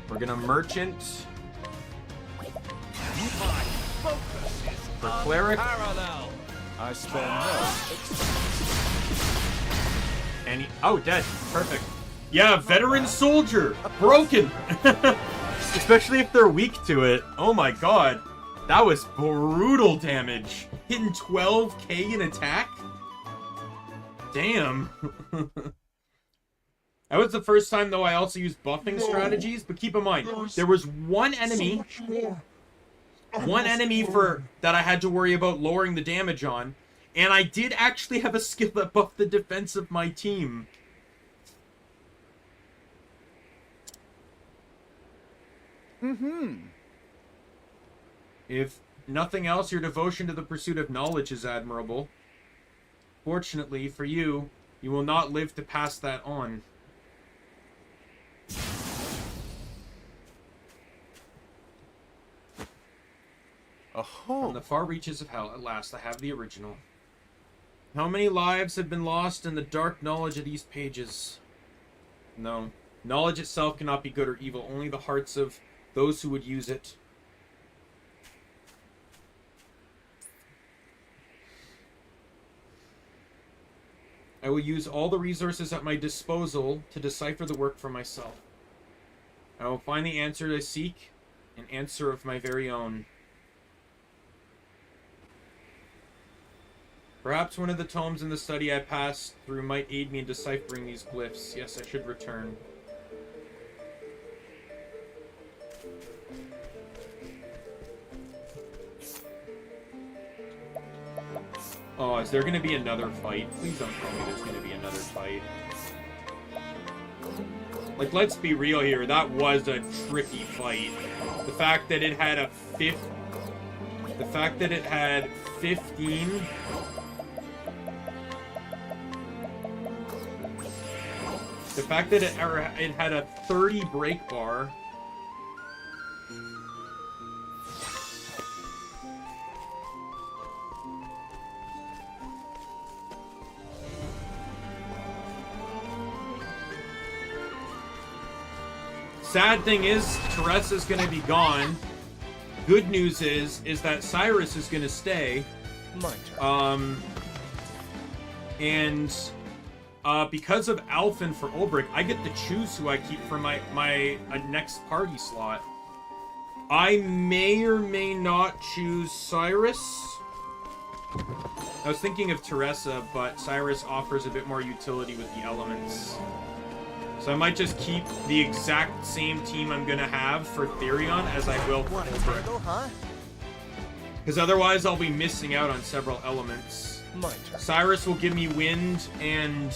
We're gonna merchant Cleric. Parallel. I spare no. And oh, dead. Perfect. Yeah, veteran soldier. Broken. Especially if they're weak to it. Oh my god. That was brutal damage. Hitting 12k in attack? Damn. That was the first time, though, I also used buffing strategies. But keep in mind, there was one enemy that I had to worry about lowering the damage on. And I did actually have a skill that buffed the defense of my team. If nothing else, your devotion to the pursuit of knowledge is admirable. Fortunately for you, you will not live to pass that on. From the far reaches of hell, at last I have the original. How many lives have been lost in the dark knowledge of these pages? No. Knowledge itself cannot be good or evil, only the hearts of those who would use it. I will use all the resources at my disposal to decipher the work for myself. I will find the answer I seek, an answer of my very own. Perhaps one of the tomes in the study I passed through might aid me in deciphering these glyphs. Yes, I should return. Oh, is there going to be another fight? Please don't tell me there's going to be another fight. Like, let's be real here. That was a tricky fight. The fact that it had a The fact that it had 15... The fact that it had a 30 break bar. Sad thing is, Teresa's gonna be gone. Good news is that Cyrus is gonna stay. My turn. Because of Alphen for Ulbrich, I get to choose who I keep for my next party slot. I may or may not choose Cyrus. I was thinking of Teresa, but Cyrus offers a bit more utility with the elements. So I might just keep the exact same team I'm gonna have for Therion as I will for Ulbrich. Because otherwise I'll be missing out on several elements. My turn. Cyrus will give me wind and...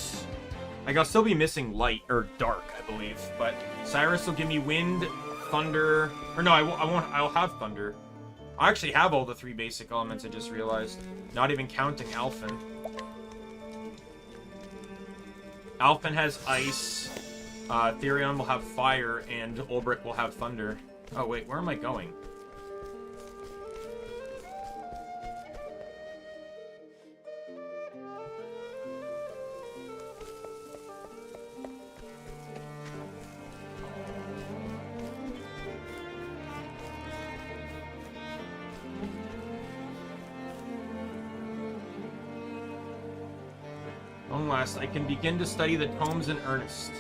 Like, I'll still be missing light, or dark, I believe. But Cyrus will give me wind, thunder... Or no, I won't. I'll have thunder. I actually have all the 3 basic elements, I just realized. Not even counting Alphen. Alphen has ice. Therion will have fire, and Ulbrich will have thunder. Oh, wait, where am I going? Long last, I can begin to study the tomes in earnest.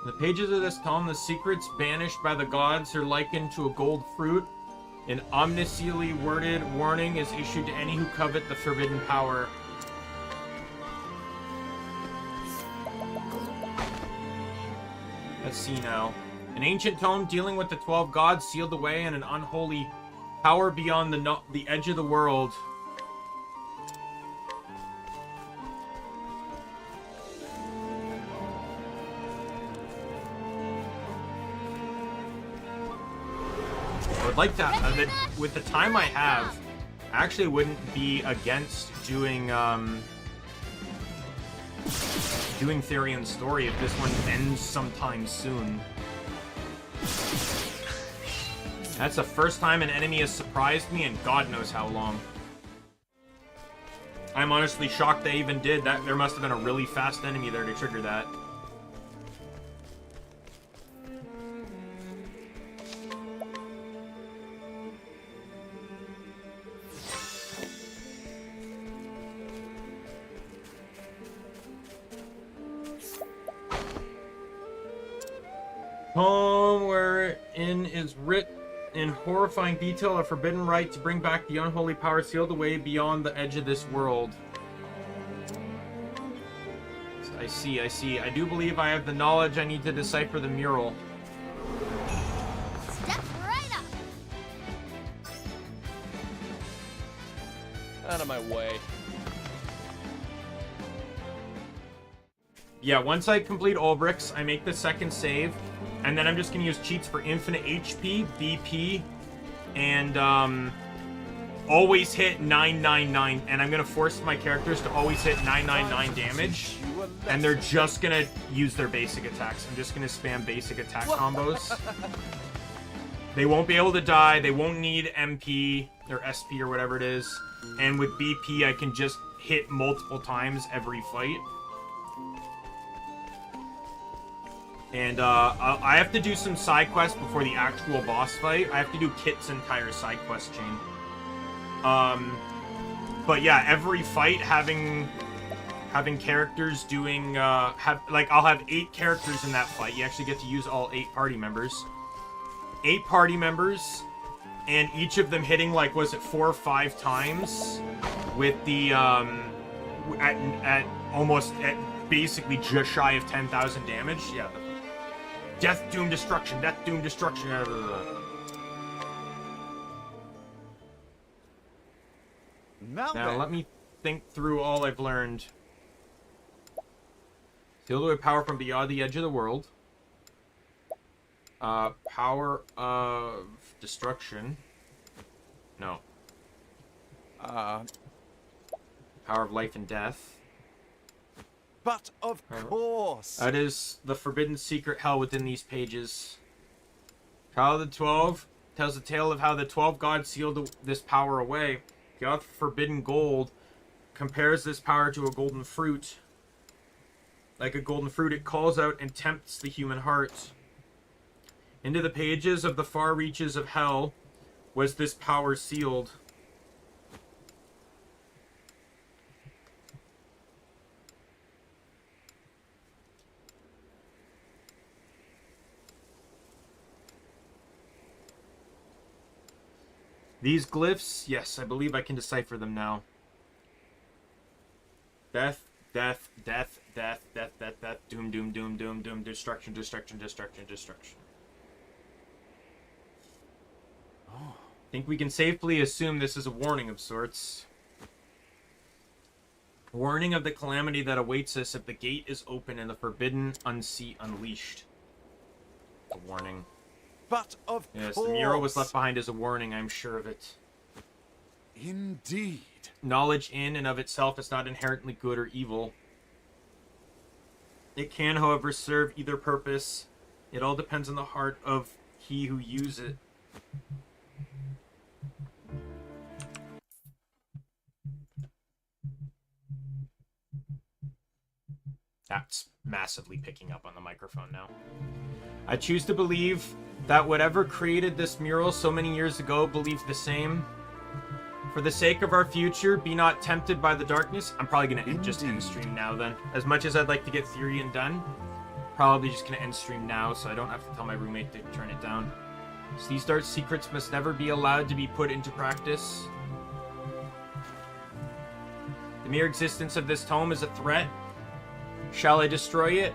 In the pages of this tome, the secrets banished by the gods are likened to a gold fruit. An omnisciently worded warning is issued to any who covet the forbidden power. Let's see now. An ancient tome dealing with the 12 gods sealed away in an unholy power beyond the edge of the world. I would like that. With the time I have, I actually wouldn't be against doing Therion's story if this one ends sometime soon. That's the first time an enemy has surprised me in God knows how long. I'm honestly shocked they even did that. There must have been a really fast enemy there to trigger that. Poem wherein is writ in horrifying detail a forbidden right to bring back the unholy power sealed away beyond the edge of this world. I see, I see. I do believe I have the knowledge I need to decipher the mural. Step right up. Out of my way. Yeah, once I complete Ulbrich's, I make the second save, and then I'm just going to use cheats for infinite HP, BP, and always hit 999, and I'm going to force my characters to always hit 999 damage, and they're just going to use their basic attacks. I'm just going to spam basic attack combos. They won't be able to die, they won't need MP, or SP, or whatever it is, and with BP I can just hit multiple times every fight. And I have to do some side quests before the actual boss fight. I have to do Kit's entire side quest chain. But yeah, every fight having characters doing I'll have 8 characters in that fight. You actually get to use all 8 party members. 8 party members, and each of them hitting like, was it 4 or 5 times with the at basically just shy of 10,000 damage. Yeah. Death, doom, destruction. Death, doom, destruction. Now let me think through all I've learned. Sealed away power from beyond the edge of the world. Power of destruction. No. Power of life and death. But of course. That is the forbidden secret hell within these pages. Trial of the 12 tells the tale of how the 12 gods sealed this power away. The author of Forbidden Gold compares this power to a golden fruit. Like a golden fruit, it calls out and tempts the human heart. Into the pages of the far reaches of hell was this power sealed. These glyphs, yes, I believe I can decipher them now. Death, death, death, death, death, death, death, doom, doom, doom, doom, doom, destruction, destruction, destruction, destruction. I think we can safely assume this is a warning of sorts. A warning of the calamity that awaits us if the gate is open and the forbidden unseat unleashed. A warning. But of yes, course. The mural was left behind as a warning, I'm sure of it. Indeed. Knowledge in and of itself is not inherently good or evil. It can, however, serve either purpose. It all depends on the heart of he who uses it. That's massively picking up on the microphone now. I choose to believe that whatever created this mural so many years ago believed the same. For the sake of our future, be not tempted by the darkness. I'm probably going to just end stream now then. As much as I'd like to get Therian done, probably just going to end stream now so I don't have to tell my roommate to turn it down. So these dark secrets must never be allowed to be put into practice. The mere existence of this tome is a threat. Shall I destroy it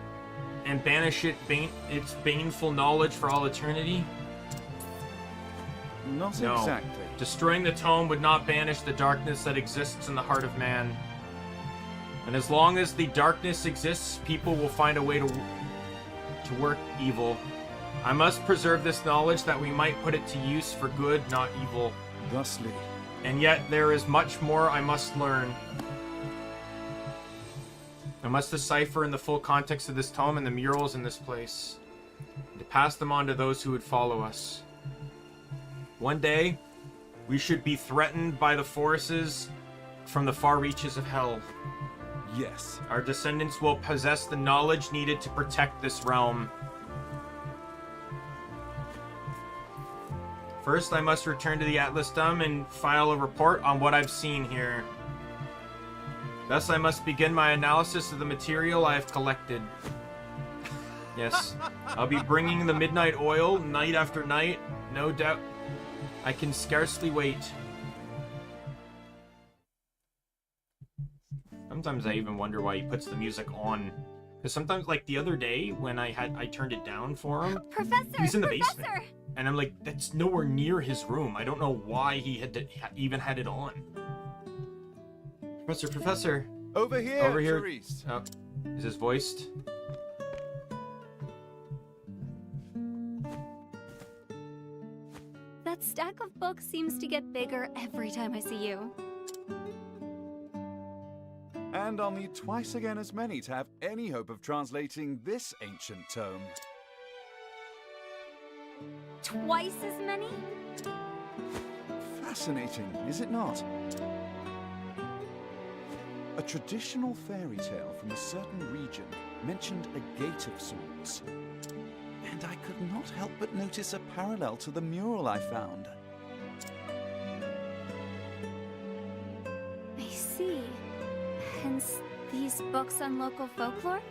and banish its baneful knowledge for all eternity? Not no. Exactly. Destroying the tome would not banish the darkness that exists in the heart of man. And as long as the darkness exists, people will find a way to work evil. I must preserve this knowledge that we might put it to use for good, not evil. Thusly. And yet there is much more I must learn. I must decipher in the full context of this tome and the murals in this place, and to pass them on to those who would follow us. One day, we should be threatened by the forces From the far reaches of hell. Yes. Our descendants will possess the knowledge needed to protect this realm. First, I must return to the Atlas Dome and file a report on what I've seen here. Thus, I must begin my analysis of the material I have collected. Yes, I'll be bringing the midnight oil night after night, no doubt. I can scarcely wait. Sometimes I even wonder why he puts the music on. Because sometimes, like the other day, when I turned it down for him, Professor, he's in the basement. And I'm like, that's nowhere near his room. I don't know why he had to even had it on. Professor. Over here, Therese. Oh, is this voiced? That stack of books seems to get bigger every time I see you. And I'll need twice again as many to have any hope of translating this ancient tome. Twice as many? Fascinating, is it not? A traditional fairy tale from a certain region mentioned a gate of sorts. And I could not help but notice a parallel to the mural I found. I see. Hence, these books on local folklore?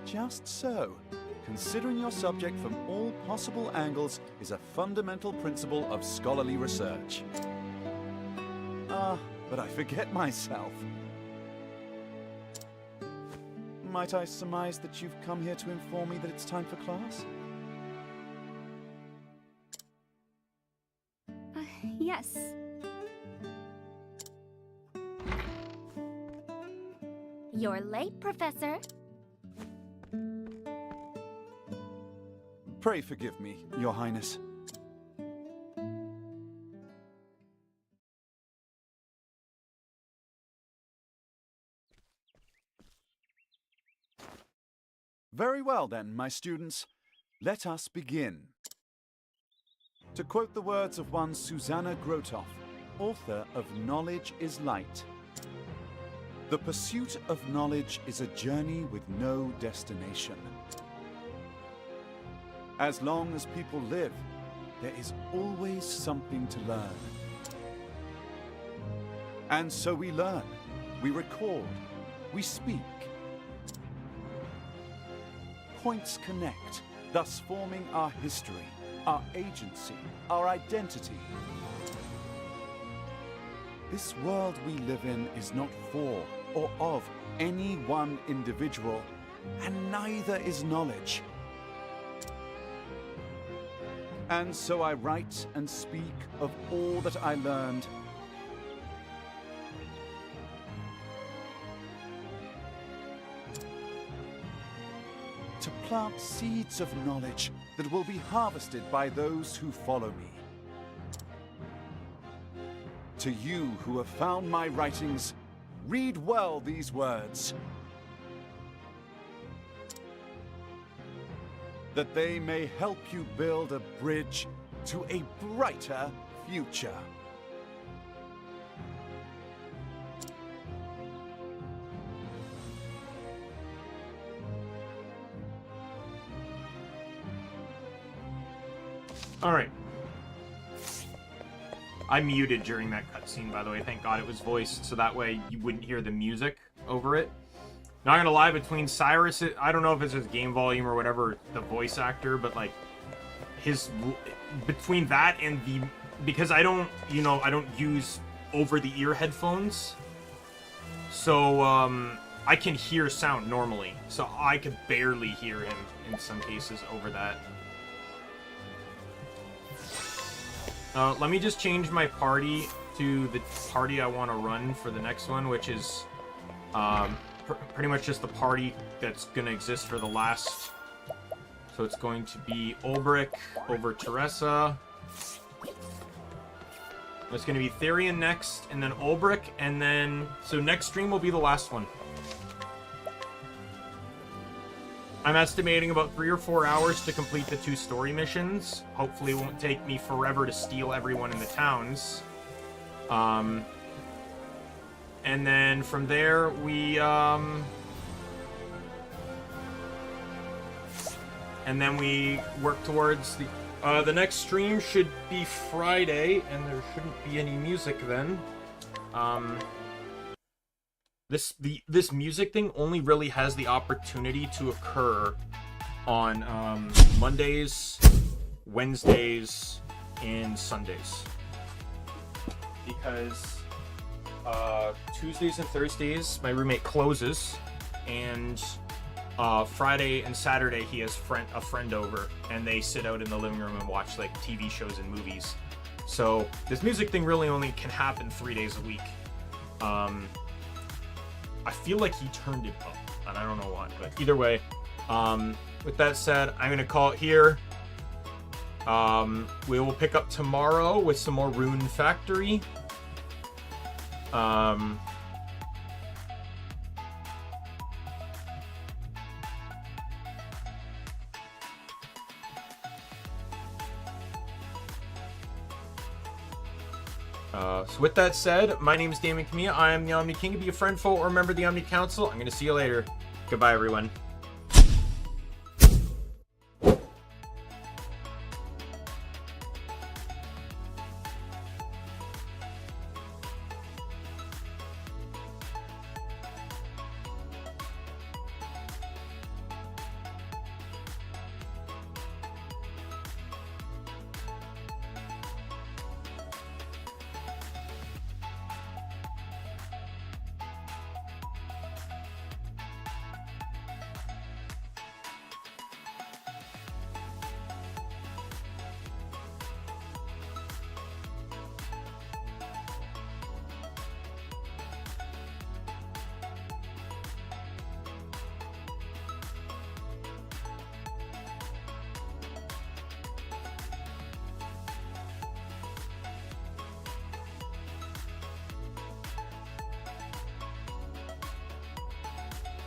Just so. Considering your subject from all possible angles is a fundamental principle of scholarly research. But I forget myself. Might I surmise that you've come here to inform me that it's time for class? Yes. You're late, Professor. Pray forgive me, Your Highness. Very well then, my students. Let us begin. To quote the words of one Susanna Grotoff, author of Knowledge is Light. The pursuit of knowledge is a journey with no destination. As long as people live, there is always something to learn. And so we learn, we record, we speak. Points connect, thus forming our history, our agency, our identity. This world we live in is not for or of any one individual, and neither is knowledge. And so I write and speak of all that I learned. To plant seeds of knowledge that will be harvested by those who follow me. To you who have found my writings, read well these words. That they may help you build a bridge to a brighter future. All right. I muted during that cutscene, by the way. Thank God it was voiced, so that way you wouldn't hear the music over it. Not gonna lie, between Cyrus, I don't know if it's his game volume or whatever, the voice actor, but like between that and the, because I don't, I don't use over-the-ear headphones, so I can hear sound normally, so I could barely hear him in some cases over that. Let me just change my party to the party I want to run for the next one, which is pretty much just the party that's going to exist for the last. So it's going to be Ulbrich over Teresa. It's going to be Therian next, and then Ulbrich, and then... So next stream will be the last one. I'm estimating about 3 or 4 hours to complete the 2 story missions. Hopefully it won't take me forever to steal everyone in the towns. And then from there, we, and then we work towards the next stream should be Friday, and there shouldn't be any music then. This music thing only really has the opportunity to occur on Mondays, Wednesdays, and Sundays. Because Tuesdays and Thursdays, my roommate closes, and Friday and Saturday he has a friend over, and they sit out in the living room and watch like TV shows and movies. So this music thing really only can happen 3 days a week. I feel like he turned it up, and I don't know why, but either way, with that said, I'm gonna call it here. We will pick up tomorrow with some more Rune Factory. So with that said, my name is Daimien Kamiya. I am the Omni King. Be a friend, foe, or member of the Omni Council. I'm going to see you later. Goodbye, everyone.